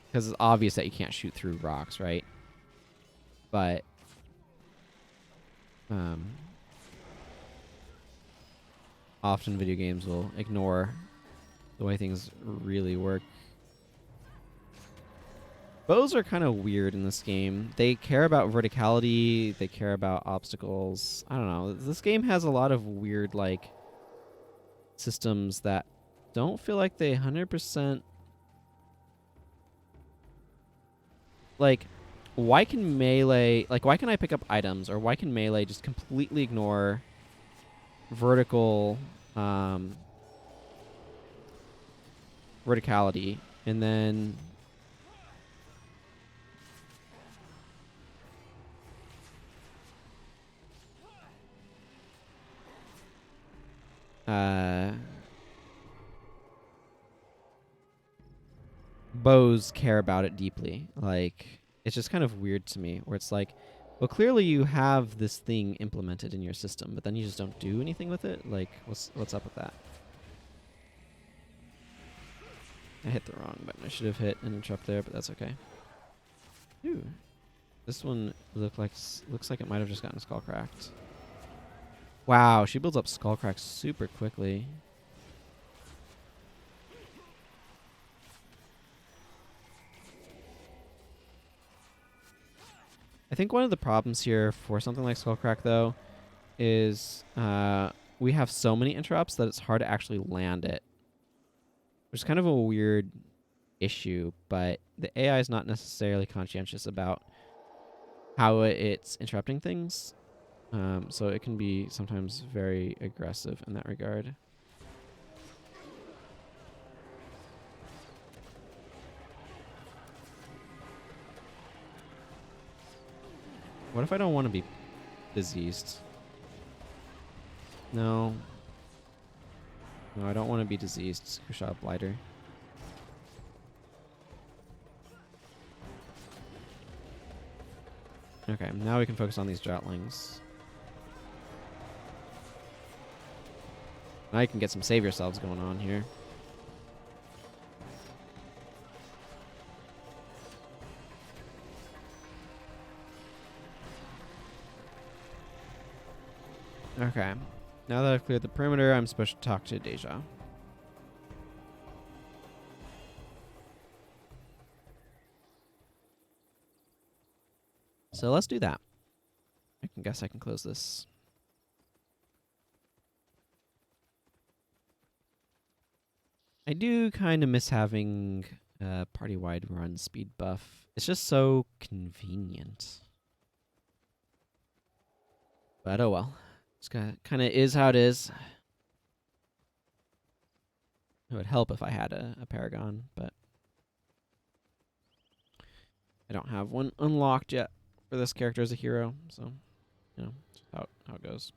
A: Because it's obvious that you can't shoot through rocks, right? But often video games will ignore the way things really work. Bows are kind of weird in this game. They care about verticality. They care about obstacles. I don't know. This game has a lot of weird, like, systems that don't feel like they 100%... Like, why can melee... Like, why can I pick up items? Or why can melee just completely ignore vertical... verticality? And then... bows care about it deeply. Like, it's just kind of weird to me, where it's like, well, clearly you have this thing implemented in your system, but then you just don't do anything with it. Like, what's up with that? I hit the wrong button. I should have hit an interrupt there, but that's okay. Ooh, this one looks like it might have just gotten skull cracked. Wow, she builds up skull cracks super quickly. I think one of the problems here for something like Skullcrack, though, is we have so many interrupts that it's hard to actually land it. Which is kind of a weird issue, but the AI is not necessarily conscientious about how it's interrupting things. So it can be sometimes very aggressive in that regard. What if I don't want to be diseased? No. No, I don't want to be diseased. Kushab Blighter. Okay, now we can focus on these Droughtling. Now you can get some save yourselves going on here. Okay. Now that I've cleared the perimeter, I'm supposed to talk to Deja. So let's do that. I guess I can close this. I do kind of miss having a party-wide run speed buff. It's just so convenient. But oh well. It's kind of is how it is. It would help if I had a Paragon, but I don't have one unlocked yet for this character as a hero, so, you know, that's how it goes.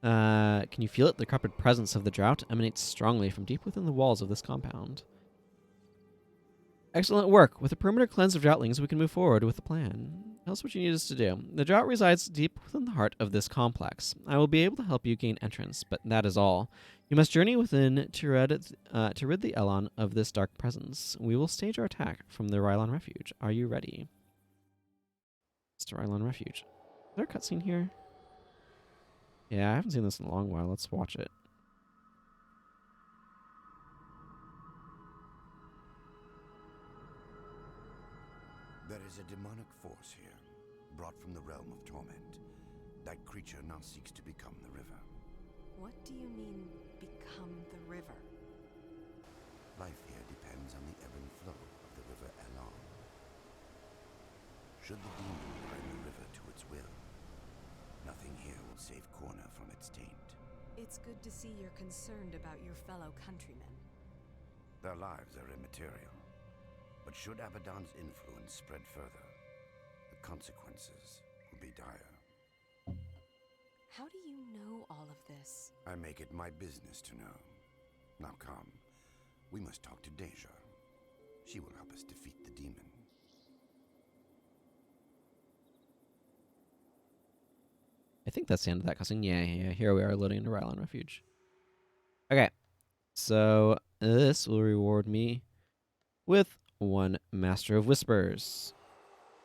A: Can you feel it? The decrepit presence of the drought emanates strongly from deep within the walls of this compound. Excellent work. With the perimeter cleansed of Droughtlings, we can move forward with the plan. Tell us what you need us to do. The drought resides deep within the heart of this complex. I will be able to help you gain entrance, but that is all. You must journey within to rid the Elon of this dark presence. We will stage our attack from the Rylon Refuge. Are you ready? It's the Rylon Refuge. Is there a cutscene here? Yeah, I haven't seen this in a long while. Let's watch it.
C: There is a demonic force here, brought from the realm of torment. That creature now seeks to become the river.
B: What do you mean, become the river?
C: Life here depends on the ebb and flow of the river Elon. Should the demon bring the river to its will, nothing here will save Kourna from its taint.
B: It's good to see you're concerned about your fellow countrymen.
C: Their lives are immaterial. But should Abaddon's influence spread further, the consequences will be dire.
D: How do you know all of this?
C: I make it my business to know. Now come, we must talk to Deja. She will help us defeat the demon.
A: I think that's the end of that cutscene. Yeah. Here we are loading into Ryland Refuge. Okay. So this will reward me with 1 Master of Whispers.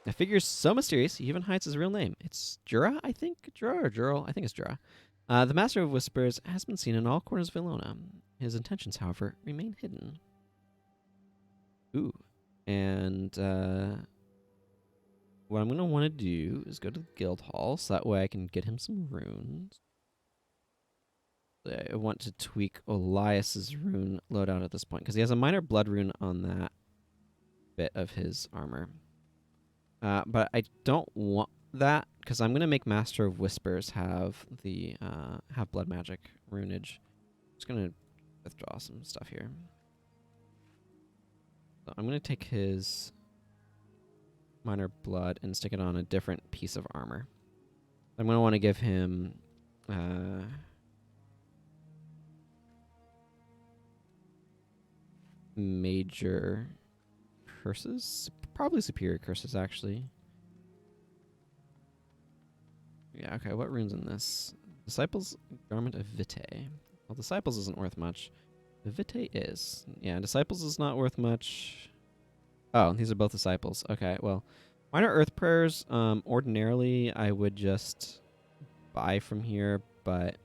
A: A figure so mysterious, he even hides his real name. It's Jura, I think? Jura or Jural? I think it's Jura. The Master of Whispers has been seen in all corners of Vilona. His intentions, however, remain hidden. Ooh. And what I'm going to want to do is go to the guild hall, so that way I can get him some runes. I want to tweak Elias's rune loadout at this point, because he has a minor blood rune on that bit of his armor. But I don't want that, because I'm going to make Master of Whispers have the have blood magic runage. Just going to withdraw some stuff here. So I'm going to take his minor blood and stick it on a different piece of armor. I'm going to want to give him major curses, probably superior curses actually. Yeah, okay, what rune's in this? Disciples Garment of Vitae. Well, Disciples isn't worth much. The Vitae is. Yeah, Disciples is not worth much. Oh, these are both Disciples. Okay, well, Minor Earth Prayers, ordinarily I would just buy from here, but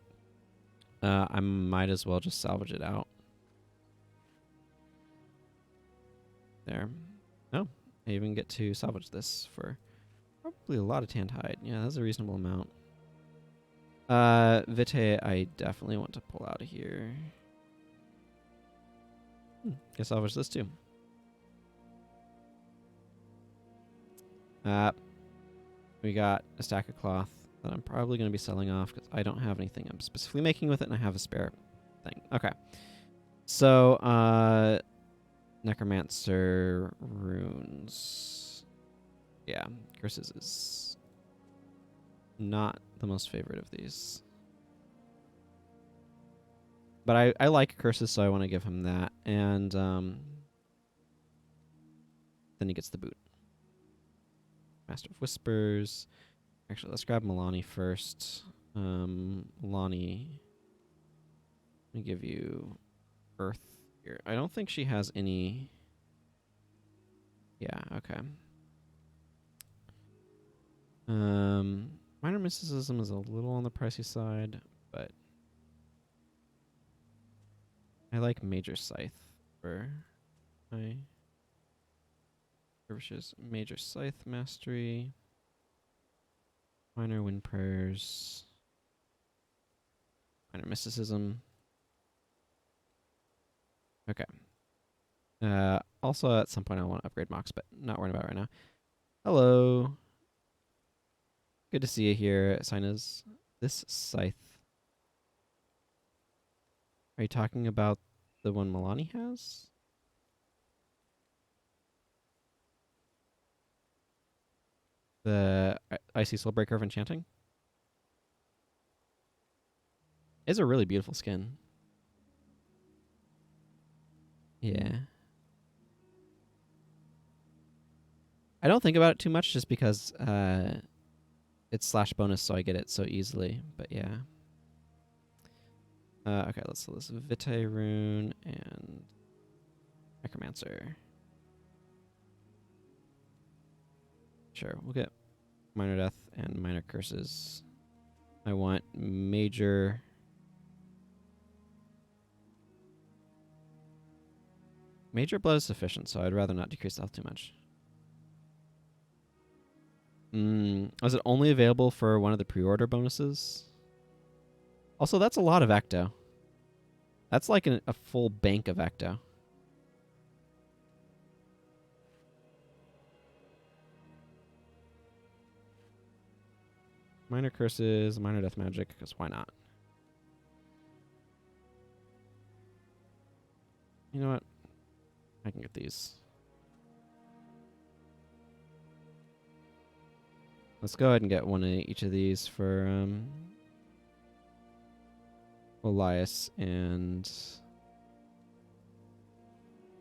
A: I might as well just salvage it out. There. Oh, I even get to salvage this for probably a lot of tanned hide. Yeah, that's a reasonable amount. Vitae, I definitely want to pull out of here. Guess salvage this too. We got a stack of cloth that I'm probably going to be selling off because I don't have anything I'm specifically making with it, and I have a spare thing. Okay. So, Necromancer runes. Yeah, curses is not the most favorite of these. But I like curses, so I want to give him that. And then he gets the boot. Master of Whispers. Actually, let's grab Milani first. Milani, let me give you Earth here. I don't think she has any. Yeah, okay. Minor Mysticism is a little on the pricey side, but I like Major Scythe for my Dervishes. Major Scythe Mastery. Minor Wind Prayers. Minor Mysticism. Okay. Also, at some point I want to upgrade Mox, but not worrying about it right now. Hello. Good to see you here, Sinas. This scythe. Are you talking about the one Milani has? The Icy Soulbreaker of Enchanting? It's a really beautiful skin. Yeah. I don't think about it too much just because it's slash bonus, so I get it so easily. But yeah. Okay, let's do this Vitae rune and Necromancer. Sure, we'll get Minor Death and Minor Curses. I want Major. Major Blood is sufficient, so I'd rather not decrease health too much. Was it only available for one of the pre-order bonuses? Also, that's a lot of Ecto. That's like a full bank of Ecto. Minor Curses, Minor Death Magic, because why not? You know what? I can get these. Let's go ahead and get one of each of these for Elias and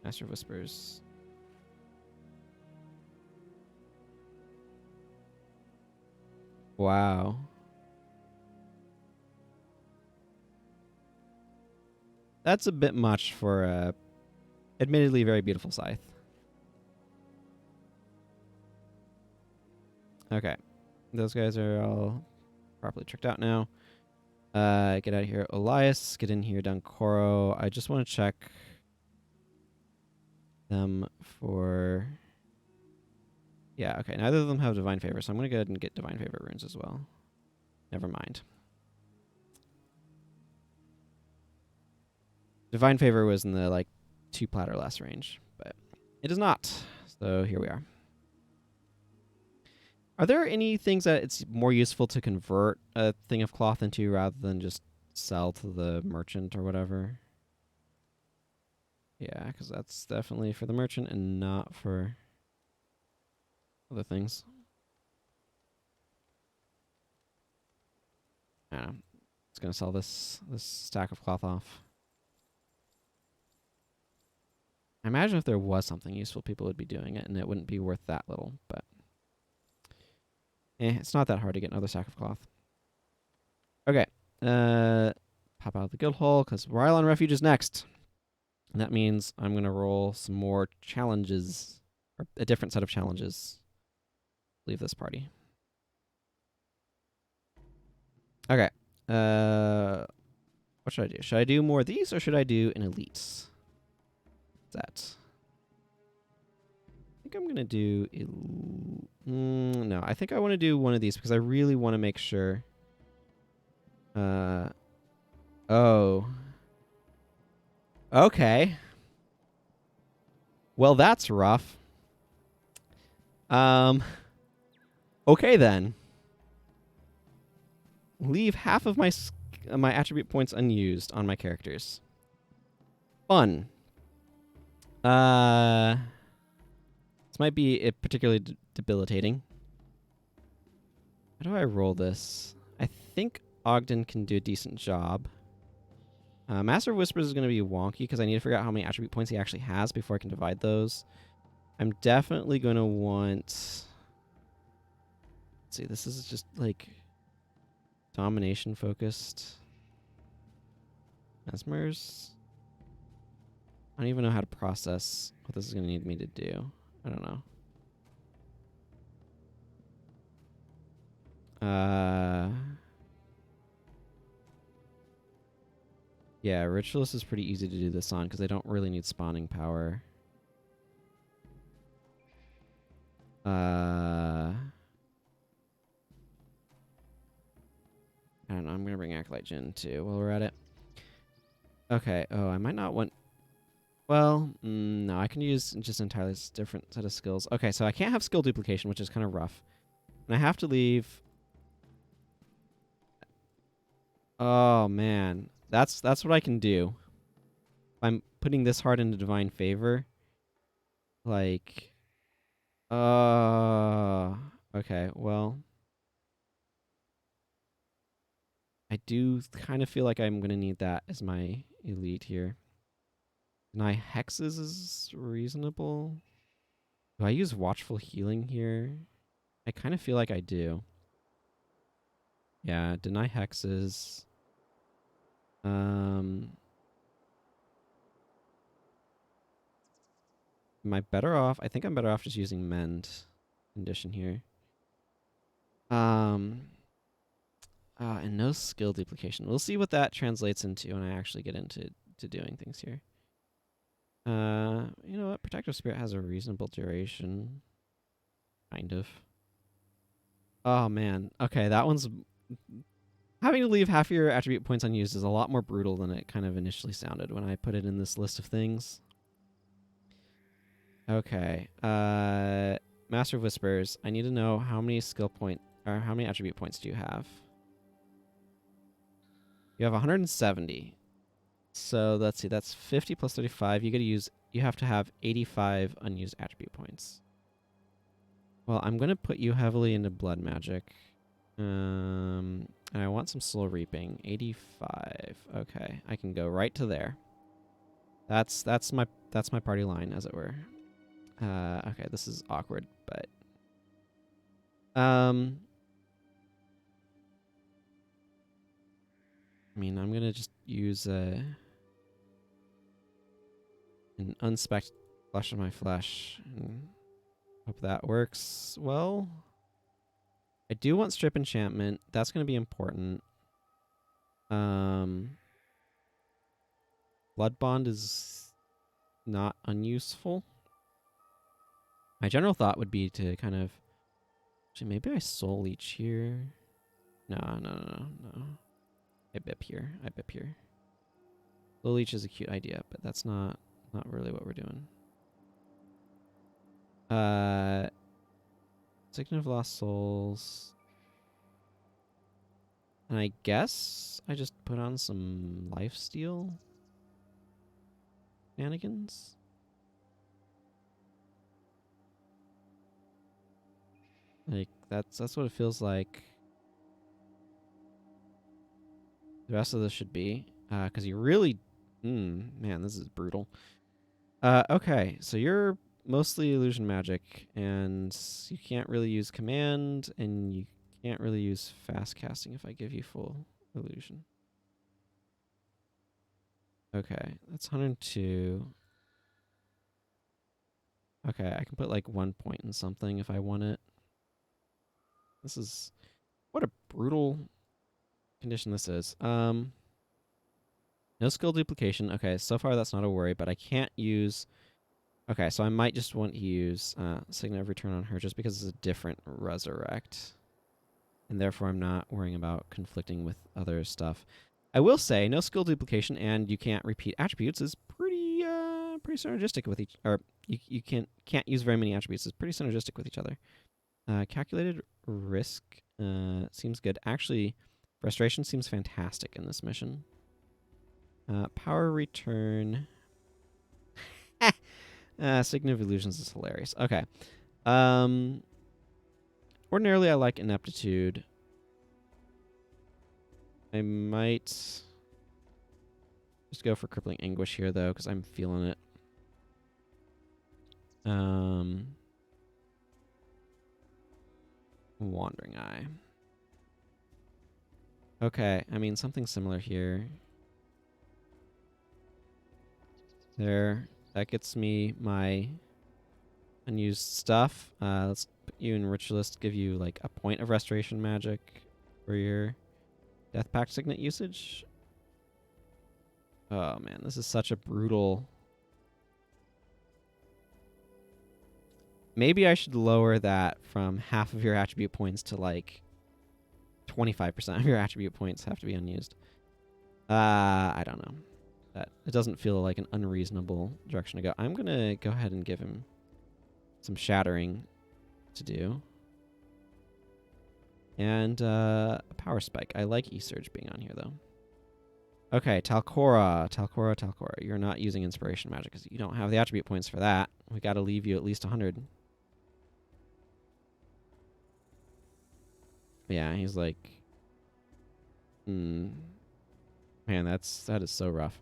A: Master of Whispers. Wow. That's a bit much for a admittedly very beautiful scythe. Okay. Those guys are all properly tricked out now. Get out of here, Elias. Get in here, Dunkoro. I just want to check them for... Yeah, okay. Neither of them have Divine Favor, so I'm going to go ahead and get Divine Favor runes as well. Never mind. Divine Favor was in the, like, 2 plat or less range, but it is not. So here we are. Are there any things that it's more useful to convert a thing of cloth into rather than just sell to the merchant or whatever? Yeah, because that's definitely for the merchant and not for other things. I don't know. It's going to sell this stack of cloth off. I imagine if there was something useful, people would be doing it, and it wouldn't be worth that little, but... it's not that hard to get another stack of cloth. Okay. Pop out of the guild hall, because Rylon Refuge is next. And that means I'm going to roll some more challenges, or a different set of challenges. Leave this party. Okay. What should I do? Should I do more of these, or should I do an elite? That. I think I'm going to do... no, I think I want to do one of these because I really want to make sure... Oh. Okay. Well, that's rough. Okay, then. Leave half of my attribute points unused on my characters. Fun. This might be particularly debilitating. How do I roll this? I think Ogden can do a decent job. Master of Whispers is going to be wonky because I need to figure out how many attribute points he actually has before I can divide those. I'm definitely going to want... Let's see, this is just like domination focused. Mesmers. I don't even know how to process what this is going to need me to do. I don't know. Yeah, Ritualist is pretty easy to do this on because they don't really need spawning power. I don't know. I'm going to bring Acolyte Jin too while we're at it. Okay. Oh, I might not want... Well, no, I can use just an entirely different set of skills. Okay, so I can't have skill duplication, which is kind of rough. And I have to leave... Oh, man. That's what I can do. I'm putting this hard into Divine Favor. Like... Okay, well... I do kind of feel like I'm going to need that as my elite here. Deny hexes is reasonable. Do I use Watchful Healing here? I kind of feel like I do. Yeah, deny hexes. Am I better off? I think I'm better off just using Mend condition here. And no skill duplication. We'll see what that translates into when I actually get into doing things here. You know what? Protective Spirit has a reasonable duration. Kind of. Oh, man. Okay, that one's... Having to leave half your attribute points unused is a lot more brutal than it kind of initially sounded when I put it in this list of things. Okay. Master of Whispers. I need to know how many skill point... Or how many attribute points do you have? You have 170. So let's see, that's 50 plus 35. You got to use you have to have 85 unused attribute points. Well, I'm going to put you heavily into blood magic. And I want some slow reaping. 85. Okay, I can go right to there. That's my party line, as it were. Okay, this is awkward, but I mean, I'm gonna just use an unspec'd flesh of my flesh and hope that works well. I do want strip enchantment. That's gonna be important. Blood bond is not unuseful. My general thought would be to kind of... Actually, maybe I soul leech here. No. I bip here. Soul leech is a cute idea, but that's not really what we're doing. Signet of Lost Souls. And I guess I just put on some lifesteal shenanigans. Like, that's what it feels like. The rest of this should be. Because you really... man, this is brutal. Okay, so you're mostly illusion magic, and you can't really use command, and you can't really use fast casting if I give you full illusion. Okay, that's 102. Okay, I can put like 1 point in something if I want it. This is... What a brutal condition this is. No skill duplication. Okay, so far that's not a worry, but I can't use... Okay, so I might just want to use Signet of Return on her just because it's a different resurrect. And therefore I'm not worrying about conflicting with other stuff. I will say, no skill duplication and you can't repeat attributes is pretty synergistic with each... Or you can't use very many attributes. It's pretty synergistic with each other. Calculated risk seems good. Actually, Restoration seems fantastic in this mission. Power return. Signet of Illusions is hilarious. Okay. Ordinarily, I like Ineptitude. I might just go for Crippling Anguish here, though, because I'm feeling it. Wandering Eye. Okay, I mean, something similar here. There. That gets me my unused stuff. Let's put you in Ritualist, give you like a point of Restoration Magic for your Death Pact Signet usage. Oh man, this is such a brutal... Maybe I should lower that from half of your attribute points to like 25% of your attribute points have to be unused. I don't know. It doesn't feel like an unreasonable direction to go. I'm going to go ahead and give him some shattering to do. And a power spike. I like E-Surge being on here, though. Okay, Talcora. You're not using Inspiration Magic because you don't have the attribute points for that. We got to leave you at least 100. Yeah, he's like... Man, that is so rough.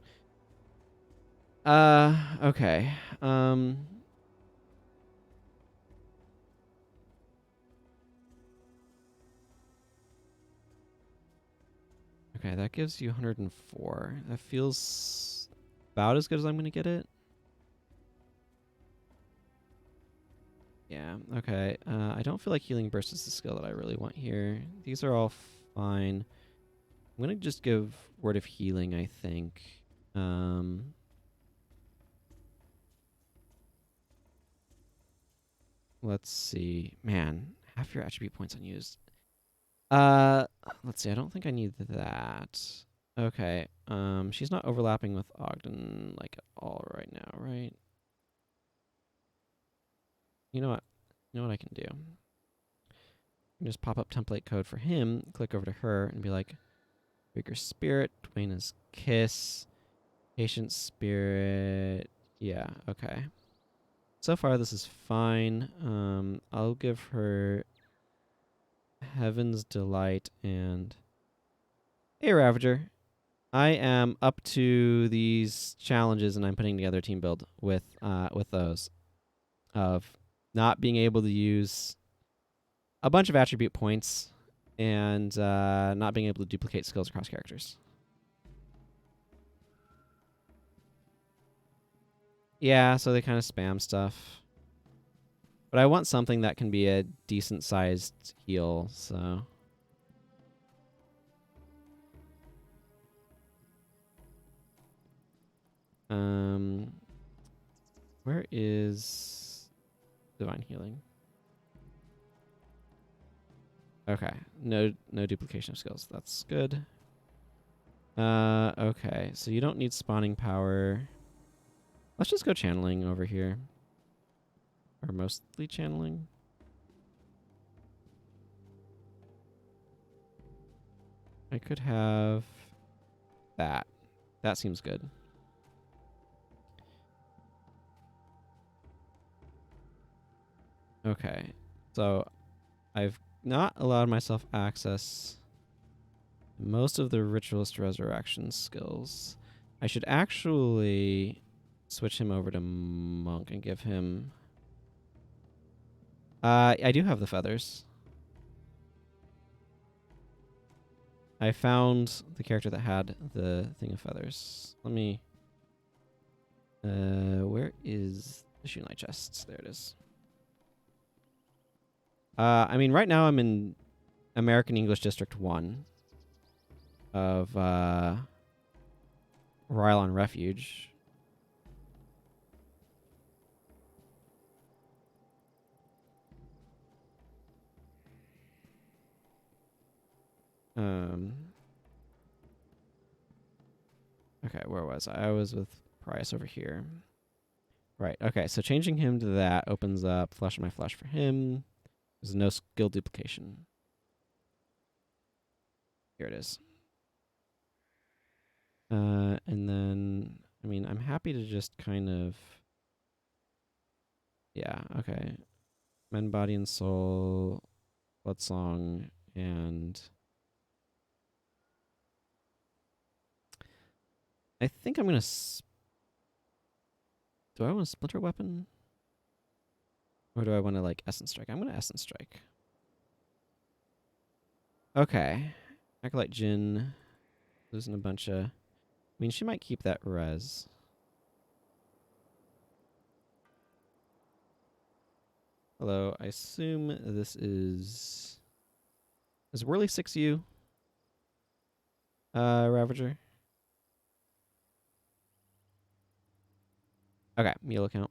A: Okay. Okay, that gives you 104. That feels about as good as I'm going to get it. Yeah, okay. I don't feel like Healing Burst is the skill that I really want here. These are all fine. I'm going to just give Word of Healing, I think. Let's see. Man, half your attribute points unused. Let's see. I don't think I need that. Okay. She's not overlapping with Ogden like at all right now, right? You know what? You know what I can do? I can just pop up template code for him, click over to her, and be like, Bigger Spirit, Dwayna's Kiss, Patient Spirit, Yeah, okay. So far, this is fine. I'll give her Heaven's Delight and... Hey, Ravager. I am up to these challenges, and I'm putting together a team build with those of not being able to use a bunch of attribute points and not being able to duplicate skills across characters. Yeah, so they kind of spam stuff. But I want something that can be a decent-sized heal, so... Where is Divine Healing? Okay, no duplication of skills. That's good. Okay, so you don't need spawning power. Let's just go channeling over here. Or mostly channeling. I could have that. That seems good. Okay, so I've not allowed myself access to most of the Ritualist Resurrection skills. I should actually switch him over to Monk and give him... I do have the feathers. I found the character that had the thing of feathers. Let me... where is the Shoe Knight chest? There it is. I mean, right now I'm in American English District 1 of Rylon Refuge. Okay, where was I? I was with Price over here. Right, okay, so changing him to that opens up Flesh of My Flesh for him. There's no skill duplication. Here it is. And then, I mean, I'm happy to just kind of... Yeah, okay. Men, Body, and Soul, Blood Song, and... I think I'm going to... Do I want a Splinter Weapon? Or do I want to, like, Essence Strike? I'm going to Essence Strike. Okay. Acolyte Jin. Losing a bunch of... I mean, she might keep that res. Hello, I assume this is... Is Whirly 6U? Ravager? Okay, meal account.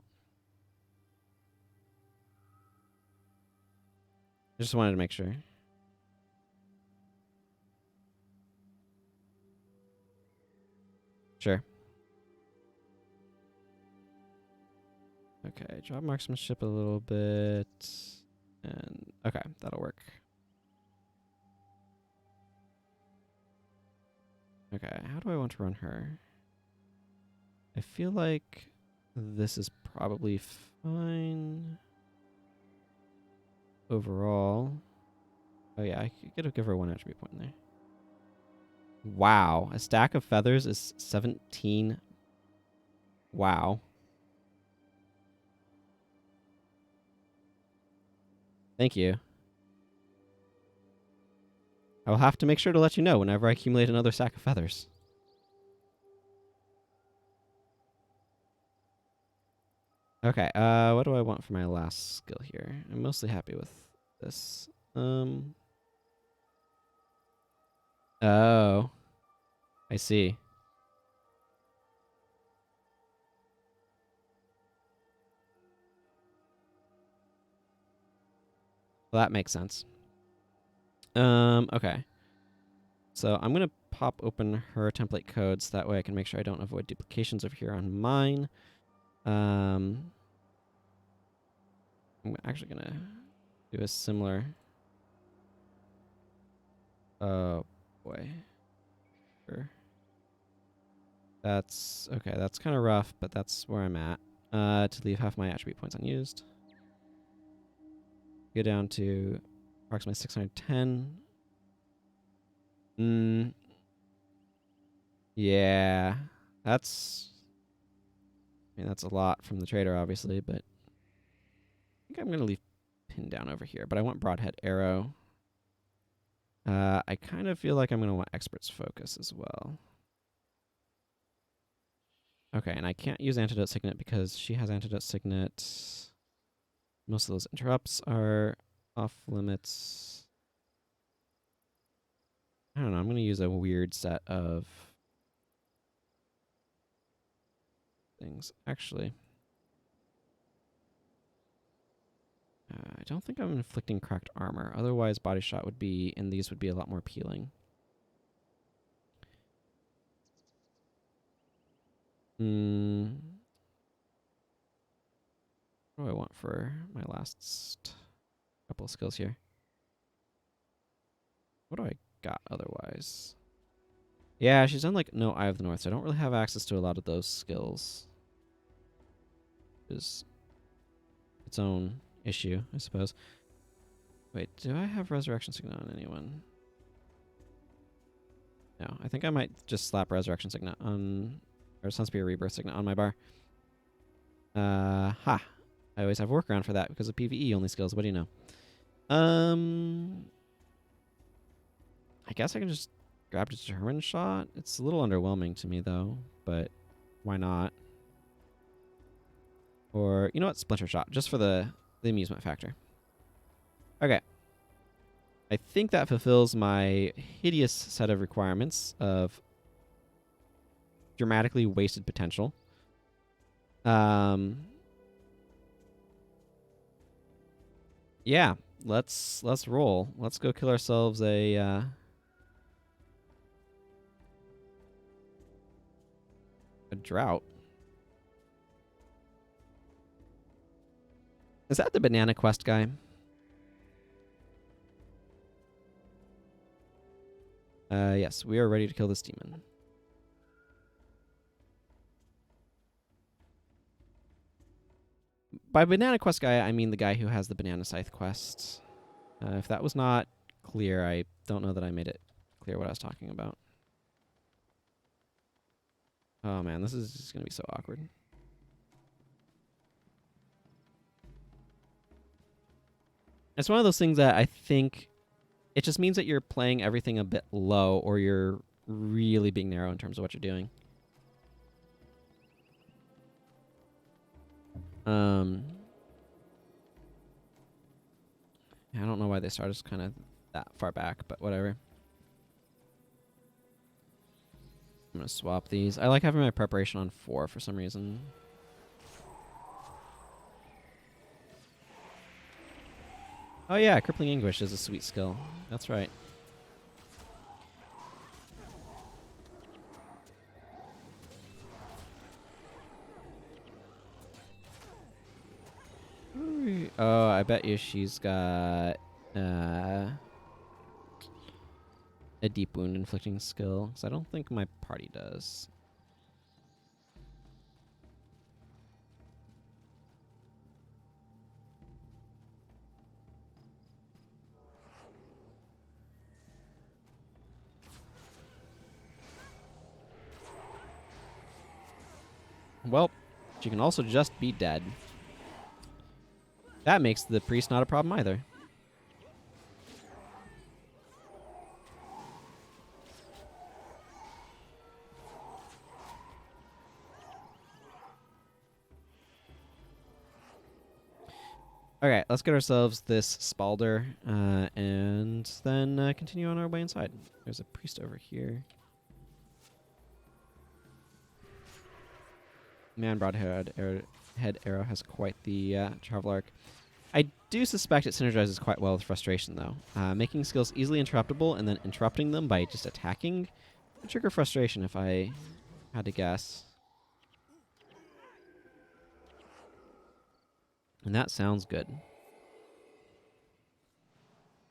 A: Just wanted to make sure. Sure. Okay, drop marksmanship a little bit. And okay, that'll work. Okay, how do I want to run her? I feel like this is probably fine overall. Oh yeah, I could give her one attribute point in there. Wow, a stack of feathers is 17. Wow. Thank you. I will have to make sure to let you know whenever I accumulate another stack of feathers. Okay, what do I want for my last skill here? I'm mostly happy with this. Oh. I see. Well, that makes sense. Okay. So I'm going to pop open her template codes. That way I can make sure I don't avoid duplications over here on mine. I'm actually going to do a similar... Oh, boy. Sure. That's okay. That's kind of rough, but that's where I'm at. To leave half my attribute points unused. Go down to approximately 610. Yeah, that's. I mean, that's a lot from the trader, obviously, but I think I'm gonna leave pin down over here. But I want broadhead arrow. I kind of feel like I'm gonna want expert's focus as well. Okay, and I can't use antidote signet because she has antidote signet. Most of those interrupts are off limits. I don't know. I'm going to use a weird set of things. Actually, I don't think I'm inflicting cracked armor. Otherwise, body shot would be, and these would be a lot more appealing. What do I want for my last couple of skills here? What do I got otherwise? Yeah, she's done like no Eye of the North, so I don't really have access to a lot of those skills. Is its own issue, I suppose. Wait, do I have Resurrection Signet on anyone? No, I think I might just slap Resurrection Signet on, or Sunspear Rebirth Signet on my bar. Ha! I always have workaround for that because of PvE only skills. What do you know? I guess I can just grab Determined Shot. It's a little underwhelming to me though, but why not? Or you know what? Splinter Shot, just for the amusement factor. Okay. I think that fulfills my hideous set of requirements of dramatically wasted potential. Yeah, let's roll. Let's go kill ourselves a drought. Is that the banana quest guy? Yes, we are ready to kill this demon. By banana quest guy, I mean the guy who has the banana scythe quest. If that was not clear, I don't know that I made it clear what I was talking about. Oh man, this is just gonna be so awkward. It's one of those things that I think it just means that you're playing everything a bit low, or you're really being narrow in terms of what you're doing. I don't know why they started kind of that far back, but whatever. I'm gonna swap these. I like having my preparation on 4 for some reason. Oh yeah, Crippling Anguish is a sweet skill. That's right. Oh, I bet you she's got a deep wound inflicting skill, because I don't think my party does. Well, she can also just be dead. That makes the priest not a problem either. Okay, let's get ourselves this Spalder, and then continue on our way inside. There's a priest over here. Man, Broadhead Arrow has quite the travel arc. I do suspect it synergizes quite well with Frustration, though. Making skills easily interruptible and then interrupting them by just attacking would trigger Frustration if I had to guess. And that sounds good.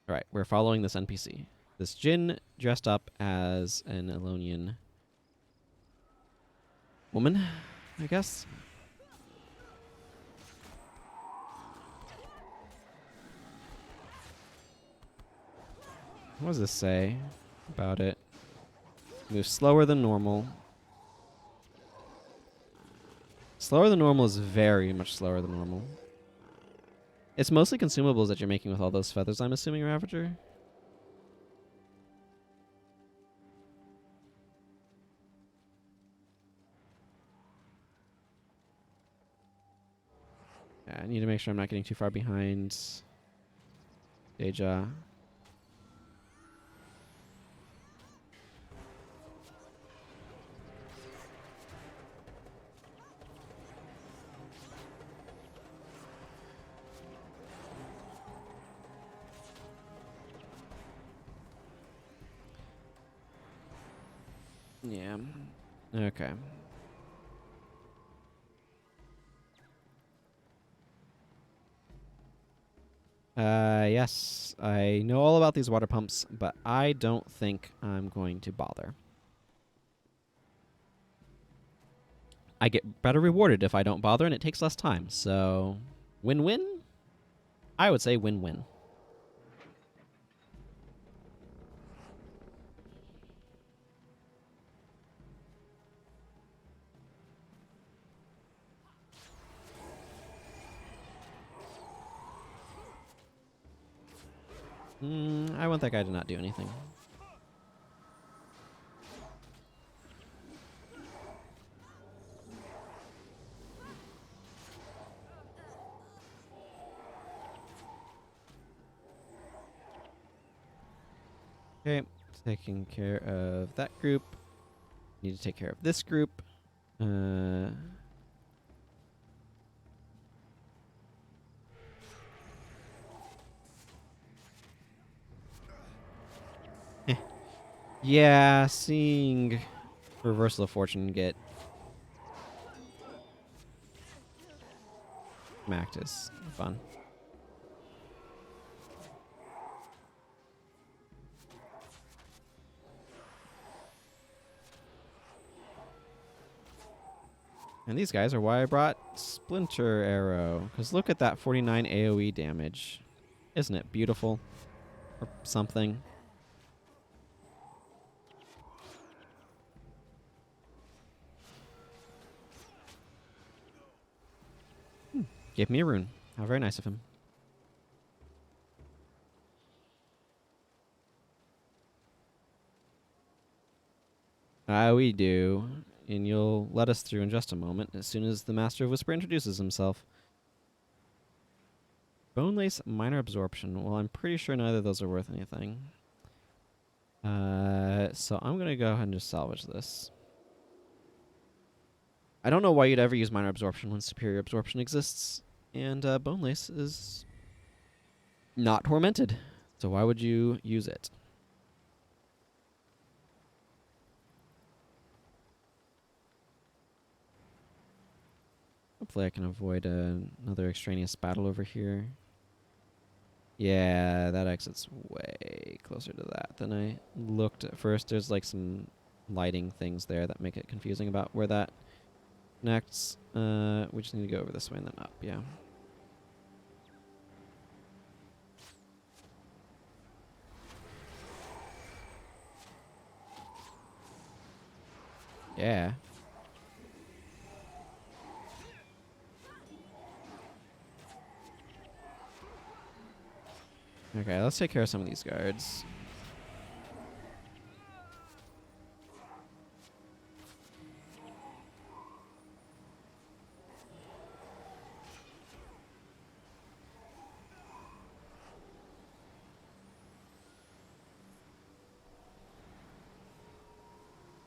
A: Alright, we're following this NPC. This Jinn dressed up as an Elonian woman, I guess. What does this say about it? Move slower than normal. Slower than normal is very much slower than normal. It's mostly consumables that you're making with all those feathers, I'm assuming, Ravager? Yeah, I need to make sure I'm not getting too far behind Deja. Yeah. Okay. Yes, I know all about these water pumps, but I don't think I'm going to bother. I get better rewarded if I don't bother, and it takes less time, so win-win? I would say win-win. I want that guy to not do anything. Okay, taking care of that group. Need to take care of this group. Yeah, seeing Reversal of Fortune get smacked is fun. And these guys are why I brought Splinter Arrow. Because look at that 49 AoE damage. Isn't it beautiful? Or something. Gave me a rune. How very nice of him. We do. And you'll let us through in just a moment, as soon as the Master of Whisper introduces himself. Bone Lace, Minor Absorption. Well, I'm pretty sure neither of those are worth anything. So I'm going to go ahead and just salvage this. I don't know why you'd ever use Minor Absorption when Superior Absorption exists. And Bone Lace is not tormented. So why would you use it? Hopefully I can avoid another extraneous battle over here. Yeah, that exit's way closer to that than I looked at first. There's like some lighting things there that make it confusing about where that connects. We just need to go over this way and then up, yeah. Yeah. Okay, let's take care of some of these guards.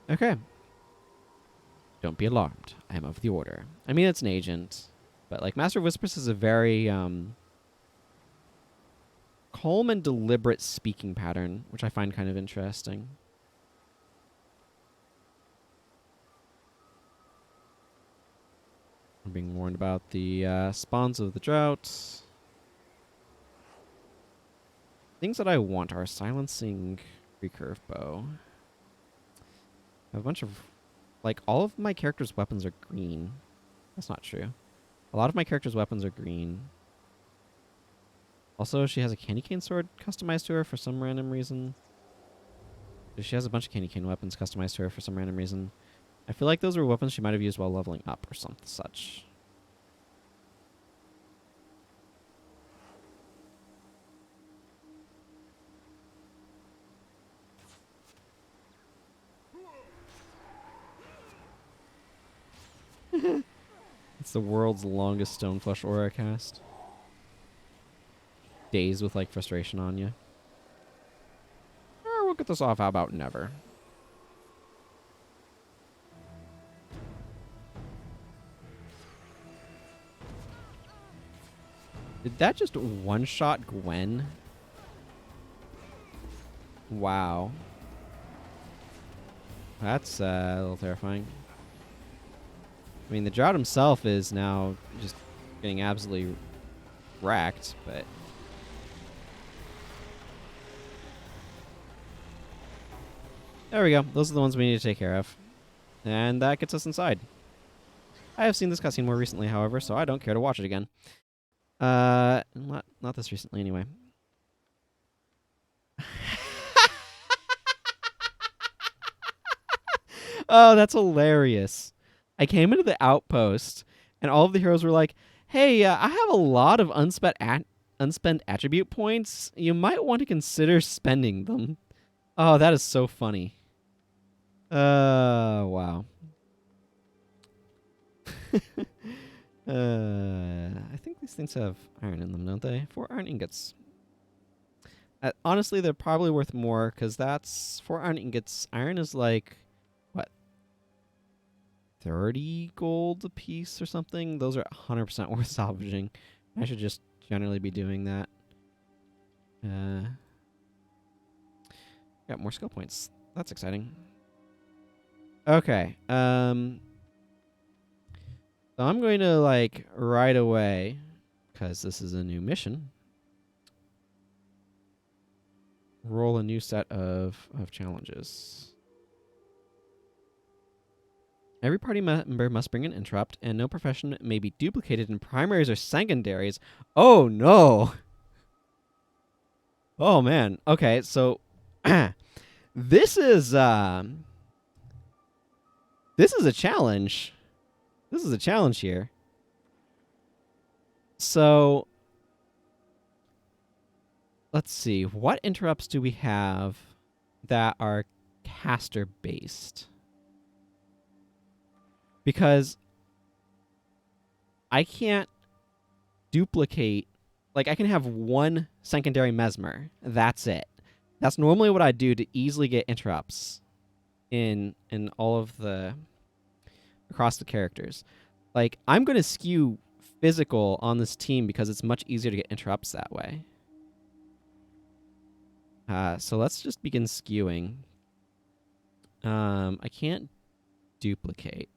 A: Okay. Don't be alarmed. I am of the order. I mean, it's an agent, but like Master of Whispers is a very calm and deliberate speaking pattern, which I find kind of interesting. I'm being warned about the spawns of the drought. Things that I want are silencing recurve bow. I have a bunch of like, all of my character's weapons are green. That's not true. A lot of my character's weapons are green. Also, she has a candy cane sword customized to her for some random reason. She has a bunch of candy cane weapons customized to her for some random reason. I feel like those were weapons she might have used while leveling up or something such. It's the world's longest Stoneflesh aura cast. Days with, like, frustration on you. We'll get this off. How about never? Did that just one-shot Gwen? Wow. That's a little terrifying. I mean, the Drought himself is now just getting absolutely wrecked, but... There we go. Those are the ones we need to take care of. And that gets us inside. I have seen this cutscene more recently, however, so I don't care to watch it again. Not this recently, anyway. Oh, that's hilarious. I came into the outpost, and all of the heroes were like, hey, I have a lot of unspent attribute points. You might want to consider spending them. Oh, that is so funny. Wow. I think these things have iron in them, don't they? 4 iron ingots. Honestly, they're probably worth more, because that's 4 iron ingots. Iron is like, what, 30 gold a piece or something? Those are 100% worth salvaging. I should just generally be doing that. Got more skill points. That's exciting. Okay. So I'm going to, like, right away, because this is a new mission, roll a new set of challenges. Every party member must bring an interrupt, and no profession may be duplicated in primaries or secondaries. Oh, no. Oh, man. Okay, so this is a challenge. This is a challenge here. So, let's see. What interrupts do we have that are caster-based? Because I can't duplicate... Like, I can have one secondary mesmer. That's it. That's normally what I do to easily get interrupts in all of the... across the characters. Like, I'm going to skew physical on this team because it's much easier to get interrupts that way. So let's just begin skewing. I can't duplicate.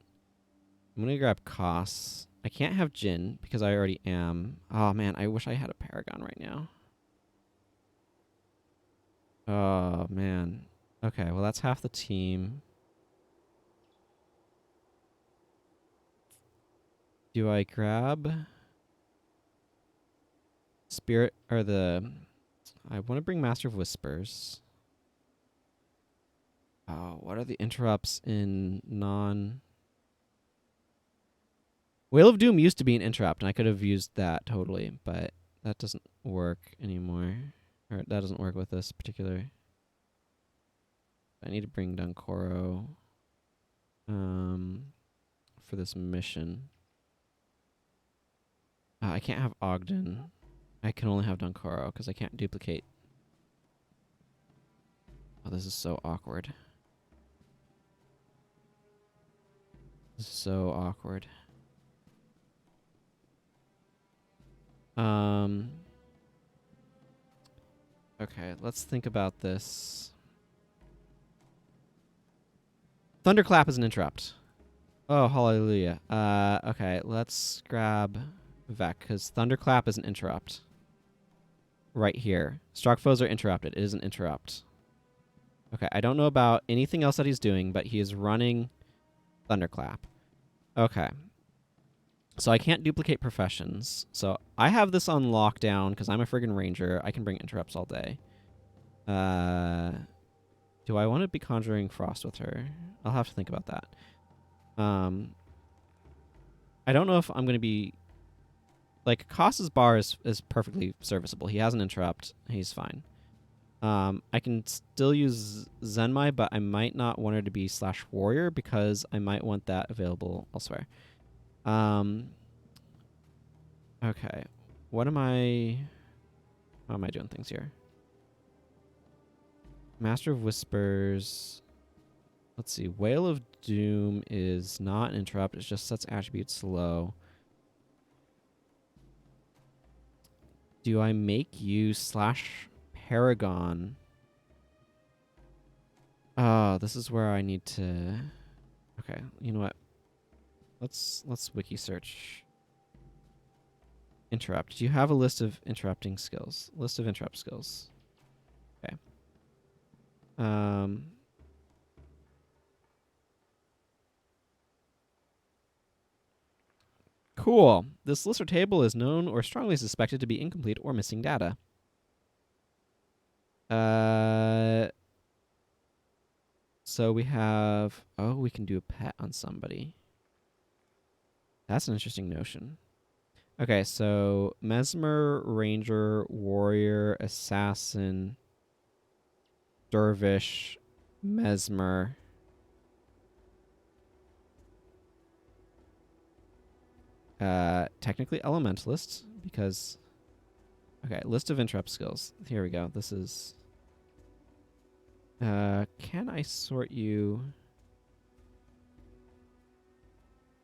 A: I'm going to grab costs. I can't have Jin because I already am. Oh, man, I wish I had a Paragon right now. Oh, man. Okay, well, that's half the team. Do I grab Spirit or the... I want to bring Master of Whispers. Oh, what are the interrupts in non... Whale of Doom used to be an interrupt, and I could have used that totally, but that doesn't work anymore. Or that doesn't work with this particular... I need to bring Dunkoro for this mission. I can't have Ogden. I can only have Dunkoro because I can't duplicate. Oh, this is so awkward. This is so awkward. Okay, let's think about this. Thunderclap is an interrupt. Oh, hallelujah. Okay, let's grab Vec, because Thunderclap is an interrupt. Right here. Struck foes are interrupted. It is an interrupt. Okay, I don't know about anything else that he's doing, but he is running Thunderclap. Okay. So I can't duplicate professions. So I have this on lockdown because I'm a friggin' ranger. I can bring interrupts all day. Do I want to be conjuring frost with her? I'll have to think about that. I don't know if I'm going to be... Like, Koss's bar is perfectly serviceable. He has an interrupt. He's fine. I can still use Zenmai, but I might not want her to be /warrior because I might want that available elsewhere. Okay. How am I doing things here? Master of Whispers. Let's see. Wail of Doom is not an interrupt. It just sets attributes low. Do I make you /Paragon? Oh, this is where I need to... Okay, you know what? Let's wiki search. Interrupt. Do you have a list of interrupting skills? List of interrupt skills. Okay. Cool. This list or table is known or strongly suspected to be incomplete or missing data. So we have... Oh, we can do a pet on somebody. That's an interesting notion. Okay, so Mesmer, Ranger, Warrior, Assassin, Dervish, Mesmer. Technically Elementalist, because... Okay, list of interrupt skills. Here we go. This is... can I sort you...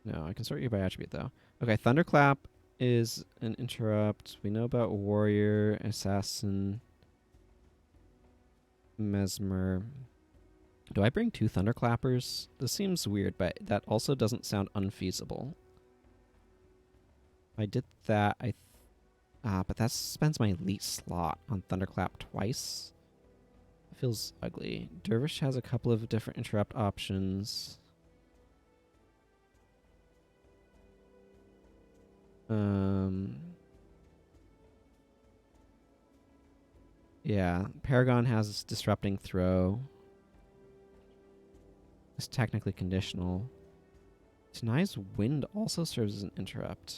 A: No, I can sort you by attribute, though. Okay, Thunderclap is an interrupt. We know about Warrior, Assassin, Mesmer. Do I bring 2 Thunderclappers? This seems weird, but that also doesn't sound unfeasible. If I did that, but that spends my elite slot on Thunderclap twice. It feels ugly. Dervish has a couple of different interrupt options. Yeah, Paragon has disrupting throw. It's technically conditional. Tanai's wind also serves as an interrupt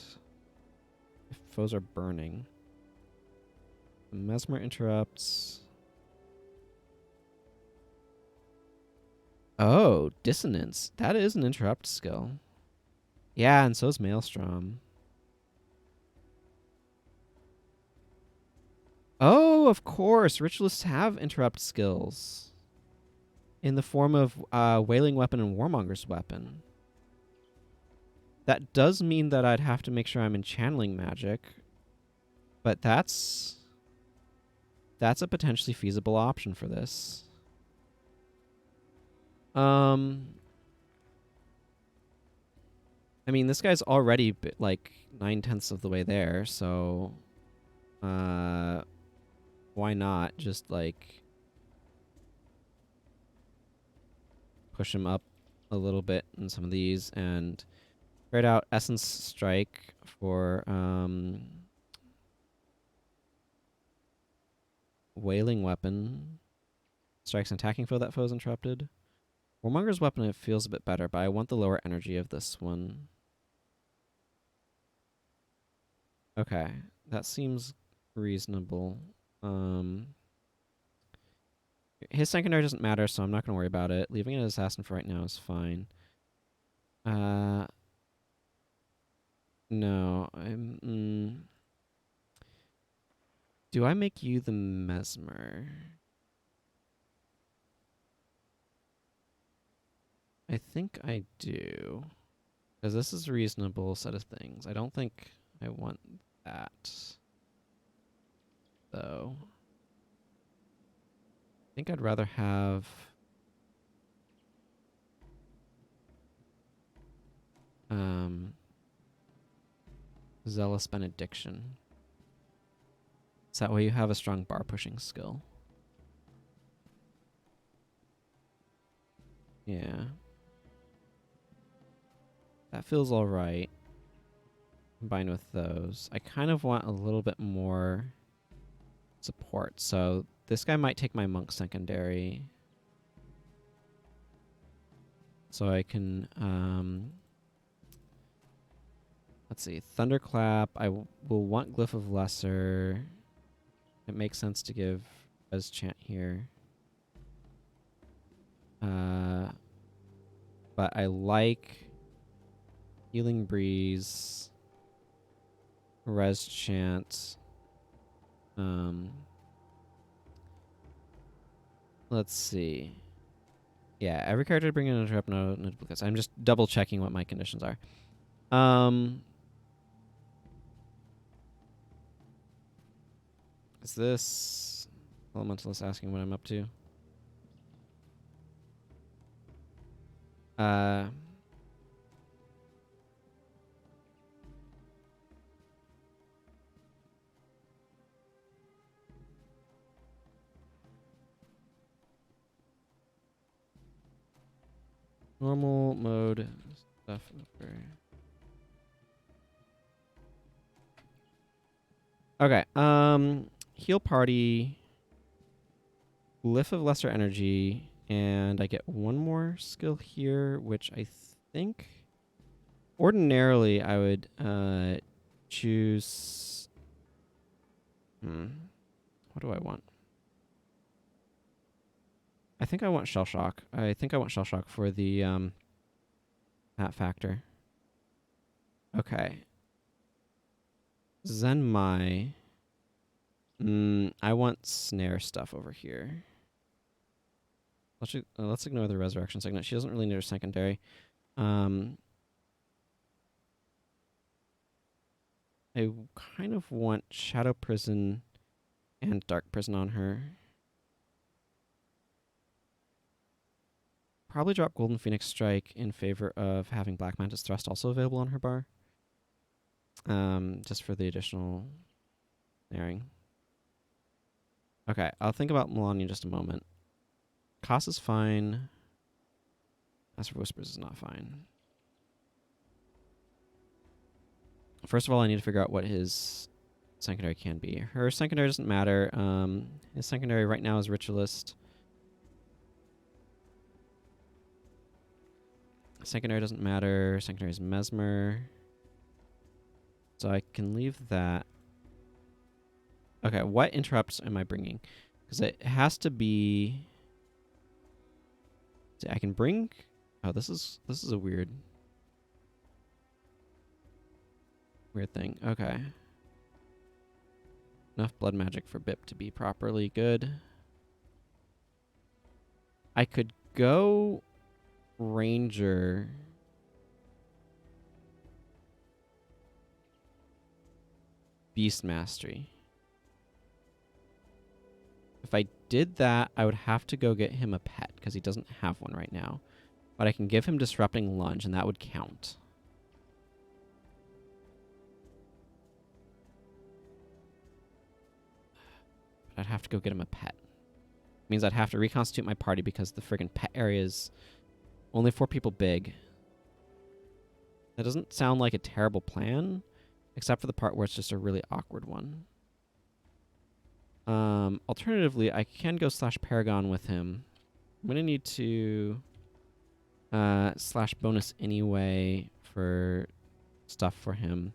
A: if foes are burning. Mesmer interrupts. Oh, dissonance. That is an interrupt skill. Yeah, and so is Maelstrom. Oh, of course. Ritualists have interrupt skills. In the form of Wailing Weapon and Warmonger's Weapon. That does mean that I'd have to make sure I'm in channeling magic. But that's a potentially feasible option for this. I mean, this guy's already like 9/10 of the way there, so why not just like push him up a little bit in some of these and write out Essence Strike for Wailing Weapon. Strikes an attacking foe. That foe is interrupted. Warmonger's Weapon, it feels a bit better, but I want the lower energy of this one. Okay, that seems reasonable. His secondary doesn't matter, so I'm not going to worry about it. Leaving it as Assassin for right now is fine. No, do I make you the Mesmer? I think I do. Because this is a reasonable set of things. I don't think I want that, though. I think I'd rather have... Zealous Benediction. So that way you have a strong bar pushing skill. Yeah. That feels all right. Combined with those. I kind of want a little bit more support. So this guy might take my monk secondary. So I can, let's see, Thunderclap. I will want Glyph of Lesser. It makes sense to give Res Chant here. But I like Healing Breeze, Res Chant. Let's see. Yeah, every character to bring in interrupt, no duplicates. I'm just double checking what my conditions are. Is this Elementalist asking what I'm up to? Normal mode stuff over. Okay. Heal party. Glyph of Lesser Energy, and I get one more skill here, which I think ordinarily I would choose. What do I want? I think I want Shell Shock. I think I want Shell Shock for the that factor. Okay. Zenmai. I want snare stuff over here. Let's ignore the resurrection segment. She doesn't really need her secondary. I kind of want Shadow Prison and Dark Prison on her. Probably drop Golden Phoenix Strike in favor of having Black Mantis Thrust also available on her bar. Just for the additional snaring. Okay, I'll think about Melania in just a moment. Koss is fine. Master of Whispers is not fine. First of all, I need to figure out what his secondary can be. Her secondary doesn't matter. His secondary right now is Ritualist. Secondary doesn't matter. Secondary is Mesmer. So I can leave that. Okay, what interrupts am I bringing? Because it has to be... See, I can bring... Oh, this is a weird thing. Okay. Enough blood magic for Bip to be properly good. I could go Ranger. Beast Mastery. If I did that, I would have to go get him a pet, because he doesn't have one right now. But I can give him Disrupting Lunge, and that would count. But I'd have to go get him a pet. Means I'd have to reconstitute my party because the friggin' pet area is only 4 people big. That doesn't sound like a terrible plan, except for the part where it's just a really awkward one. Alternatively, I can go /Paragon with him. I'm going to need to slash bonus anyway for stuff for him.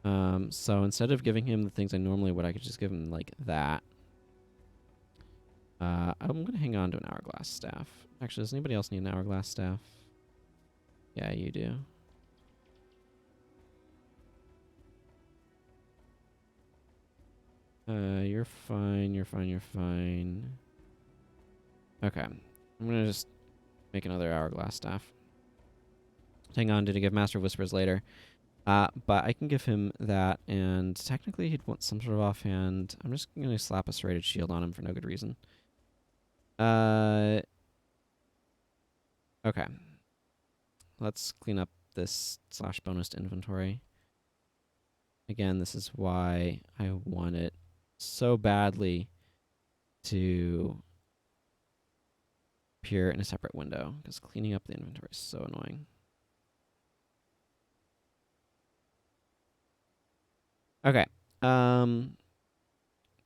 A: So instead of giving him the things I normally would, I could just give him like that. I'm going to hang on to an Hourglass Staff. Actually, does anybody else need an Hourglass Staff? Yeah, you do. You're fine, you're fine, you're fine. Okay. I'm gonna just make another Hourglass Staff. Hang on to give Master of Whispers later. But I can give him that, and technically he'd want some sort of offhand. I'm just gonna slap a serrated shield on him for no good reason. Okay. Let's clean up this /bonus inventory. Again, this is why I want it so badly to appear in a separate window, because cleaning up the inventory is so annoying. Okay.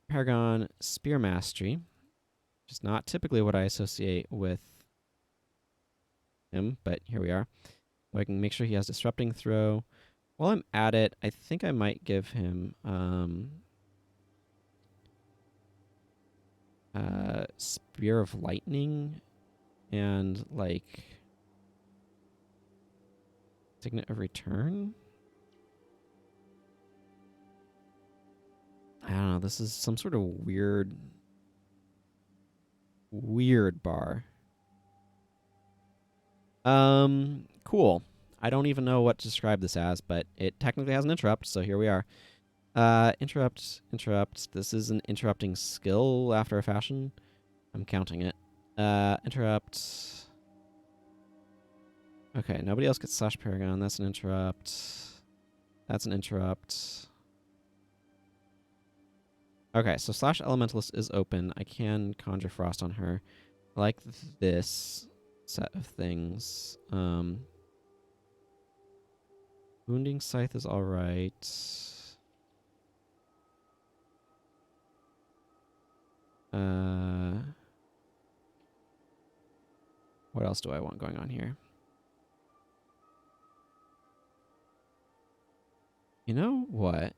A: Paragon Spear Mastery, which is not typically what I associate with him, but here we are. So I can make sure he has Disrupting Throw. While I'm at it, I think I might give him Spear of Lightning and like Signet of Return. I don't know. This is some sort of weird bar. Cool. I don't even know what to describe this as, but it technically has an interrupt, so here we are. Interrupt. This is an interrupting skill after a fashion. I'm counting it. Interrupt. Okay, nobody else gets Slash Paragon. That's an interrupt. That's an interrupt. Okay, so Slash Elementalist is open. I can Conjure Frost on her. I like this set of things. Wounding Scythe is alright. What else do I want going on here? You know what?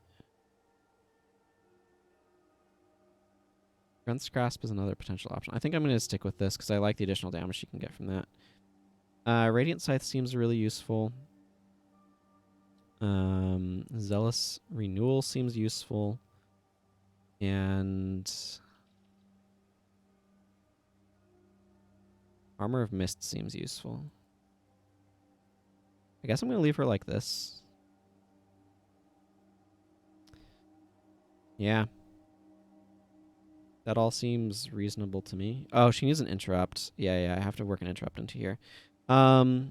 A: Grunt's Grasp is another potential option. I think I'm going to stick with this because I like the additional damage she can get from that. Radiant Scythe seems really useful. Zealous Renewal seems useful. And Armor of Mist seems useful. I guess I'm going to leave her like this. Yeah. That all seems reasonable to me. Oh, she needs an interrupt. Yeah, I have to work an interrupt into here. Sure,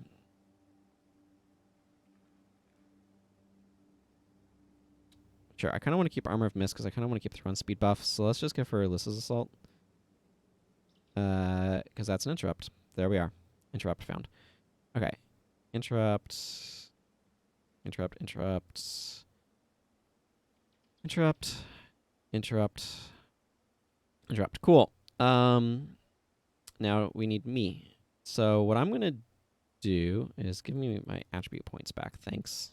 A: I kind of want to keep Armor of Mist because I kind of want to keep the run speed buff. So let's just give her Alyssa's Assault. Because that's an interrupt. There we are. Interrupt found. Okay. Interrupt. Cool. Now we need me. So what I'm going to do is give me my attribute points back. Thanks.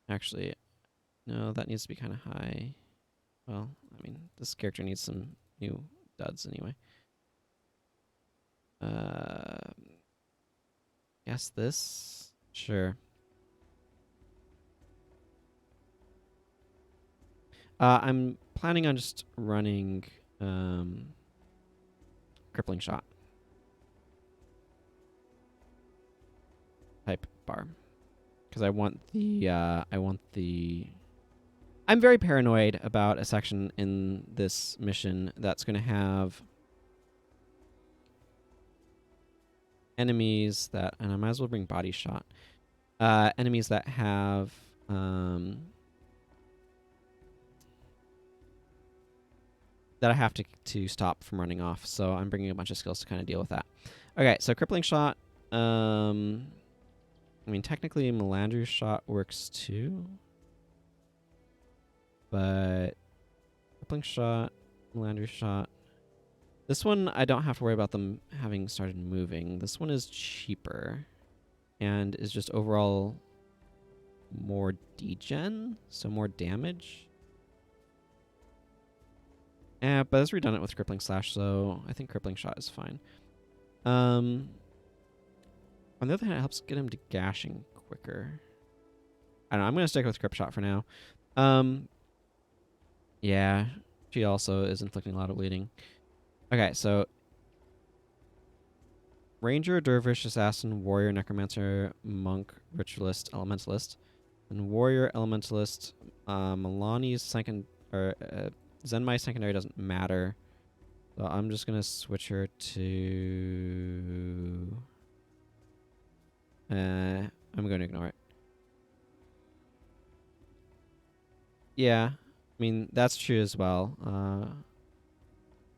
A: Actually, no, that needs to be kind of high. Well, I mean, this character needs some new duds anyway. Guess this? Sure. I'm planning on just running Crippling Shot. Type bar. Because I want the I'm very paranoid about a section in this mission that's going to have enemies that, and I might as well bring Body Shot. Enemies that have that I have to stop from running off. So I'm bringing a bunch of skills to kind of deal with that. Okay, so Crippling Shot. I mean, technically, Melandru's Shot works too. But Crippling Shot, Melandru's Shot. This one, I don't have to worry about them having started moving. This one is cheaper and is just overall more degen, so more damage. But it's redundant with Crippling Slash, so I think Crippling Shot is fine. On the other hand, it helps get him to gashing quicker. I don't know, I'm going to stick with Crip Shot for now. Yeah, she also is inflicting a lot of bleeding. Okay, so Ranger, Dervish, Assassin, Warrior, Necromancer, Monk, Ritualist, Elementalist. And Warrior, Elementalist, Milani's Zenmai's secondary doesn't matter. So I'm just going to switch her to... I'm going to ignore it. Yeah, I mean, that's true as well.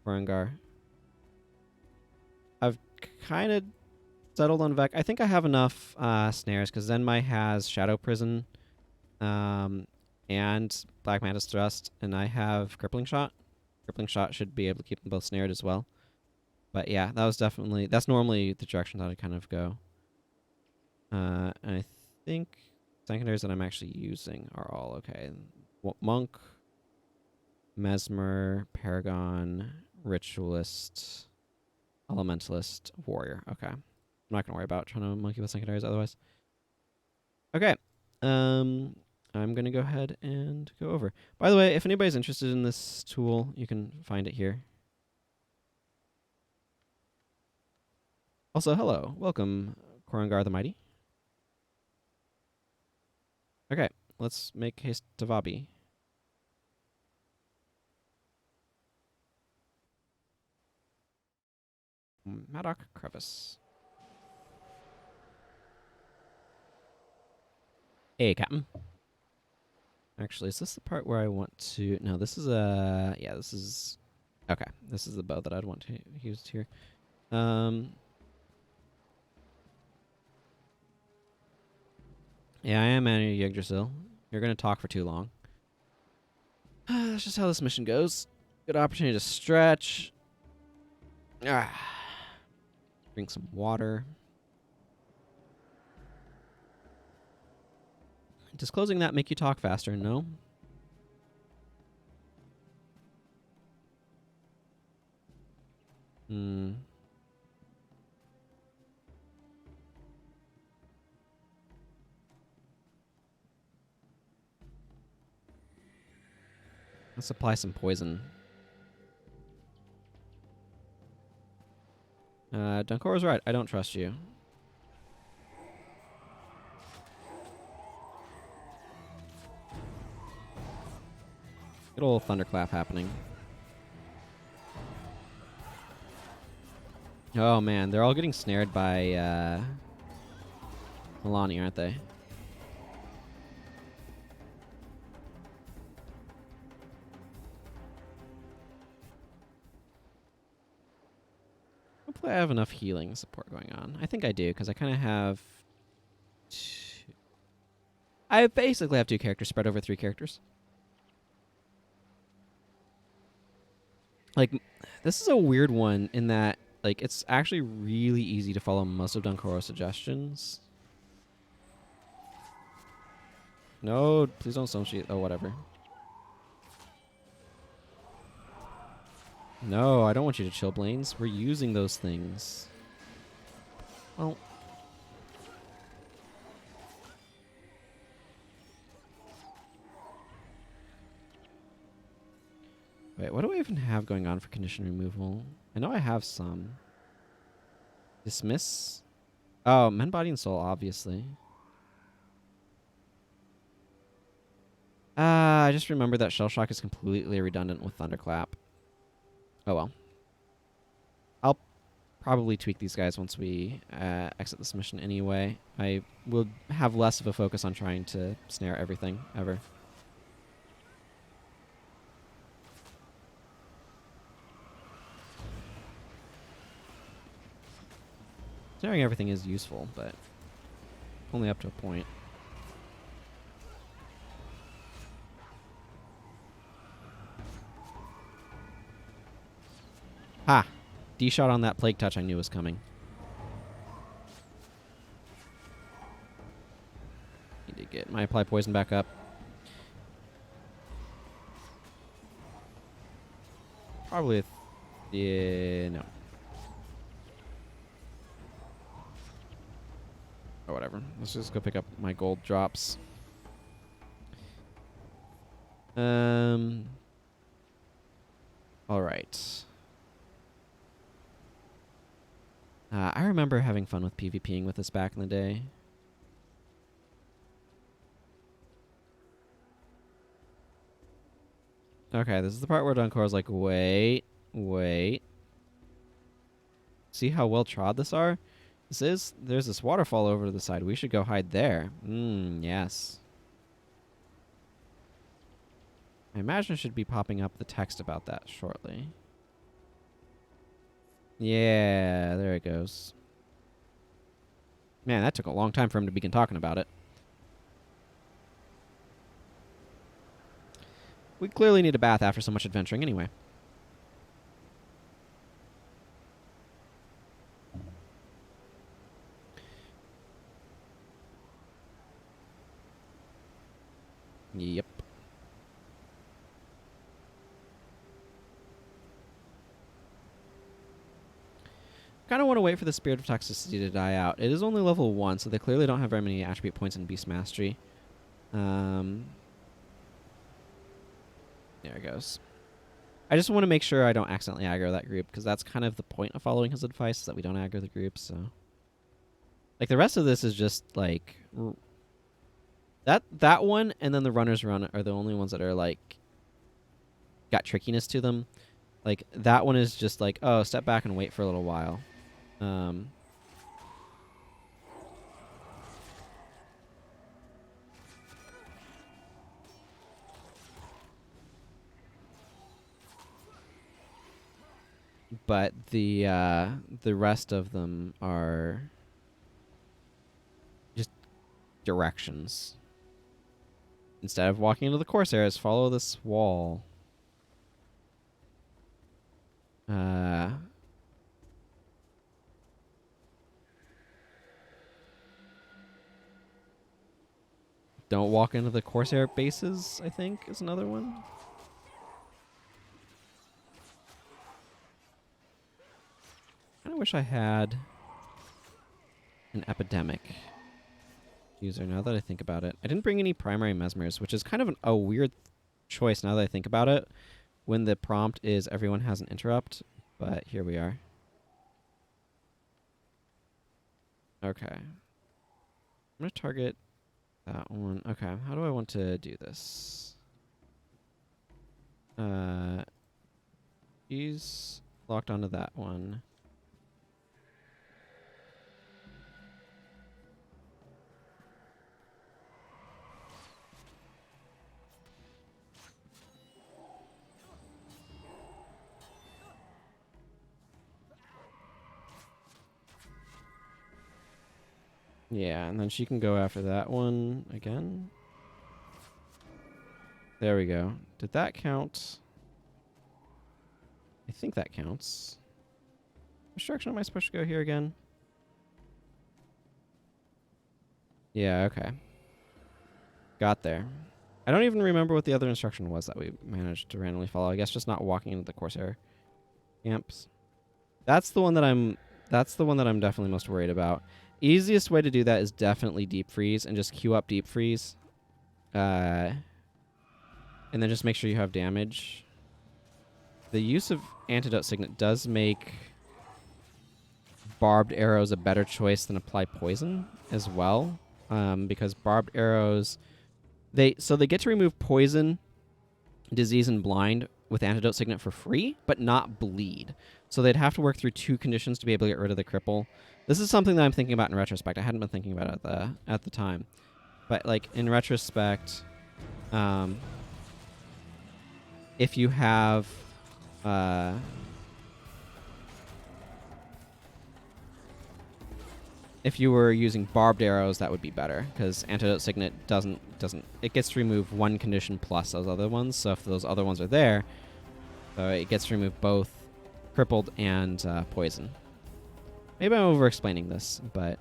A: Varangar. I've kind of settled on Vec. I think I have enough snares because Zenmai has Shadow Prison and Black Mantis Thrust, and I have Crippling Shot. Crippling Shot should be able to keep them both snared as well. But yeah, that's normally the direction that I kind of go. And I think secondaries that I'm actually using are all okay. Monk, Mesmer, Paragon, Ritualist, Elementalist, Warrior. Okay. I'm not going to worry about trying to monkey with secondaries otherwise. Okay. I'm going to go ahead and go over. By the way, if anybody's interested in this tool, you can find it here. Also, hello. Welcome, Korangar the Mighty. Okay, let's make haste to Vabi. Maddock Crevice. Hey, Captain. Actually, is this the part where I want to... No, this is a... Yeah, this is... Okay, this is the bow that I'd want to use here. Yeah, I am Annie Yggdrasil. You're going to talk for too long. That's just how this mission goes. Good opportunity to stretch. Drink some water. Does closing that make you talk faster? No? Let's apply some poison. Duncora's right. I don't trust you. Good old thunderclap happening. Oh man, they're all getting snared by Milani, aren't they? Hopefully I have enough healing support going on. I think I do, because I kind of have... I basically have 2 characters spread over 3 characters. Like, this is a weird one in that, like, it's actually really easy to follow most of Dunkoro's suggestions. No, please don't stone sheet. Oh, whatever. No, I don't want you to chill Blaines. We're using those things. Well. Wait, what do I even have going on for condition removal? I know I have some. Dismiss? Oh, Men, Body, and Soul, obviously. I just remembered that Shell Shock is completely redundant with Thunderclap. Oh well. I'll probably tweak these guys once we exit this mission anyway. I will have less of a focus on trying to snare everything, ever. Snaring everything is useful, but only up to a point. Ha! D-shot on that Plague Touch I knew was coming. Need to get my Apply Poison back up. Probably... Yeah, no. Or whatever. Let's just go pick up my gold drops. Alright. I remember having fun with PvPing with this back in the day. Okay, this is the part where Duncor's like, wait. See how well trod this are? There's this waterfall over to the side. We should go hide there. Yes. I imagine it should be popping up the text about that shortly. Yeah, there it goes. Man, that took a long time for him to begin talking about it. We clearly need a bath after so much adventuring anyway. Yep. Kind of want to wait for the Spirit of Toxicity to die out. It is only level 1, so they clearly don't have very many attribute points in Beast Mastery. There it goes. I just want to make sure I don't accidentally aggro that group, because that's kind of the point of following his advice, is that we don't aggro the group, so... Like, the rest of this is just, like... That one and then the Runner's Run are the only ones that are, like... got trickiness to them. Like, that one is just like, oh, step back and wait for a little while. But the rest of them are just directions. Instead of walking into the Corsairs, follow this wall. Don't walk into the Corsair bases, I think, is another one. I wish I had an epidemic user now that I think about it. I didn't bring any primary mesmers, which is kind of a weird choice now that I think about it, when the prompt is everyone has an interrupt, but here we are. Okay. I'm going to target that one. Okay, how do I want to do this? He's locked onto that one. Yeah, and then she can go after that one again. There we go. Did that count? I think that counts. Which direction am I supposed to go here again? Yeah, okay. Got there. I don't even remember what the other instruction was that we managed to randomly follow. I guess just not walking into the Corsair camps. That's the one that I'm definitely most worried about. Easiest way to do that is definitely deep freeze and just queue up deep freeze. And then just make sure you have damage. The use of Antidote Signet does make barbed arrows a better choice than apply poison as well. Because barbed arrows, they get to remove poison, disease, and blind with Antidote Signet for free, but not bleed. So they'd have to work through 2 conditions to be able to get rid of the cripple. This is something that I'm thinking about in retrospect. I hadn't been thinking about it at the time. But like in retrospect, if you have if you were using barbed arrows, that would be better, because Antidote Signet doesn't it gets to remove 1 condition plus those other ones. So if those other ones are there, it gets to remove both crippled and poison. Maybe I'm over-explaining this, but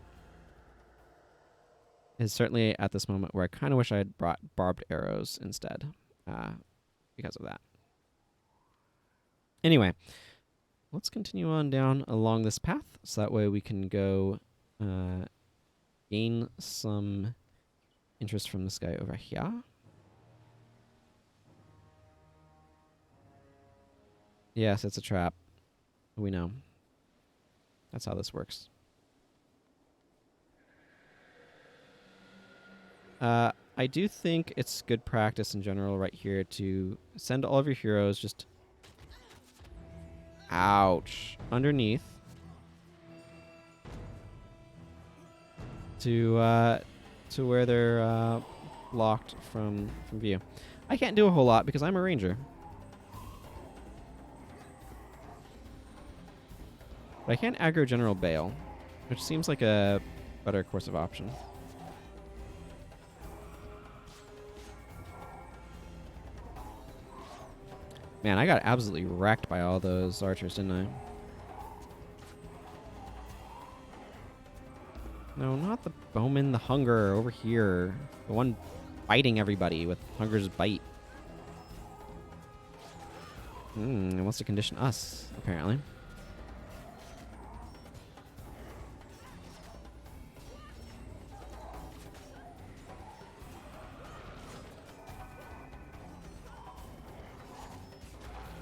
A: it's certainly at this moment where I kind of wish I had brought barbed arrows instead because of that. Anyway, let's continue on down along this path, so that way we can go gain some interest from this guy over here. Yes, it's a trap. We know. That's how this works. I do think it's good practice in general right here to send all of your heroes just... Ouch. Underneath. To where they're blocked from view. I can't do a whole lot because I'm a ranger. But I can aggro General Vale, which seems like a better course of option. Man, I got absolutely wrecked by all those archers, didn't I? No, not the bowman, the hunger over here. The one biting everybody with hunger's bite. It wants to condition us, apparently.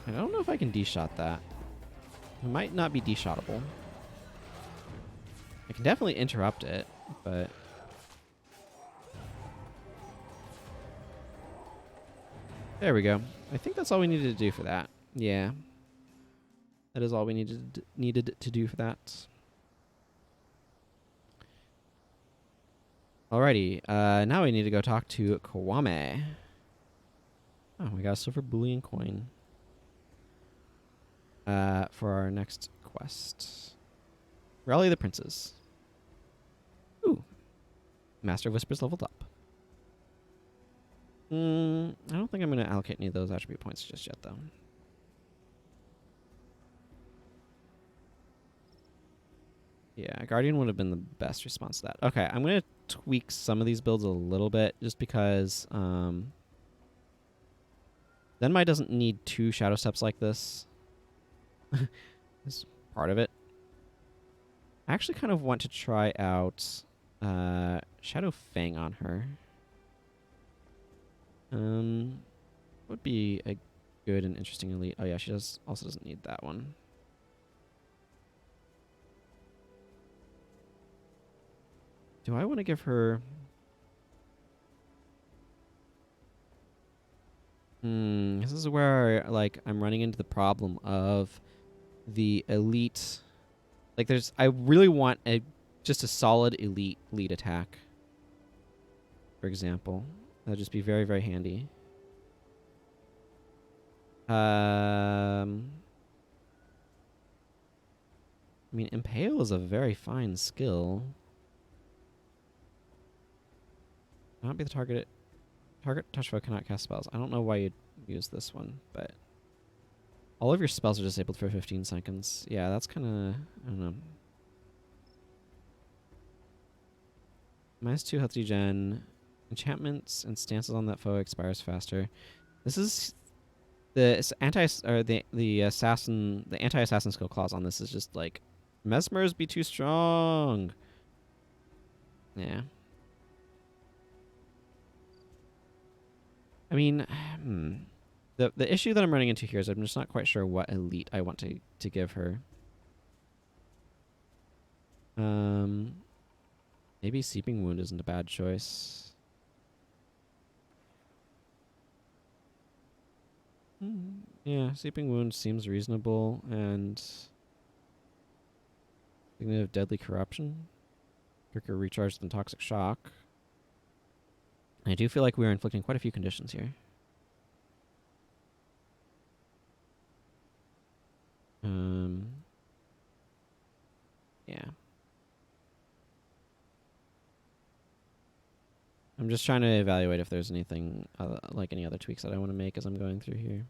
A: I don't know if I can D-shot that. It might not be D-shotable. I can definitely interrupt it, but... There we go. I think that's all we needed to do for that. Yeah. That is all we needed to do for that. Alrighty. Now we need to go talk to Kwame. Oh, we got a silver bullion coin. For our next quest. Rally the Princes. Ooh. Master of Whispers leveled up. I don't think I'm going to allocate any of those attribute points just yet, though. Yeah, Guardian would have been the best response to that. Okay, I'm going to tweak some of these builds a little bit, just because Zenmai doesn't need 2 Shadow Steps like this. Is part of it. I actually kind of want to try out Shadow Fang on her. Would be a good and interesting elite. Oh yeah, she also doesn't need that one. Do I want to give her... This is where, like, I'm running into the problem of the elite. Like, I really want just a solid elite lead attack. For example. That'd just be very, very handy. I mean, Impale is a very fine skill. Not be the target. Target touch foe cannot cast spells. I don't know why you'd use this one, but all of your spells are disabled for 15 seconds. Yeah, that's kind of, I don't know. -2 health regen. Enchantments and stances on that foe expires faster. This is the anti-assassin skill clause on this is just like Mesmers be too strong. Yeah. I mean, the issue that I'm running into here is I'm just not quite sure what elite I want to give her. Maybe Seeping Wound isn't a bad choice. Yeah, Seeping Wound seems reasonable, and Signet of Deadly Corruption. Quicker recharge than Toxic Shock. I do feel like we are inflicting quite a few conditions here. Yeah. I'm just trying to evaluate if there's anything, like any other tweaks that I want to make as I'm going through here.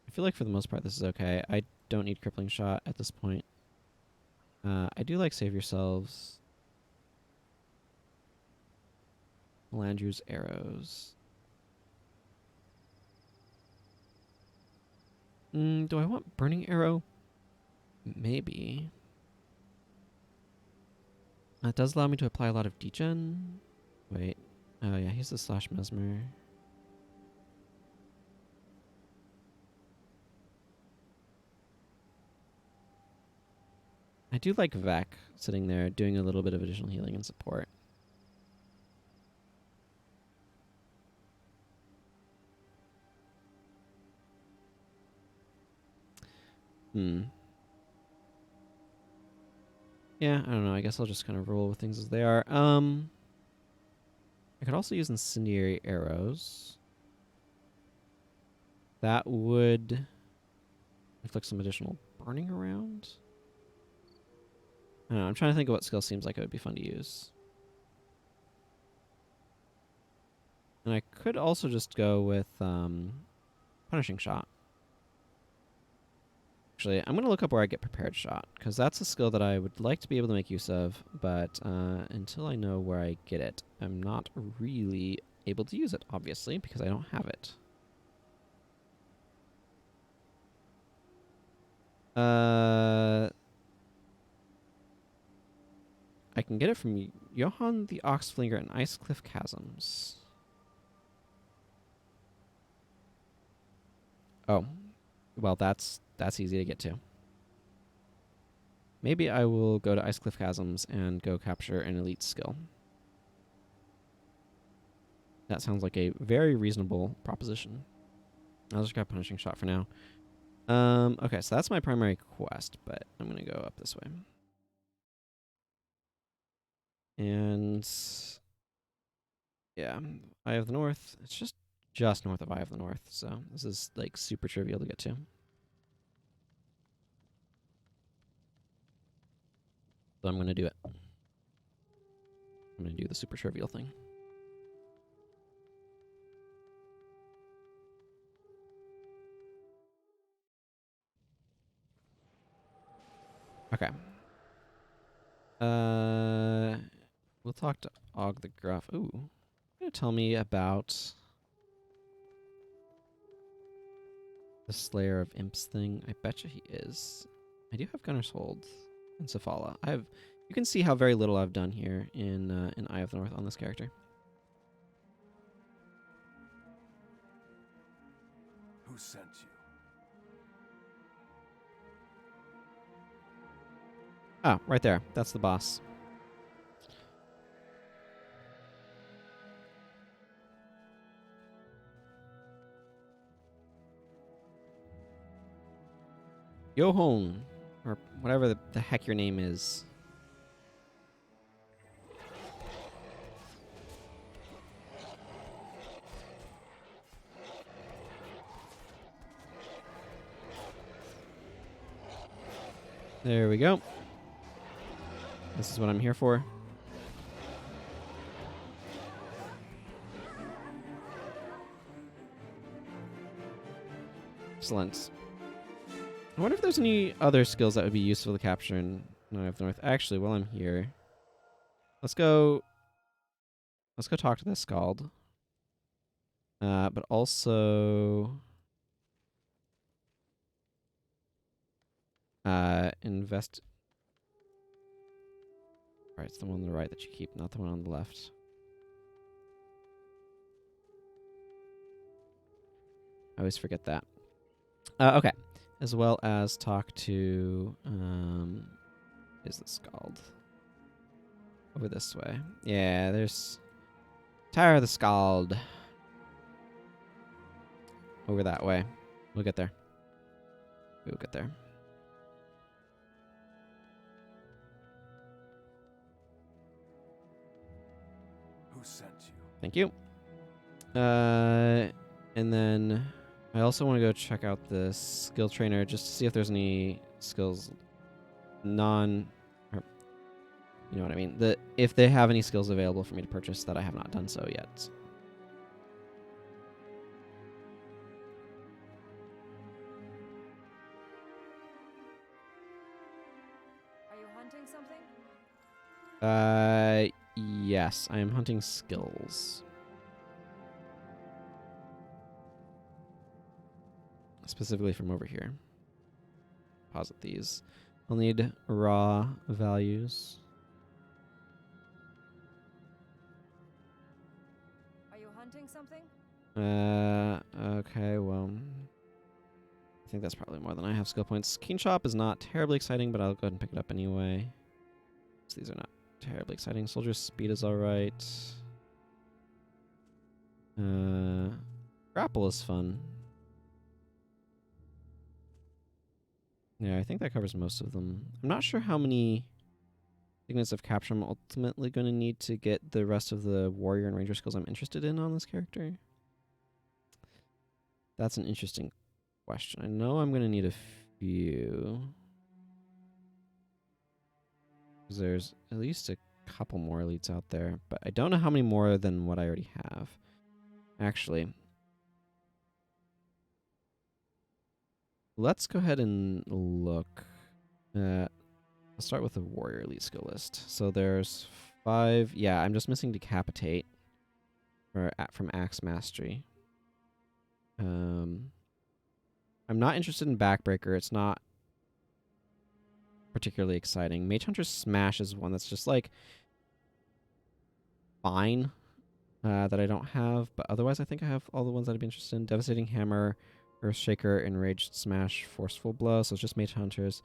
A: I feel like for the most part this is okay. I don't need Crippling Shot at this point. I do like Save Yourselves. Melandrew's Arrows. Do I want Burning Arrow? Maybe. It does allow me to apply a lot of degen. Wait. Oh yeah, he's the Slash Mesmer. I do like Vec sitting there doing a little bit of additional healing and support. Yeah, I don't know. I guess I'll just kind of roll with things as they are. I could also use Incendiary Arrows. That would inflict some additional burning around. I don't know. I'm trying to think of what skill seems like it would be fun to use. And I could also just go with Punishing Shot. Actually, I'm going to look up where I get Prepared Shot, because that's a skill that I would like to be able to make use of, but until I know where I get it, I'm not really able to use it, obviously, because I don't have it. I can get it from Johann the Oxflinger and Icecliff Chasms. Oh, well, that's easy to get to. Maybe I will go to Icecliff Chasms and go capture an elite skill. That sounds like a very reasonable proposition. I'll just grab Punishing Shot for now. Okay, so that's my primary quest, but I'm going to go up this way. And yeah, Eye of the North. It's just north of Eye of the North, so this is like super trivial to get to. So I'm going to do it. I'm going to do the super trivial thing. Okay. We'll talk to Og the Gruff. Ooh. Gonna tell me about the Slayer of Imps thing. I betcha he is. I do have Gunner's Hold and Safala. You can see how very little I've done here in Eye of the North on this character.
E: Who sent you?
A: Oh, right there. That's the boss. Johan, or whatever the heck your name is. There we go. This is what I'm here for. Excellent. I wonder if there's any other skills that would be useful to capture in Eye of the North. Actually, while I'm here, let's go talk to this Scald. But also invest. All right, it's the one on the right that you keep, not the one on the left. I always forget that. Okay. As well as talk to is the Scald over this way? Yeah, there's Tyre the Scald over that way. We'll get there. We'll get there.
E: Who sent you?
A: Thank you. And then I also want to go check out the skill trainer just to see if there's any skills or you know what I mean? If they have any skills available for me to purchase that I have not done so yet.
D: Are you hunting something?
A: Yes, I am hunting skills. Specifically from over here. Posit these. I'll need raw values.
D: Are you hunting something?
A: Okay, well, I think that's probably more than I have skill points. Keen Shop is not terribly exciting, but I'll go ahead and pick it up anyway. So these are not terribly exciting. Soldier's Speed is alright. Grapple is fun. Yeah, I think that covers most of them. I'm not sure how many signets of capture I'm ultimately going to need to get the rest of the warrior and ranger skills I'm interested in on this character. That's an interesting question. I know I'm going to need a few. There's at least a couple more elites out there, but I don't know how many more than what I already have. Actually, let's go ahead and look at... Let's start with the warrior elite skill list. So there's 5... Yeah, I'm just missing Decapitate from Axe Mastery. I'm not interested in Backbreaker. It's not particularly exciting. Mage Hunter Smash is one that's just like fine that I don't have, but otherwise I think I have all the ones that I'd be interested in. Devastating Hammer, Earthshaker, Enraged Smash, Forceful Blow. So it's just Mage Hunters.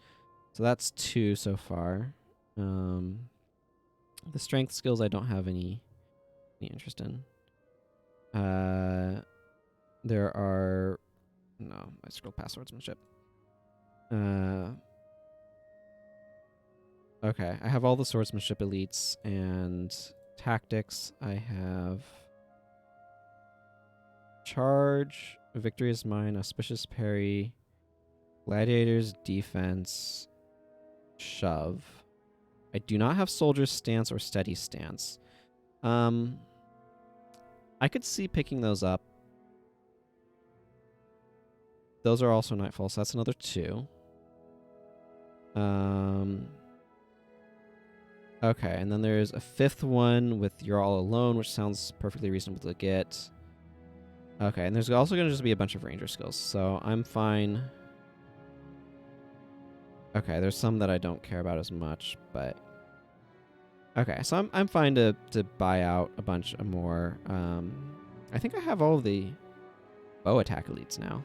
A: So that's 2 so far. The strength skills I don't have any interest in. There are... No, I scrolled past Swordsmanship. Okay, I have all the Swordsmanship elites, and Tactics I have Charge, Victory is Mine, Auspicious Parry, Gladiator's Defense, Shove. I do not have Soldier's Stance or Steady Stance. I could see picking those up. Those are also Nightfall, so that's another 2. Okay, and then there's a 5th one with You're All Alone, which sounds perfectly reasonable to get. Okay, and there's also going to just be a bunch of ranger skills, so I'm fine. Okay, there's some that I don't care about as much, but... Okay, so I'm fine to buy out a bunch more. I think I have all of the bow attack elites now.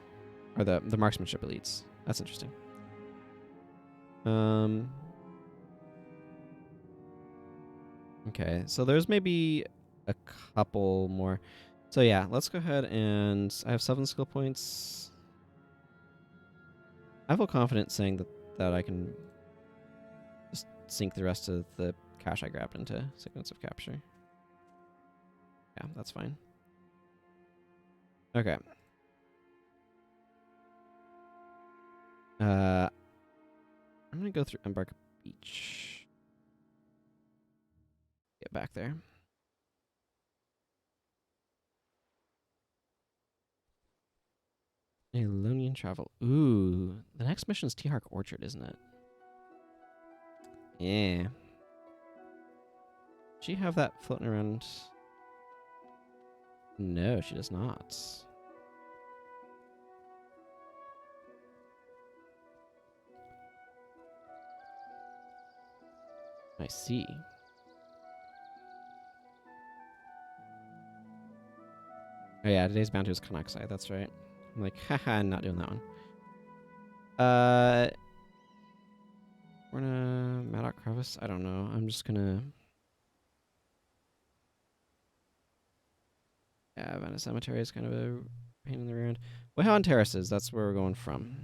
A: Or the marksmanship elites. That's interesting. Okay, so there's maybe a couple more. So yeah, let's go ahead and... I have 7 skill points. I feel confident saying that I can just sink the rest of the cash I grabbed into Sequence of Capture. Yeah, that's fine. Okay. I'm gonna go through Embark Beach. Get back there. Elonian Travel. Ooh, the next mission is T-Hark Orchard, isn't it? Yeah. Does she have that floating around? No, she does not. I see. Oh yeah, today's bound to is Konaksai, that's right. I'm like, haha, I'm not doing that one. Kourna, Maddock Crevice? I don't know. I'm just gonna... Yeah, Venice Cemetery is kind of a pain in the rear end. Wayhan Terraces, that's where we're going from.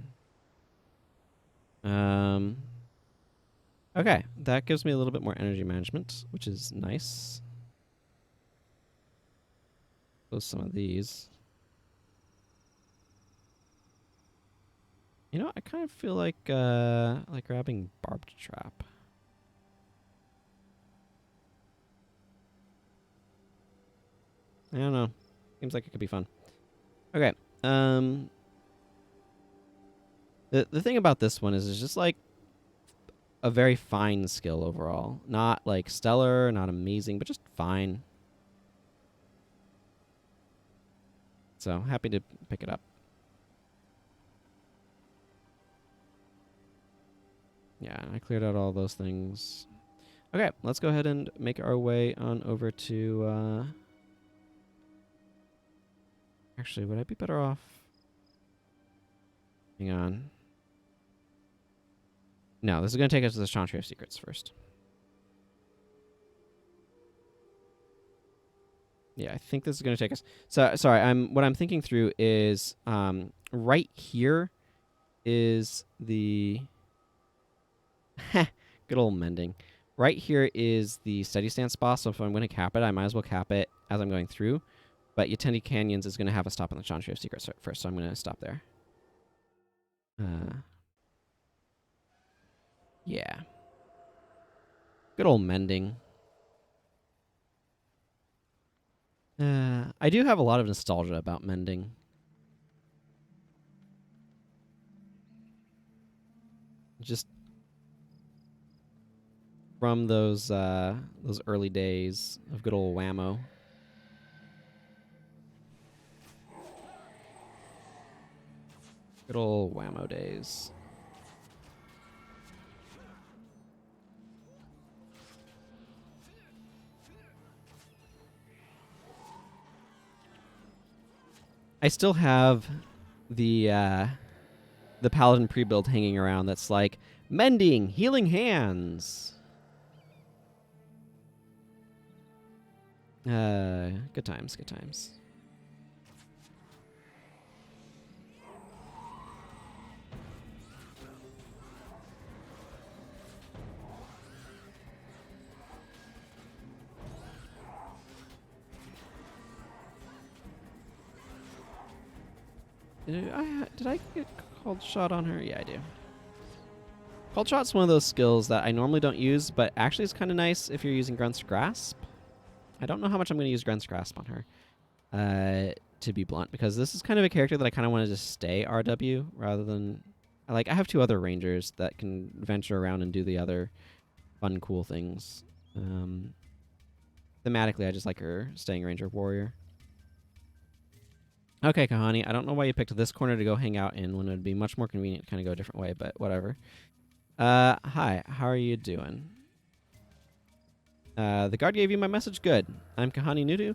A: Okay, that gives me a little bit more energy management, which is nice. Close some of these. You know, I kind of feel like grabbing Barbed Trap. I don't know. Seems like it could be fun. Okay. The thing about this one is it's just like a very fine skill overall. Not like stellar, not amazing, but just fine. So happy to pick it up. Yeah, I cleared out all those things. Okay, let's go ahead and make our way on over to... Actually, would I be better off... Hang on. No, this is going to take us to the Chantry of Secrets first. Yeah, I think this is going to take us... So, sorry, what I'm thinking through is right here is the... Good old mending. Right here is the steady stance boss, so if I'm going to cap it, I might as well cap it as I'm going through. But Yatendi Canyons is going to have a stop on the Chantry of Secrets first, so I'm going to stop there. Yeah. Good old mending. I do have a lot of nostalgia about mending. Just from those early days of good old Whammo. Good old Whammo days. I still have the paladin pre-build hanging around that's like mending, healing hands. Good times, good times. Did I get called shot on her? Yeah, I do. Called shot's one of those skills that I normally don't use, but actually is kind of nice if you're using Grunt's Grasp. I don't know how much I'm going to use Grunt's Grasp on her, to be blunt, because this is kind of a character that I kind of want to just stay RW rather than... I have 2 other rangers that can venture around and do the other fun, cool things. Thematically, I just like her staying Ranger Warrior. Okay, Kahani, I don't know why you picked this corner to go hang out in when it would be much more convenient to kind of go a different way, but whatever. Hi, how are you doing? The guard gave you my message? Good. I'm Kahani Nudu,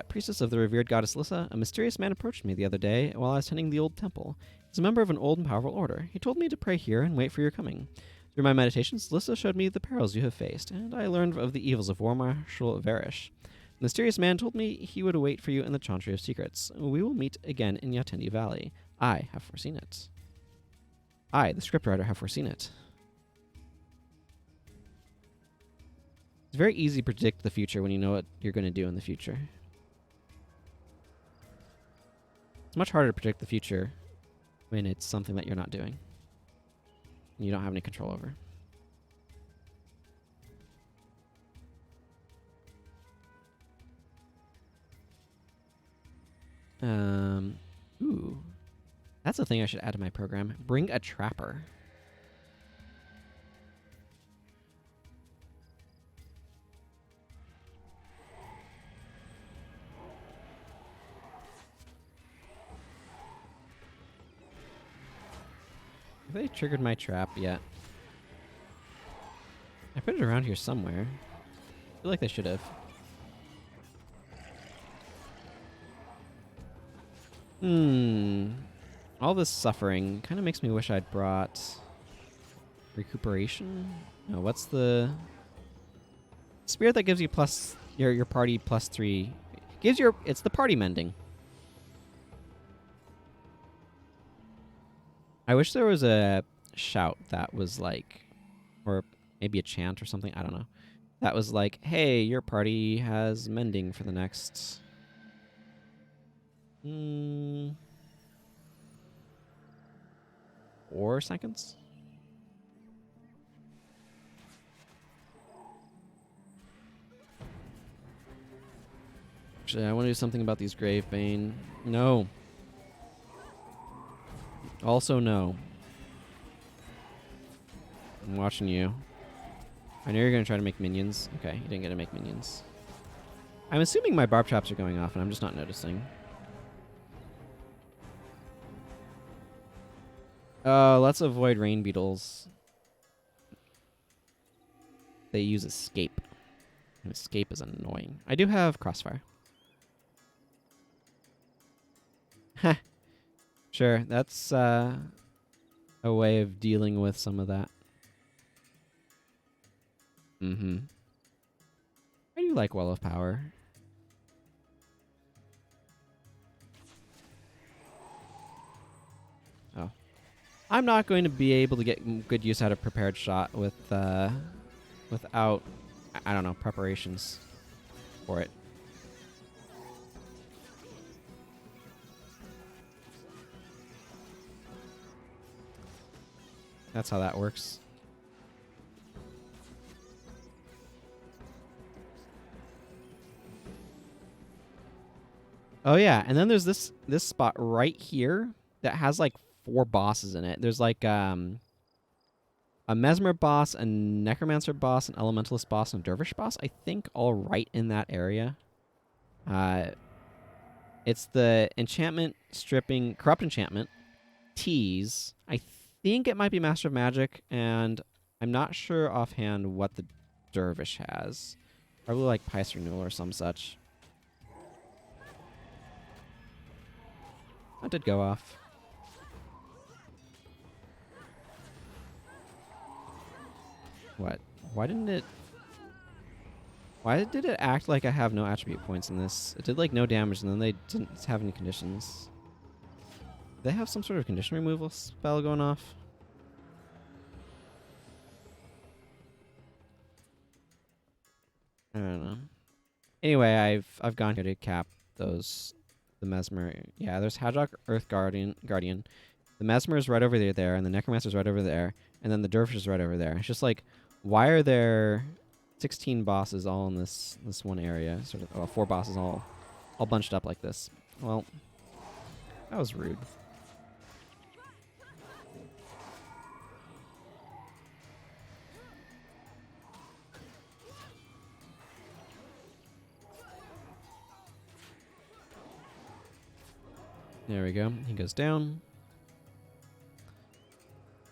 A: priestess of the revered goddess Lissa. A mysterious man approached me the other day while I was tending the old temple. He's a member of an old and powerful order. He told me to pray here and wait for your coming. Through my meditations, Lissa showed me the perils you have faced, and I learned of the evils of War Marshal Varish. The mysterious man told me he would await for you in the Chantry of Secrets. We will meet again in Yatendi Valley. I have foreseen it. I, the scriptwriter, have foreseen it. It's very easy to predict the future when you know what you're going to do in the future. It's much harder to predict the future when it's something that you're not doing and you don't have any control over. Ooh. That's a thing I should add to my program. Bring a trapper. Have they triggered my trap yet? I put it around here somewhere. I feel like they should have. All this suffering kind of makes me wish I'd brought recuperation. No, what's the spirit that gives you plus your party +3? It's the party mending. I wish there was a shout that was like, or maybe a chant or something. I don't know. That was like, hey, your party has mending for the next 4 seconds. Actually, I want to do something about these Gravebane. No. Also, no. I'm watching you. I know you're going to try to make minions. Okay, you didn't get to make minions. I'm assuming my barb traps are going off, and I'm just not noticing. Let's avoid rain beetles. They use escape. And escape is annoying. I do have crossfire. Heh. Sure, that's a way of dealing with some of that. I do like Well of Power. Oh. I'm not going to be able to get good use out of Prepared Shot with without, I don't know, preparations for it. That's how that works. Oh yeah, and then there's this spot right here that has like 4 bosses in it. There's like a Mesmer boss, a Necromancer boss, an Elementalist boss, and a Dervish boss. I think all right in that area. It's the enchantment stripping corrupt enchantment tease. I think it might be Master of Magic, and I'm not sure offhand what the Dervish has. Probably like Pice Renewal or some such. That did go off. What? Why didn't it... Why did it act like I have no attribute points in this? It did like no damage, and then they didn't have any conditions. Do they have some sort of condition removal spell going off? I don't know. Anyway, I've gone here to cap those... The Mesmer... Yeah, there's Hadrock Earth Guardian. The Mesmer is right over there, and the Necromancer is right over there, and then the Dervish is right over there. It's just like, why are there 16 bosses all in this one area? Sort of, well, 4 bosses all bunched up like this. Well, that was rude. There we go. He goes down.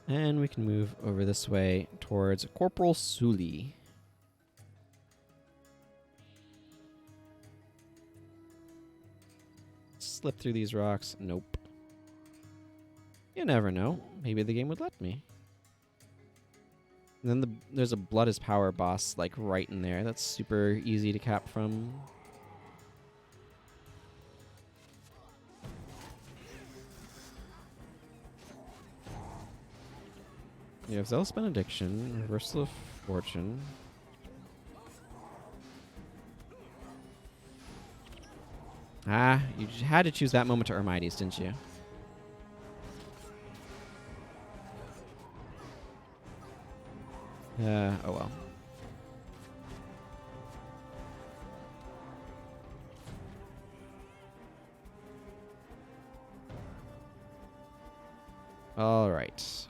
A: And we can move over this way towards Corporal Sully. Slip through these rocks. Nope. You never know. Maybe the game would let me. And then there's a Blood is Power boss like right in there. That's super easy to cap from. You have Zealous Benediction, Reversal of Fortune. Ah, you had to choose that moment to Ermites, didn't you? Oh well. All right.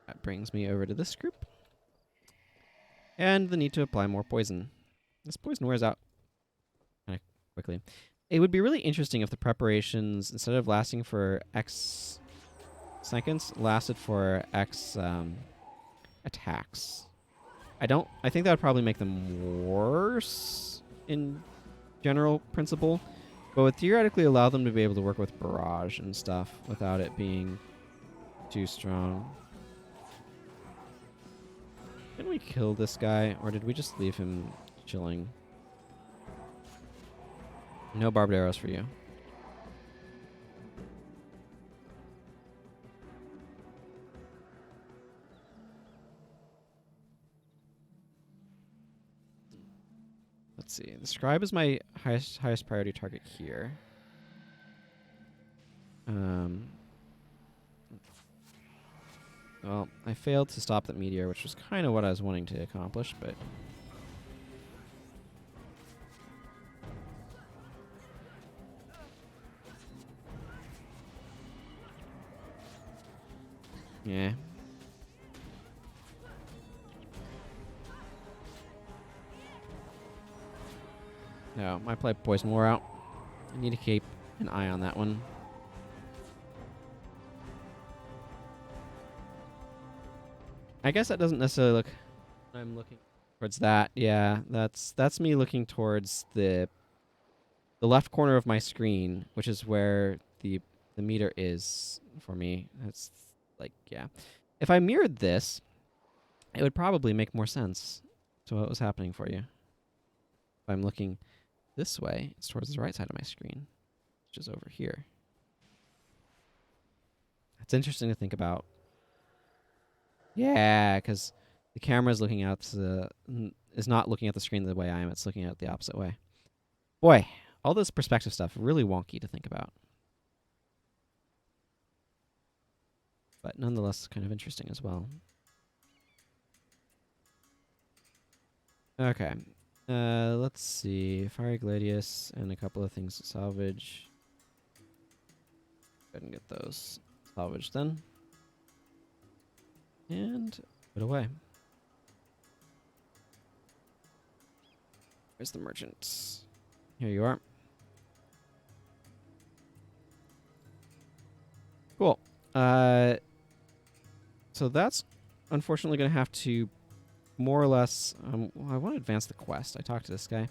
A: That brings me over to this group. And the need to apply more poison. This poison wears out kind of quickly. It would be really interesting if the preparations, instead of lasting for X seconds, lasted for X attacks. I think that would probably make them worse in general principle, but would theoretically allow them to be able to work with barrage and stuff without it being too strong. Didn't we kill this guy, or did we just leave him chilling? No barbed arrows for you. Let's see. The scribe is my highest priority target here. Well, I failed to stop that meteor, which was kind of what I was wanting to accomplish, but... yeah. No, my play poison wore out. I need to keep an eye on that one. I guess that doesn't necessarily look... I'm looking towards that. Yeah, that's me looking towards the left corner of my screen, which is where the meter is for me. That's like, yeah. If I mirrored this, it would probably make more sense to what was happening for you. If I'm looking this way, it's towards the right side of my screen, which is over here. It's interesting to think about. Yeah, because the camera is looking out is not looking at the screen the way I am. It's looking at it the opposite way. Boy, all this perspective stuff really wonky to think about, but nonetheless kind of interesting as well. Okay. Let's see. Fiery Gladius and a couple of things to salvage. Go ahead and get those salvaged then. And put away. Where's the merchant? Here you are. Cool. So that's unfortunately going to have to more or less... well, I want to advance the quest. I talked to this guy.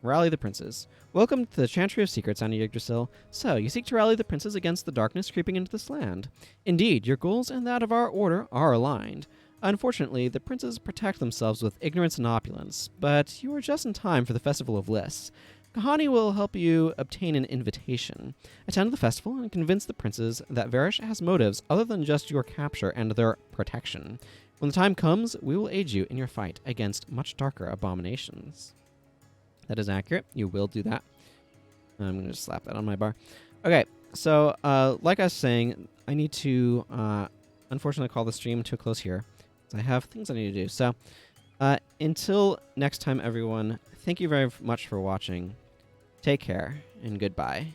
A: Rally the princes. Welcome to the Chantry of Secrets, Anna Yggdrasil. So, you seek to rally the princes against the darkness creeping into this land. Indeed, your goals and that of our order are aligned. Unfortunately, the princes protect themselves with ignorance and opulence, but you are just in time for the Festival of Lists. Kahani will help you obtain an invitation. Attend the festival and convince the princes that Varish has motives other than just your capture and their protection. When the time comes, we will aid you in your fight against much darker abominations. That is accurate. You will do that. I'm going to just slap that on my bar. Okay, so like I was saying, I need to unfortunately call the stream to a close here. I have things I need to do. So until next time, everyone, thank you very much for watching. Take care, and goodbye.